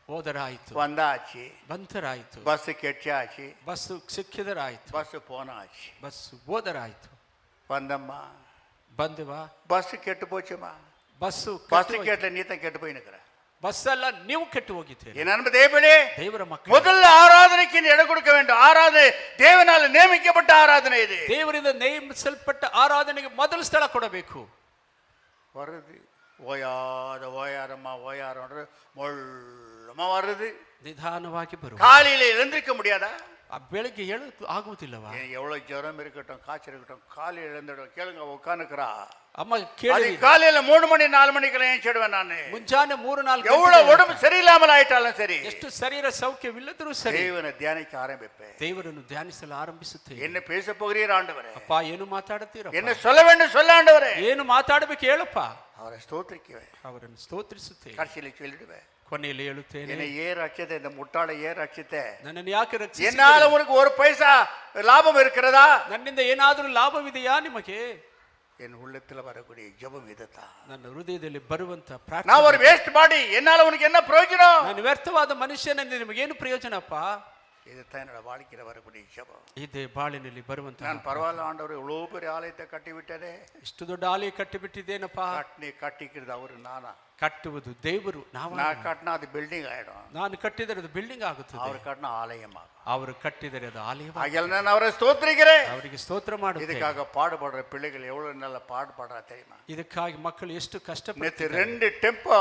ಹೋದರಾಯಿತು, வந்தாச்சு, ಬಂತರಾಯಿತು, பஸ் கெட்டாச்சு, ಬಸ್ಸು ಸಿಕ್ಕಿದರಾಯಿತು, பஸ் போனாச்சு, ಬಸ್ಸು ಹೋದರಾಯಿತು, வந்தம்மா, ಬಂದವಾ, பஸ் கெட்டு போச்சுமா. ಬಸ್ಸು பஸ் கேட்டல நீ தான் கெட்டு போய் நிற்கிற. ಬಸ್ ಅಲ್ಲ, ನೀವು ಕೆಟ್ಟು ಹೋಗಿದ್ದೀರಿ. என் அன்பு தேவனே, ದೇವರ ಮಕ್ಕಳು, முதல்ல ஆராதனைக்கு இடம் கொடுக்க வேண்டும். ஆராதனை தேவனால் நியமிக்கப்பட்ட ஆராதனை இது. ದೇವರಿಂದ ನೇಮಿಸಲ್ಪಟ್ಟ ಆರಾಧನೆಗೆ ಮೊದಲು ಸ್ಥಳ ಕೊಡಬೇಕು. வருது ஓயாரம்மா ஓயாரம் மொள்ளமா வருது. ನಿಧಾನವಾಗಿ ಬರು. காலையில எழுந்திருக்க முடியாதா? ಬೆಳಿಗ್ಗೆ ಹೇಳು ಆಗುವುದಿಲ್ಲವಾ? எவ்வளவு ஜுரம் இருக்கட்டும், காய்ச்சல் இருக்கட்டும், காலையில எழுந்துடும். கேளுங்க, உட்காந்துக்கிறா. ಅಮ್ಮ ಕೇಳಿ, காலையில 3 மணி 4 மணிக்கெல்லாம் ஏஞ்சிடுவேன் நானு. ಮುಂಜಾನೆ 3-4 எவ்வளவு உடம்பு சரியில்லாமல் ஆயிட்டாலும் சரி, ಎಷ್ಟು ಶರೀರ ಸೌಖ್ಯವಿಲ್ಲದರೂ ಸರಿ, தேவனை தியானிக்க ஆரம்பிப்பேன். ದೇವರನ್ನು ಧ್ಯಾನಿಸಲು ಆರಂಭಿಸುತ್ತೇವೆ. என்ன பேச போகிறீர் ஆண்டவரே? ಅಪ್ಪ ಏನು ಮಾತಾಡುತ್ತೀರಪ್ಪ? என்ன சொல்ல வேண்டும் சொல்ல ஆண்டவரே? ಏನು ಮಾತಾಡಬೇಕು ಹೇಳಪ್ಪ? அவரை ஸ்தோத்திரிக்குவேன், ಅವರನ್ನು ಸ್ತೋತ್ರಿಸುತ್ತೇವೆ. கடைசியில சொல்லிடுவேன், ಕೊನೆಯಲ್ಲಿ ಹೇಳುತ್ತೇನೆ, என்னை ஏன் ரட்சித்த இந்த முட்டாளை ஏன் ரட்சித்த? ನನ್ನನ್ನು ಯಾಕೆ ರಕ್ಷಿಸಿದ್ದೀರಿ? என்னால உனக்கு ஒரு பைசா லாபம் இருக்கிறதா? ನನ್ನಿಂದ ಏನಾದರೂ ಲಾಭವಿದೆಯಾ ನಿಮಗೆ? என் உள்ளத்துல வரக்கூடிய ஜெபம் இதுதான். ನನ್ನ ಹೃದಯದಲ್ಲಿ ಬರುವಂತ ಪ್ರಾರ್ಥನೆ. நான் ஒரு வேஸ்ட் பாடி, என்னால உனக்கு என்ன பிரயோஜனம்? ನಾನು ವ್ಯರ್ಥವಾದ ಮನುಷ್ಯನಿಂದ ನಿಮಗೇನು ಪ್ರಯೋಜನಪ್ಪ? இதுதான் என்னோட வாழ்க்கையில வரக்கூடிய ஜெபம். ಇದೇ ಬಾಳಿನಲ್ಲಿ ಬರುವಂತ. நான் பரவாயில்ல ஆண்டவரே, இவ்வளவு பெரிய ஆலயத்தை கட்டி விட்டதே. ಇಷ್ಟು ದೊಡ್ಡ ಆಲಯ ಕಟ್ಟಿಬಿಟ್ಟಿದ್ದೇನಪ್ಪ. கட்டிக்கிறது அவரு நானா? ಕಟ್ಟುವುದು ದೇವರು. நான் கட்டினா அது பில்டிங் ஆயிடும். ನಾನು ಕಟ್ಟಿದರೆ ಅದು ಬಿಲ್ಡಿಂಗ್ ಆಗುತ್ತದೆ. அவர் கட்டினா ஆலயமாகும். ಅವರು ಕಟ್ಟಿದರೆ ಅದು ಆಲಯವಾಗುತ್ತದೆ. ஆகையால் நான் அவரை ஸ்தோத்திரிக்கிறேன். ಅವರಿಗೆ ಸ್ತೋತ್ರ ಮಾಡುತ್ತೇನೆ. இதுக்காக பாடுபடுற பிள்ளைகள் எவ்வளவு நல்ல பாடுபடுறா தெரியுமா? ಇದಕ್ಕಾಗಿ ಮಕ್ಕಳು ಎಷ್ಟು நேற்று ಕಷ್ಟಪಡ್ತಾರೆ. 2 டெம்போ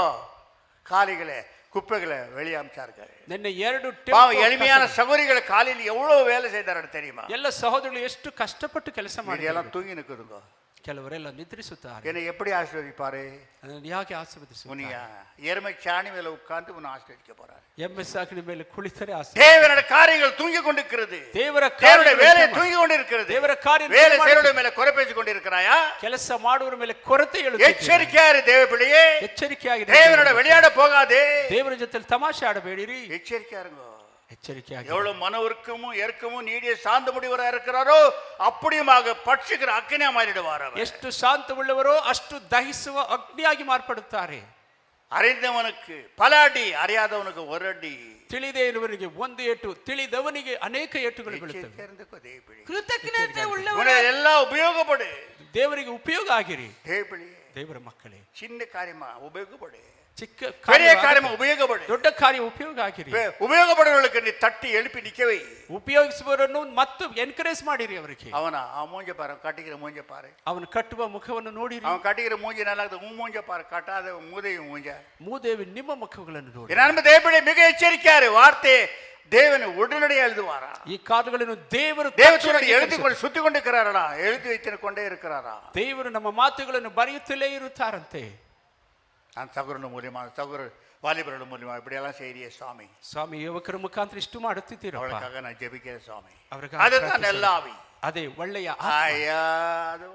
காலிகளை குப்பைகளை வெளியே அமிச்சார்கள். ನಿನ್ನೆ 2 எளிமையான சகோதரிகளை காலையில் எவ்வளவு வேலை செய்தாரு தெரியுமா? ಎಲ್ಲ ಸಹೋದರರು ಎಷ್ಟು ಕಷ್ಟಪಟ್ಟು ಕೆಲಸ ಮಾಡಿ எல்லாம் தூங்கி நிற்குதுங்க. ಕೆಲವರೆಲ್ಲ ನಿದ್ರಿಸುತ್ತಾರೆ. என்னை எப்படி ஆசீர்வதிப்பாரு? ಅದನ್ನು ಯಾಕೆ ಆಶೀರ್ವದಿಸುತ್ತಾರೆ? உனியா எருமை சாணி மேல உட்கார்ந்து உன்னை ஆசீர்வதிக்க போறாரு. ಎಮ್ಮೆ ಸಾಕಿನ ಮೇಲೆ ಕುಳಿತರೆ தேவனுடைய காரியங்கள் தூங்கி கொண்டிருக்கிறது. ದೇವರ வேலை தூங்கி கொண்டிருக்கிறது. ದೇವರ ಕಾರ್ಯ வேலை செய்யறவருடைய மேல குறை பேசி கொண்டிருக்கிறாயா? ಕೆಲಸ ಮಾಡುವವರ ಮೇಲೆ ಕೊರತೆ ಹೇಳುತ್ತಿದ್ದೀರಾ? எச்சரிக்கையாரு தேவ பிள்ளையே. ಎಚ್ಚರಿಕೆಯಾಗಿರಿ. தேவனோட விளையாட போகாதே. ದೇವರ ಜೊತೆ ತಮಾಷೆ ಆಡಬೇಡಿರಿ. எச்சரிக்கையா இருங்க. ಎಚ್ಚರಿಕೆಯಾಗಿ எவ்வளவு மன உருக்கமும் எருக்கமும் நீடிய சாந்த முடிவரா இருக்கிறாரோ அப்படியுமாக பட்சிக்கிற அக்கினியா மாறிடுவார் அவர். ಎಷ್ಟು ಶಾಂತವುಳ್ಳವರೋ ಅಷ್ಟು ದಹಿಸುವ ಅಗ್ನಿಯಾಗಿ ಮಾರ್ಪಡುತ್ತಾರೆ. அறிந்தவனுக்கு பல அடி, அறியாதவனுக்கு ஒரு அடி. ತಿಳಿದೇ ಇರುವವರಿಗೆ ಒಂದು ಏಟು, ತಿಳಿದವನಿಗೆ ಅನೇಕ ಏಟುಗಳು ಬೀಳುತ್ತವೆ. தெரிந்துக்கோ தேவபிள்ளை. ಕೃತಜ್ಞತೆ ಉಳ್ಳವರ உன்னை எல்லாம் உபயோகப்படு. ದೇವರಿಗೆ ಉಪಯೋಗ ಆಗಿರಿ. தேவபிள்ளை. ದೇವರ ಮಕ್ಕಳೇ, சின்ன காரியமா உபயோகப்படு, ಚಿಕ್ಕ பெரிய ಕಾರ್ಯ காரியமா உபயோகப்படு. ದೊಡ್ಡ ಕಾರ್ಯ ಉಪಯೋಗ ಆಗಿರಿ. உபயோகப்படுறவர்களுக்கு நீ தட்டி எழுப்பி நிக்கவை. ಉಪಯೋಗಿಸುವವರನ್ನು ಮತ್ತು ಎನ್ಕರೇಜ್ ಮಾಡಿರಿ ಅವರಿಗೆ. அவனா அவன் மூஞ்ச பாரு, கட்டிக்கிற மூஞ்ச பாரு. ಅವನು ಕಟ್ಟುವ ಮುಖವನ್ನು ನೋಡಿರಿ. அவன் கட்டிக்கிற மூஞ்சி நல்லா இருக்குது, உன் மூஞ்ச பாரு, கட்டாத மூதையும் மூஞ்ச. ಮೂದೇವಿ ನಿಮ್ಮ ಮುಖಗಳನ್ನು ನೋಡಿ. என் அன்பு தேவபிள்ளை மிக எச்சரிக்கையாரு. வார்த்தை தேவன் உடனடியாக எழுதுவாரா? ಈ ಕಾರ್ಯಗಳನ್ನು ದೇವರು தேவச்சொல்லி எழுதிಕೊಂಡು சுத்தி கொண்டிருக்கிறாரா? எழுதி வைத்து கொண்டே இருக்கிறாரா? ದೇವರು ನಮ್ಮ ಮಾತುಗಳನ್ನು ಬರೆಯುತ್ತಲೇ ಇರುತ್ತಾರಂತೆ. நான் சகுரன் மூலியமா, சகுர வாலிபர்கள் மூலியமா இப்படியெல்லாம் செய்யறிய சுவாமி, ಸ್ವಾಮಿ ಯುವಕರ ಮುಖಾಂತರ ಇಷ್ಟು ಮಾಡುತ್ತಿದ್ದೀರಪ್ಪ. அவளுக்காக நான் ஜெபிக்கிறேன் சுவாமி. ಅವರಿಗಾಗಿ அதுதான் ಪ್ರಾರ್ಥಿಸೋಣ. நல்ல ஆவி. ಅದೇ ಒಳ್ಳೆಯ ಆತ್ಮ. ஐயா, அது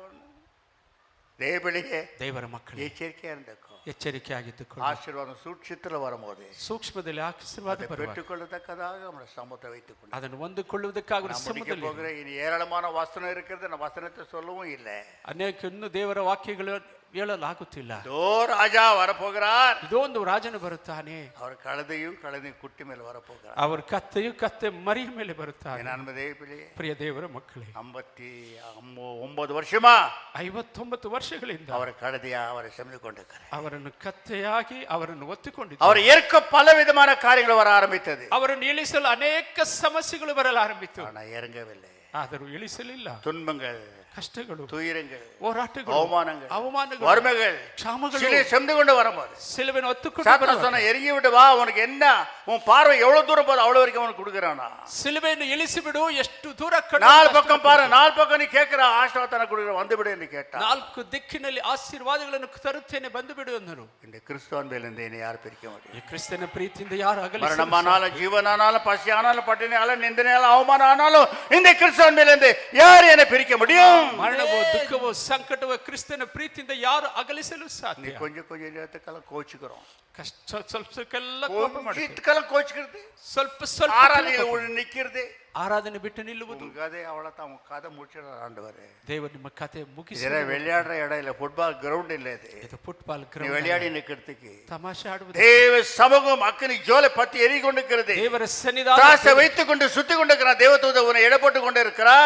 தேவபிள்ளையே ದೇವರ ಮಕ್ಕಳೇ, எச்சரிக்கையா இருந்துக்கோ. ಎಚ್ಚರಿಕೆಯಾಗಿದ್ದುಕೊಂಡು ஆசீர்வாதம் சூட்சத்துல வரும்போது ಸೂಕ್ಷ್ಮದಲ್ಲಿ ಆಶೀರ್ವಾದ அதை ಬರುವಾಗ பெற்றுக்கொள்ளத்தக்கதாக நம்மளை சமூகத்தை வைத்துக் கொண்டு ಅದನ್ನು ಹೊಂದಿಕೊಳ್ಳುವುದಕ್ಕಾಗಿ நான் முடிக்க ಸಮುದ್ರದಲ್ಲಿ போகிற இனி ஏராளமான வசனம் இருக்கிறது. நான் வசனத்தை சொல்லவும் இல்லை. ಅನೇಕ ಇನ್ನೂ ದೇವರ ವಾಕ್ಯಗಳು ಹೇಳಲಾಗುತ್ತಿಲ್ಲ. இதோ ராஜா வரப்போகிறார். ಇದೋ ಒಂದು ರಾಜನು ಬರುತ್ತಾನೆ. அவர் கழுதையும் குட்டி மேல வரப்போகிறார். ಅವರ ಕತ್ತೆಯು ಕತ್ತೆ ಮರಿಯ ಮೇಲೆ ಬರುತ್ತಾನೆ. என் அன்பு தேவபிள்ளையே, ಪ್ರಿಯ ದೇವರ ಮಕ್ಕಳೇ, 59 வருஷமா 59 ವರ್ಷಗಳಿಂದ அவர் கழுதையா அவரை சுமந்து கொண்டிருக்கிறார். ಅವರನ್ನು ಕತ್ತೆಯಾಗಿ ಅವರನ್ನು ಒತ್ತಿಕೊಂಡಿದ್ದರು. அவர் ஏற்க பல விதமான காரியங்கள் வர ஆரம்பித்தது. ಅವರನ್ನು ಇಳಿಸಲು ಅನೇಕ ಸಮಸ್ಯೆಗಳು ಬರಲಾರಂಭಿತು. ஆனா இறங்கவில்லை. ಆದರೂ ಇಳಿಸಲಿಲ್ಲ. துன்பங்கள், ಕಷ್ಟಗಳು, துயரங்கள், ಹೋರಾಟಗಳು, அவமானங்கள், வறுமைகள், ಕ್ಷಾಮಗಳು சிலுவை சுமந்து கொண்டு வரும்போது ಸಿಲುಬೆಯನ್ನು ಹೊತ್ತುಕೊಂಡು சாத்தான் சொன்ன இறங்கி விட்டு வா, உனக்கு என்ன, உன் பார்வை எவ்வளவு தூரம் போதும் அவ்வளவு வரைக்கும் அவனுக்கு கொடுக்குறானா. ಸಿಲುಬೆಯನ್ನು ಇಳಿಸಿ ಬಿಡು, ಎಷ್ಟು ದೂರ நாலு பக்கம் பாரு, நாலு பக்கம் நீ கேட்கிற ஆசீர்வாதத்தை கொடுக்குற, வந்து விடு என்று கேட்டா. ನಾಲ್ಕು ದಿಕ್ಕಿನಲ್ಲಿ ಆಶೀರ್ವಾದಗಳನ್ನು ತರುತ್ತೇನೆ, ಬಂದು ಬಿಡು ಅಂದರು. இந்த கிறிஸ்துவின் மேலிருந்து என்னை யார் பிரிக்க முடியும்? ಈ ಕ್ರಿಸ್ತನ ಪ್ರೀತಿಯಿಂದ ಯಾರು ಅಗಲಿಸಲು மரணமானாலும் ஜீவனானாலும் பசி ஆனாலும் பட்டினியாலும் நிந்தனையாலும் அவமானம் ஆனாலும் இந்த கிறிஸ்துவின் மேலிருந்து யார் என்னை பிரிக்க முடியும்? ಮರಣವೋ ದುಃಖವೋ ಸಂಕಟವೋ ಕ್ರಿಸ್ತನ ಪ್ರೀತಿಯಿಂದ ಯಾರು ಅಗಲಿಸಲು நீ ಸಾಧ್ಯ? கொஞ்சம் நேரத்துக்கெல்லாம் கோச்சுக்கிறோம், ಕಷ್ಟ ಸ್ವಲ್ಪಕ್ಕೆಲ್ಲ ಕೋಪ ಮಾಡ್ತೀವಿ. கொஞ்சத்துக்கெல்லாம் கோச்சுக்கிறது, ಸ್ವಲ್ಪ ಸ್ವಲ್ಪ ஆராதனையில் நிக்கிறது. ಆರಾಧನೆ ಬಿಟ್ಟು ನಿಲ್ಲುವುದು. உங்க கதை அவ்வளவுதான், உங்க கதை முடிச்சிட ஆண்டவரே. ದೇವರು ನಿಮ್ಮ ಕತೆ ಮುಗಿಸಿ. இதெல்லாம் விளையாடுற இடம் இல்ல, ஃபுட்பால் கிரவுண்ட் இல்ல இது. ಇದು ಫುಟ್ಬಾಲ್ நீ ಗ್ರೌಂಡ್. விளையாடி நிக்கிறதுக்கு ತಮಾಷೆ ಆಡುವುದು. தேவ சமூகம் அக்கினி ஜோலை பத்தி எரி கொண்டிருக்கிறது. ದೇವರ ಸನ್ನಿಧಾನ திராசை வைத்துக் கொண்டு சுத்தி கொண்டிருக்கிறான். தேவதூத உன்னை எடப்பட்டு கொண்டு இருக்கிறா.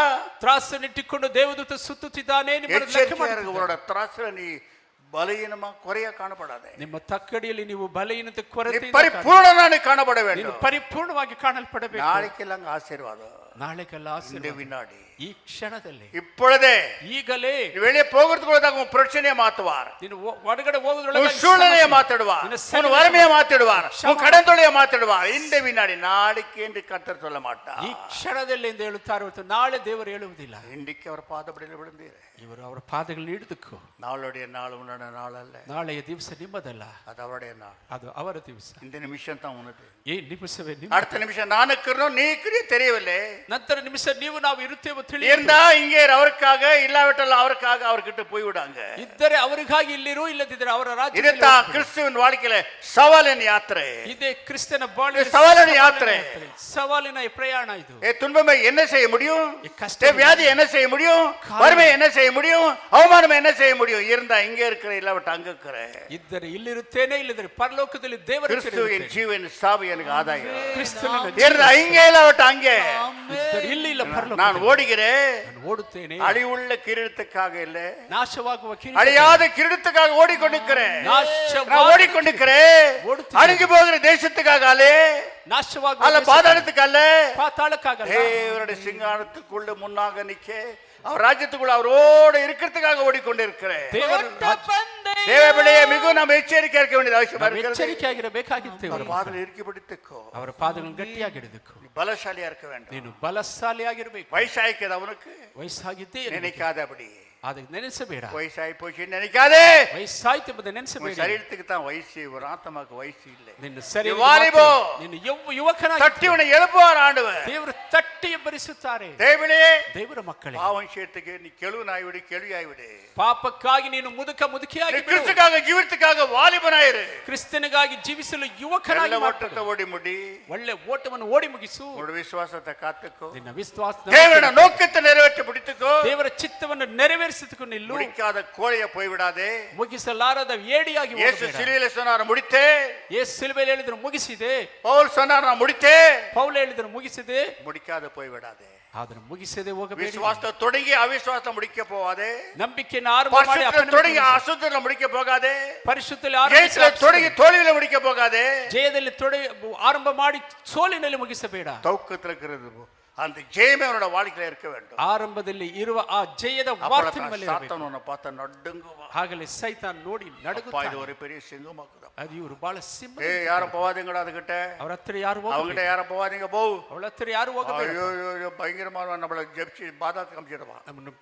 ತ್ರಾಸನ್ನಿಟ್ಟುಕೊಂಡು ದೇವದೂತ ಸುತ್ತುತ್ತಿದ್ದಾನೆ. உன்னோட திராசுல நீ பலவீனமா குறைய காணப்படாதே. ನಿಮ್ಮ ತಕ್ಕಡಿಯಲ್ಲಿ ನೀವು ಬಲಹೀನತೆ ಕೊರತೆ பரிபூர்ணனாக காணப்பட வேண்டும். ಪರಿಪೂರ್ಣವಾಗಿ ಕಾಣಲ್ಪಡಬೇಕು. நாளைக்கெல்லாம் ஆசீர்வாதம், ನಾಳೆಗೆಲ್ಲ இந்த ಆಶೀರ್ವಾದ வினாடி, ಈ ಕ್ಷಣದಲ್ಲಿ, இப்பொழுதே. ಈಗಲೇ நீ வெளியே போகிறதுக்குள்ளதாக உன் பிரச்சனையை மாத்துவார், ನೀನು ಹೊರಗಡೆ உன் ಹೋಗೋದ್ರೊಳಗೆ சூழ்நிலையை மாத்திடுவார், உன் வறுமையை மாத்திடுவார், உன் கடன் தொல்லையை மாத்திடுவார். இந்த வினாடி, நாளைக்கு என்று கர்த்தர் சொல்ல மாட்டார். ಈ ಕ್ಷಣದಲ್ಲಿ ಎಂದು ಹೇಳುತ್ತಾರೆ ಹೊರತು ನಾಳೆ ದೇವರು ಹೇಳುವುದಿಲ್ಲ. இன்றைக்கு அவர் பாதப்படியில் விழுந்தீர். ಇವರು ಅವರ ಪಾದಗಳನ್ನು ಹಿಡಿದುಕೋ. நாளுடைய நாள் உன்னோட நாள் அல்ல, ನಾಳೆಯ ದಿವಸ ನಿಮ್ಮದಲ್ಲ, அது அவருடைய நாள். ಅದು ಅವರ ದಿವಸ. இந்த நிமிஷம் தான் உனது. ಈ ನಿಮಿಷವೇ ನಿಮ್ಮ. அடுத்த நிமிஷம் நான் இருக்கிறோம், நீ இருக்கிறே தெரியவில்லை. ನಂತರ ನಿಮಿಷ ನೀವು ನಾವು ಇರುತ್ತೇವೆ ತಿಳಿಯುವುದು. இருந்தா இங்கே அவருக்காக, இல்லாவிட்டால் அவருக்காக அவர்கிட்ட போய் விடாங்க. ಇದ್ದರೆ ಅವರಿಗಾಗಿ ಇಲ್ಲಿರು, ಇಲ್ಲದಿದ್ದರೆ ಅವರ ರಾಜ್ಯದಲ್ಲಿ இதுதான் கிறிஸ்துவின் வாழ்க்கையில சவாலின் யாத்திரை. ಇದೇ ಕ್ರಿಸ್ತನ ಬಾಳಿ சவாலிನ யாத்திரை. ಸವಾಲಿನ ಪ್ರಯಾಣ ಇದು. துன்பமை என்ன செய்ய முடியும்? கஷ்டம் வியாதி என்ன செய்ய முடியும்? வறுமை என்ன செய்ய முடியும்? அவமானம் என்ன செய்ய முடியும்? இருந்தா இங்க இருக்கிற, இல்லாவிட்ட அங்க இருக்கிற. ಇದ್ದರೆ ಇಲ್ಲಿರುತ್ತೇನೆ, ಇಲ್ಲದಿದ್ರೆ ಪರಲೋಕದಲ್ಲಿ ದೇವರ கிறிஸ்துவின் ஜீவன் சாவி எனக்கு ஆதாயம். ಕ್ರಿಸ್ತನ இருந்தா இங்க, இல்லாவிட்ட அங்கே. ಇದ್ದರೆ ಇಲ್ಲಿ ಇಲ್ಲ ಪರಲೋಕ. நான் ஓடுகிறேன், ನಾನು ಓಡುತ್ತೇನೆ. அழிவுள்ள கிரீடத்துக்காக இல்ல, ನಾಶವಾಗುವ ಕಿರೀಟ, அழியாத கிரீடத்துக்காக ஓடிக்கொண்டிருக்கிறேன். ನಾಶವಾಗುವ நான் ஓடிக்கொண்டிருக்கிறேன். ஓடுத்தேன். அழிஞ்சு போகிற தேசத்துக்காக அல்ல, ನಾಶವಾಗುವ அல்ல பாதாளத்துக்கு அல்ல, ಪಾತಾಳಕ್ಕಾಗಲ್ಲ. தேவனுடைய சிங்காரத்துக்குள்ள முன்னாக நிக்க, அவர் ராஜ்யத்துக்குள்ள அவரோடு இருக்கிறதுக்காக ஓடிக்கொண்டிருக்கிறேன். தேவபிள்ளையே, மிகவும் நாம் எச்சரிக்கை இருக்க வேண்டியது அவசியமா இருக்கிறது. ಎಚ್ಚರಿಕೆಯಾಗಿರಬೇಕಾಗಿತ್ತು. அவர் பாதல இறுக்கி பிடித்துக்கோ, ಅವರ ಪಾದಗಳನ್ನು ಗಟ್ಟಿಯಾಗಿ ಹಿಡಿದುಕೋ. நீ பலசாலியா இருக்க வேண்டும். ನೀನು ಬಲಶಾಲಿಯಾಗಿರಬೇಕು. வயசாயிக்கிறது அவனுக்கு ವಯಸ್ಸಾಗಿದ್ದೇ நினைக்காதபடி. ಅದಕ್ಕೆ ನೆನೆಸಬೇಡ. வயசாகி போச்சு நினைக்காதே. ವಯಸ್ಸಾಯ್ತು ಎಂಬುದು உன் ನೆನೆಸಬೇಡ. சரீரத்துக்கு தான் வயசு, ஒரு ஆத்மாக்கு வயசு இல்லை. ನಿನ್ನ ಶರೀರ ವಾಲಿಬೋ, ನೀನು ಯುವಕನಾಗಿ தட்டி உன்னை எழுப்புவார் ஆண்டவர். ದೇವರು ತಟ್ಟಿ ಎಂಬ ಆಶೀರ್ವದಿಸುತ್ತಾರೆ. ದೇವಳೇ, ದೇವರ ಮಕ್ಕಳೇ, பாவம் நீ கெழுவனாய்விடு, கேள்வியாய்விடு. ಪಾಪಕ್ಕಾಗಿ ನೀನು ಮುದುಕಿಯಾಗಿ ಬಿಡು. கிறிஸ்துக்காக ஜீவித்துக்காக வாலிபனாயிரு. ಕ್ರಿಸ್ತನಿಗಾಗಿ ಜೀವಿಸಲು ಯುವಕನಾಗಿ ಮಾಡು. ಓಡಿ ಮುಡಿ, ಒಳ್ಳೆ ಓಟವನ್ನು ಓಡಿ ಮುಗಿಸು. உன்னுடைய விசுவாசத்தை காத்துக்கோ, ನಿನ್ನ ವಿಶ್ವಾಸ தேவன நோக்கத்தை நிறைவேற்றி முடித்துக்கோ. ದೇವರ ಚಿತ್ತವನ್ನು ನೆರವೇರಿಸಿಕೊಂಡು ನಿಲ್ಲು. முடிக்காத கோழைய போய்விடாதே. ಮುಗಿಸಲಾರದ ಏಡಿಯಾಗಿ ಯೇಸು ಹೋಗಬೇಡ. ಸಿಲುಬೆಯಲ್ಲಿ சொன்னார் முடித்தே. ಯೇಸು ಸಿಲುಬೆಯಲ್ಲಿ ಹೇಳಿದ್ರು ಮುಗಿಸಿದೆ. ಪೌಲ್ சொன்னார் நான் முடித்தே. ಪೌಲ ಹೇಳಿದ್ರು ಮುಗಿಸಿದೆ. முடிக்காத போய்விடாதே. ಆದ್ರೆ ಮುಗಿಸದೆ ಹೋಗಬೇಡಿ. விசுவாசத்தை தொடங்கி அவிசுவாசத்தை முடிக்க போகாதே. ನಂಬಿಕೆಯನ್ನು ಆರಂಭ ಮಾಡಿ தொடங்கி அசுத்தத்தை முடிக்க போகாதே. ಪರಿಶುದ್ಧದಲ್ಲಿ ஜெயத்துல தொடங்கி தோல்வியில முடிக்க போகாதே. ಜಯದಲ್ಲಿ ಆರಂಭ ಮಾಡಿ ಸೋಲಿನಲ್ಲಿ ಮುಗಿಸಬೇಡ. தௌக்கத்துல இருக்கிறது அந்த ஜெயமே அவனோட வாழ்க்கையில இருக்க வேண்டும். ಆರಂಭದಲ್ಲಿ ಇರುವ ಆ ಜಯದ ವಾರ್ತೆ ಮೇಲೆ ಇರಬೇಕು. சாத்தானவனை பார்த்தா நடுங்குவான். ಹಾಗಲೇ ಸೈತಾನ್ ನೋಡಿ ನಡುಗುತ್ತಾನೆ. இது ஒரு பெரிய சிங்கமாக்குது. ಅದು ಇವರು ಬಹಳ ಸಿಂಹ. யாரும் போவாதீங்கடா அதுகிட்ட. ಅವರ ಹತ್ರ ಯಾರು ಹೋಗಬೇಡಿ. அவங்கிட்ட யாரும் போவாதீங்க போ. ಅವಳ ಹತ್ರ ಯಾರು ಹೋಗಬೇಡಿ. ஐயோ பயங்கரமான நம்மள ஜெபிச்சு பாதாளத்துக்கு அனுப்பிச்சிடுவான். ನಮ್ಮನ್ನು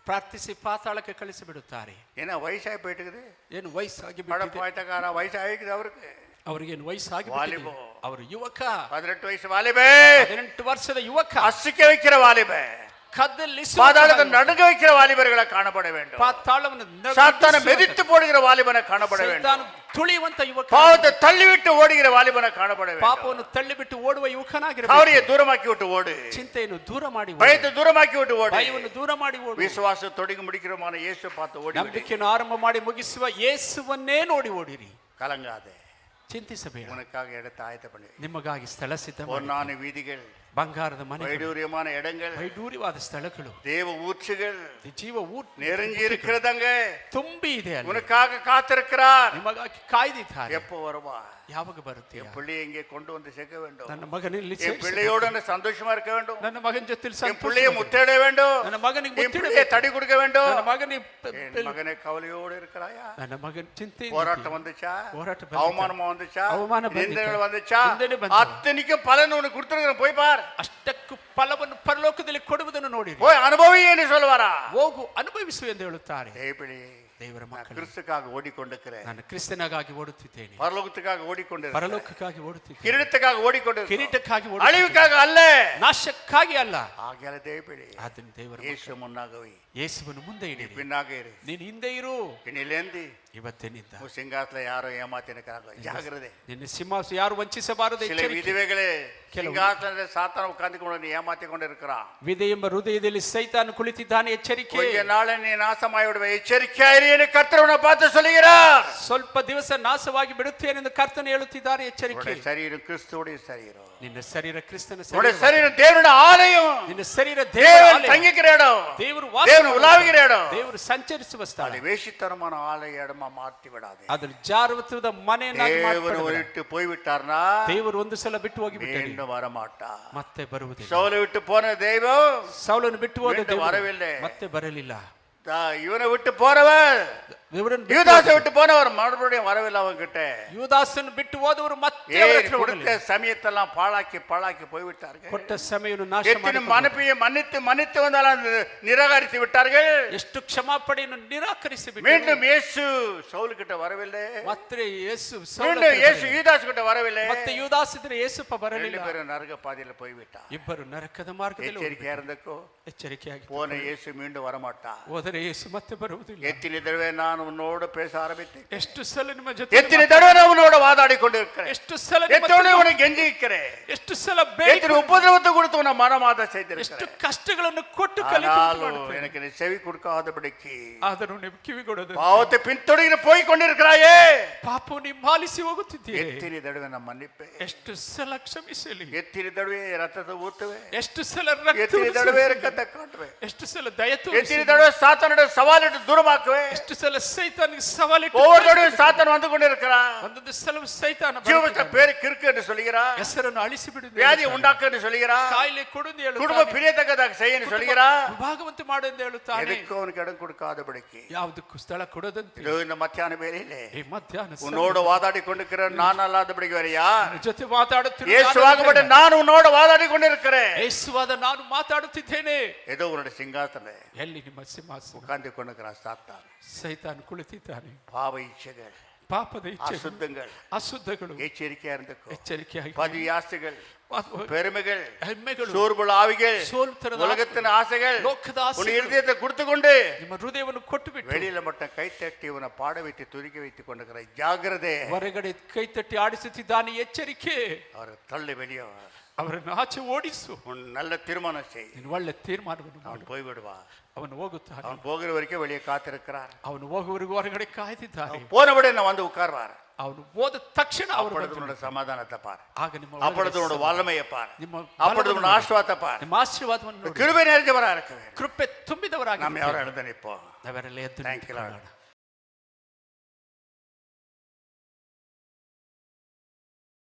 ಪ್ರಾರ್ಥಿಸಿ ಪಾತಾಳಕ್ಕೆ ಕಳಿಸಿ ಬಿಡುತ್ತಾರೆ. ஏன்னா வயசாகி போயிட்டுக்குது. ಏನು ವಯಸ್ಸಾಗಿ ಬಿಟ್ಟಿದೆ. பாய்த்தக்கார வயசாகிக்குது அவருக்கு. ಅವರಿಗೇನು ವಯಸ್ಸಾಗಿ வாலிப. ಅವರು ಯುವಕ. 18 ವಯಸ್ಸು வாலிபே. 18 ವರ್ಷದ ಯುವಕ. அசிக்க வைக்கிற வாலிபே. ಕದಲಿಸುವ பாதாளத்தை நடுங்க வைக்கிற வாலிபர்களை காணப்பட வேண்டும். ಪಾತಾಳವನ್ನು சாத்தானை மெதித்து போடுகிற வாலிபனை காணப்பட வேண்டும். ಸೈತಾನ ತುಳಿಯುವಂತ ಯುವಕ. பாவத்தை தள்ளிவிட்டு ஓடுகிற வாலிபனை காணப்பட வேண்டும். ಪಾಪವನ್ನು ತಳ್ಳಿಬಿಟ್ಟು ಓಡುವ ಯುವಕನಾಗಿರಬೇಕು. கவலையை தூரமாக்கி விட்டு ஓடு. ಚಿಂತೆಯನ್ನು ದೂರ ಮಾಡಿ ಓಡು. பயத்தை தூரமாக்கி விட்டு ஓடு. ಭಯವನ್ನು ದೂರ ಮಾಡಿ ಓಡು. விசுவாசத்தை தொடங்கி முடிக்கிறமான இயேசு பார்த்து ஓடி. ನಂಬಿಕೆಯನ್ನು ಆರಂಭ ಮಾಡಿ ಮುಗಿಸುವ ಯೇಸುವನ್ನೇ ನೋಡಿ ಓಡಿರಿ. கலங்காதே. ಚಿಂತಿಸಬೇಡ. உனக்காக இடத்தை ஆயத்த பண்ணி. ನಿಮಗಾಗಿ ಸ್ಥಳ ಸಿದ್ಧ ಮಾಡಿ. பொன்னான வீதிகள், ಬಂಗಾರದ ಮನೆಗಳು, வைடூரியமான இடங்கள், ವೈಡೂರ್ಯವಾದ ಸ್ಥಳಗಳು, தேவ ஊற்றுகள், ಜೀವ ಊಟ நிறைஞ்சி இருக்கிறதங்க. ತುಂಬಿ ಇದೆ ಅಲ್ಲಿ. உனக்காக காத்திருக்கிறார். ನಿಮಗಾಗಿ ಕಾಯ್ದಿದ್ದಾರೆ. எப்போ வருவா? ಯಾವಾಗ ಬರುತ್ತೆ? என் பிள்ளையை இங்கே கொண்டு வந்து சேர்க்க வேண்டும். ನನ್ನ ಮಗನಲ್ಲಿ என் பிள்ளையோடு சந்தோஷமா இருக்க வேண்டும். ನನ್ನ ಮಗನ ಜೊತೆ என் பிள்ளையை முத்தேட வேண்டும். ನನ್ನ ಮಗನಿಗೆ என் பிள்ளையை தடி கொடுக்க வேண்டும். ನನ್ನ ಮಗನಿಗೆ என் மகனே கவலையோடு இருக்கிறாயா? ನನ್ನ ಮಗನ ಚಿಂತೆ. போராட்டம் வந்துச்சா? போராಟ அவமானமா வந்துச்சா? அவமான நிந்தனைகள் வந்துச்சா? நிந்தனை ಬಂತು. அத்தனைக்கும் பலன் உனக்கு கொடுத்திருக்கிறேன், போய் பார். ಅಷ್ಟಕ್ಕೂ ಫಲವನ್ನು ಪರಲೋಕದಲ್ಲಿ ಕೊಡುವುದನ್ನು ನೋಡಿರಿ. போய் அனுபவி என்று சொல்வாரா? ಹೋಗು ಅನುಭವಿಸು ಎಂದು ಹೇಳುತ್ತಾರೆ. ದೇವರ ಮಕ್ಕಳು, ಕ್ರಿಸ್ತಕ್ಕಾಗಿ ಓಡಿಕೊಂಡಿರುக்கிறேன். ನಾನು ಕ್ರಿಸ್ತನಿಗಾಗಿ ಓಡುತ್ತಿದ್ದೇನೆ. ಪರಲೋಕಕ್ಕಾಗಿ ಓಡಿಕೊಂಡಿರುತ್ತೇನೆ. ಪರಲೋಕಕ್ಕಾಗಿ ಓಡುತ್ತಿದ್ದೇನೆ. ಕಿರೀಟಕ್ಕಾಗಿ ಓಡಿಕೊಂಡಿರುತ್ತೇನೆ. ಕಿರೀಟಕ್ಕಾಗಿ ಓಡುತ್ತಿದ್ದೇನೆ. ಅಳಿವಿಗಾಗಿ ಅಲ್ಲ, ನಾಶಕ್ಕಾಗಿ ಅಲ್ಲ. ಹಾಗೆಲ್ಲ ದೇವಬಿಡಿ. ಅದನ್ನು ದೇವರ ಯೇಸು ಮುನ್ನಾಗವಿ. ಯೇಸುವನ್ನು ಮುಂದೆ ಇಡಿ. பின்னாக இரு. ನೀನು ಹಿಂದೆ ಇರು. ಇನ್ನಿಲೇಂದಿ ಇವತ್ತಿನಿಂದ ಸಿಂಹಾಸನ ಯಾರೋ ಏಮಾತಿನಕ್ಕಾಗ ಜಾಗ್ರತೆ. ನಿನ್ನ ಸಿಂಹಾಸ ಯಾರು ವಂಚಿಸಬಾರದು. சில விதவைகளே சிங்காசனத்தில் சாத்தான் உட்கார்ந்து கொண்டு ஏமாத்தி கொண்டு இருக்கிறான். ವಿಧೆ ಎಂಬ ಹೃದಯದಲ್ಲಿ ಸೈತಾನ್ ಕುಳಿತಿದ್ದಾನೆ. ಎಚ್ಚರಿಕೆ. கொஞ்ச நாள் நீ நாசமாய் விடுவே, எச்சரிக்கையாயிரு என்று கர்த்தர் உன்னை பார்த்து சொல்கிறார். ಸ್ವಲ್ಪ ದಿವಸ ನಾಶವಾಗಿ ಬಿಡುತ್ತೇನೆ ಎಂದು ಕರ್ತನು ಹೇಳುತ್ತಿದ್ದಾರೆ. ಎಚ್ಚರಿಕೆ. ಶರೀರ ಕ್ರಿಸ್ತುடைய ಶರೀರ. ನಿನ್ನ ಶರೀರ ಕ್ರಿಸ್ತನ ಶರೀರ ದೇವರ ಆಲಯ. ನಿನ್ನ ಶರೀರ ದೇವರ ತಂಗಿக்கிற இடம். ದೇವರು உலாவுகிற இடம். ದೇವರು ಸಂಚರಿಸುವ ಸ್ಥಳ. அது வேசித்தனமான ஆலய இடமா மாற்றி விடாதே. ಅದು ಜಾರವತ್ವದ ಮನೆಯನ್ನಾಗಿ ಮಾಡಬೇಡ. ದೇವರು ಬಿಟ್ಟು போய்விட்டார்னா ದೇವರು ಒಂದು ಸಲ ಬಿಟ್ಟು ಹೋಗಿ ಬಿಟ್ಟರೆ மீண்டும் வர மாட்டார். ಮತ್ತೆ ಬರುವುದಿಲ್ಲ. ಸೌಲನು ಬಿಟ್ಟು போன தெய்வம் ಸೌಲನು ಬಿಟ್ಟು ಹೋದ ದೇವರು வரவில்லை. ಮತ್ತೆ ಬರಲಿಲ್ಲ. இவனை விட்டு போறவர், யூதாசை விட்டு போனவர் மறுபடியும் வரவில்லை அவங்கிட்ட. யூதாசன் ಬಿಟ್ಟು ಹೋದವರು ಮತ್ತೆ கொடுத்த சமயத்தெல்லாம் பாழாக்கி போய்விட்டார்கள். ಕೊಟ್ಟ ಸಮಯವನ್ನು ನಾಶ ಮಾಡಿ மன்னித்து வந்தாலும் நிராகரித்து விட்டார்கள். ಎಷ್ಟು ಕ್ಷಮಾಪಣೆಯನ್ನು ನಿರಾಕರಿಸಿ ಬಿಟ್ಟರು. மீண்டும் இயேசு சவுல் கிட்ட வரவில்லை. ಮತ್ತೆ ಯೇಸು மீண்டும் இயேசு யூதாஸ் கிட்ட வரவில்லை. ಮತ್ತೆ ಯೂದಾಸ್ ಇದ್ರೆ ಯೇಸುಪ್ಪ ಬರಲಿಲ್ಲ. ரெண்டு பேரும் நரக பாதையில போய்விட்டார். ಇಬ್ಬರು ನರಕದ ಮಾರ್ಗದಲ್ಲಿ எச்சரிக்கையா இருந்தக்கோ. ಎಚ್ಚರಿಕೆಯಾಗಿ போன இயேசு மீண்டும் வர மாட்டார். ಹೋದರೆ ಯೇಸು ಮತ್ತೆ ಬರುವುದಿಲ್ಲ. எத்தனை தடவை நான் உன்னோடு பேச ஆரம்பித்தேன். ಎಷ್ಟು ಸಲ ನಿಮ್ಮ ಜೊತೆ எத்தனை தடவை நான் உன்னோடு வாதாடி கொண்டிருக்கிறேன். ಎಷ್ಟು ಸಲ எத்தனை உனக்கு கெஞ்சிக்கிறேன். ಎಷ್ಟು ಸಲ ಬೇಡಿ எத்தனை உபதிரவத்தை கொடுத்து உன்னை மனமாத செய்திருக்கிறேன். ಎಷ್ಟು ಕಷ್ಟಗಳನ್ನು ಕೊಟ್ಟು ಕಲಿತು எனக்கு நீ செவி கொடுக்காதபடிக்கு ಆದರೂ ನೀವು ಕಿವಿಗೊಡದು பாவத்தை பின்தொடர்ந்து போய் கொண்டிருக்கிறாயே. ಪಾಪವನ್ನು ಹಿಂಬಾಲಿಸಿ ಹೋಗುತ್ತಿದ್ದೀರಿ. எத்தனை தடவை நான் மன்னிப்பேன். ಎಷ್ಟು ಸಲ ಕ್ಷಮಿಸಲಿ. எத்தனை தடவை ரத்தத்தை ஊத்துவே. ಎಷ್ಟು ಸಲ ರಕ್ತ எத்தனை தடவை இரக்கத்தை காட்டுவே. ಎಷ್ಟು ಸಲ ದಯೆ ತೋರಿಸಿ. எத்தனை தடவை சாத்தானுடைய சவாலிட்டு தூரமாக்குவே. ಎಷ್ಟು ಸಲ ಸೈತಾನಿಗೆ ಸವಾಲಿಟ್ಟು. ஒவ்வொரு தடவையும் சாத்தான் வந்து கொண்டிருக்கிறான். ಒಂದೊಂದು ಸಲ ಸೈತಾನ ஜீவத்தை பேரு கிறுக்கு என்று சொல்கிறான். ಹೆಸರನ್ನು ಅಳಿಸಿ ಬಿಡುವುದು. வியாதி உண்டாக்கு என்று சொல்கிறான். ಕಾಯಿಲೆ ಕೊಡು ಎಂದು ಹೇಳುತ್ತಾನೆ. குடும்ப பிரியத்தக்கதாக செய்ய என்று சொல்கிறான். ವಿಭಾಗವಂತೆ ಮಾಡು ಎಂದು ಹೇಳುತ್ತಾನೆ. எதுக்கு அவனுக்கு இடம் கொடுக்காதபடிக்கு. ಯಾವುದಕ್ಕೂ ಸ್ಥಳ ಕೊಡದಂತೆ. இந்த மத்தியான வேளையிலே ಈ ಮಧ್ಯಾಹ್ನ உன்னோடு வாதாடி கொண்டிருக்கிற நான் அல்லாதபடிக்கு வேற யார்? ಜೊತೆ ಮಾತಾಡುತ್ತಿರುವ இயேசுவாகப்பட்ட நான் உன்னோடு வாதாடி கொண்டிருக்கிறேன். ಯೇಸುವಾದ ನಾನು ಮಾತಾಡುತ್ತಿದ್ದೇನೆ. ஏதோ உன்னுடைய சிங்காசன ಎಲ್ಲಿ ನಿಮ್ಮ ಸಿಂಹಾಸನ உட்கார்ந்து கொண்டிருக்கிறான் சாத்தான். ಸೈತಾನ್ ಕುಳಿತಿದ್ದಾನೆ. பாவ இச்சைகள், ಪಾಪದ ಇಚ್ಛೆ அசுத்தங்கள் ಅಶುದ್ಧಗಳು எச்சரிக்கையா இருந்துக்கோ. ಎಚ್ಚರಿಕೆಯಾಗಿ பதவி ஆசைகள், பெருமைகள், ಹೆಮ್ಮೆಗಳು, சோர்வுள்ள ஆவிகள், ಸೋಲ್ತರದ உலகத்தின் ஆசைகள் ಲೋಕದ உன் ಆಸೆಗಳು இருதயத்தை கொடுத்து கொண்டு ನಿಮ್ಮ ಹೃದಯವನ್ನು ಕೊಟ್ಟು ಬಿಟ್ಟು வெளியில மட்டும் கை தட்டி உன்னை பாட வைத்து துதிக்க வைத்துக் கொண்டிருக்கிற ஜாகிரதை. ಹೊರಗಡೆ ಕೈ ತಟ್ಟಿ ಆಡಿಸುತ್ತಿದ್ದಾನೆ, ಎಚ್ಚರಿಕೆ. அவர் தள்ளி வெளியே வா. ಅವರನ್ನು ಆಚೆ ಓಡಿಸು. உன் நல்ல திருமணம் செய். ನೀನು ಒಳ್ಳೆ ತೀರ್ಮಾನವನ್ನು ಮಾಡು. அவன் போய்விடுவா. ಅವನು ಹೋಗುತ್ತಾನೆ. அவன் போகிற வரைக்கும் வெளியே காத்திருக்கிறார். ಅವನು ಹೋಗುವವರೆಗೂ ಹೊರಗಡೆ ಕಾಯ್ದಿದ್ದಾನೆ. போனபடி நான் வந்து உட்கார்வார். ಅವನು ಹೋದ ತಕ್ಷಣ ಅವರು அப்பொழுது உன்னோட சமாதானத்தை பார். ಆಗ ನಿಮ್ಮ அப்பொழுது உன்னோட வல்லமையை பார். ನಿಮ್ಮ அப்பொழுது உன்னோட ஆசீர்வாதத்தை பார். ನಿಮ್ಮ ಆಶೀರ್ವಾದವನ್ನು ನೋಡಿ. கிருபை நிறைஞ்சவரா இருக்க வேண்டும். ಕೃಪೆ ತುಂಬಿದವರಾಗಿ நம்ம யாரும் எழுத நிற்போம். ನಾವೆಲ್ಲ ಎದ್ದು Thank you, Lord. ನಿಂತುಕೊಳ್ಳೋಣ.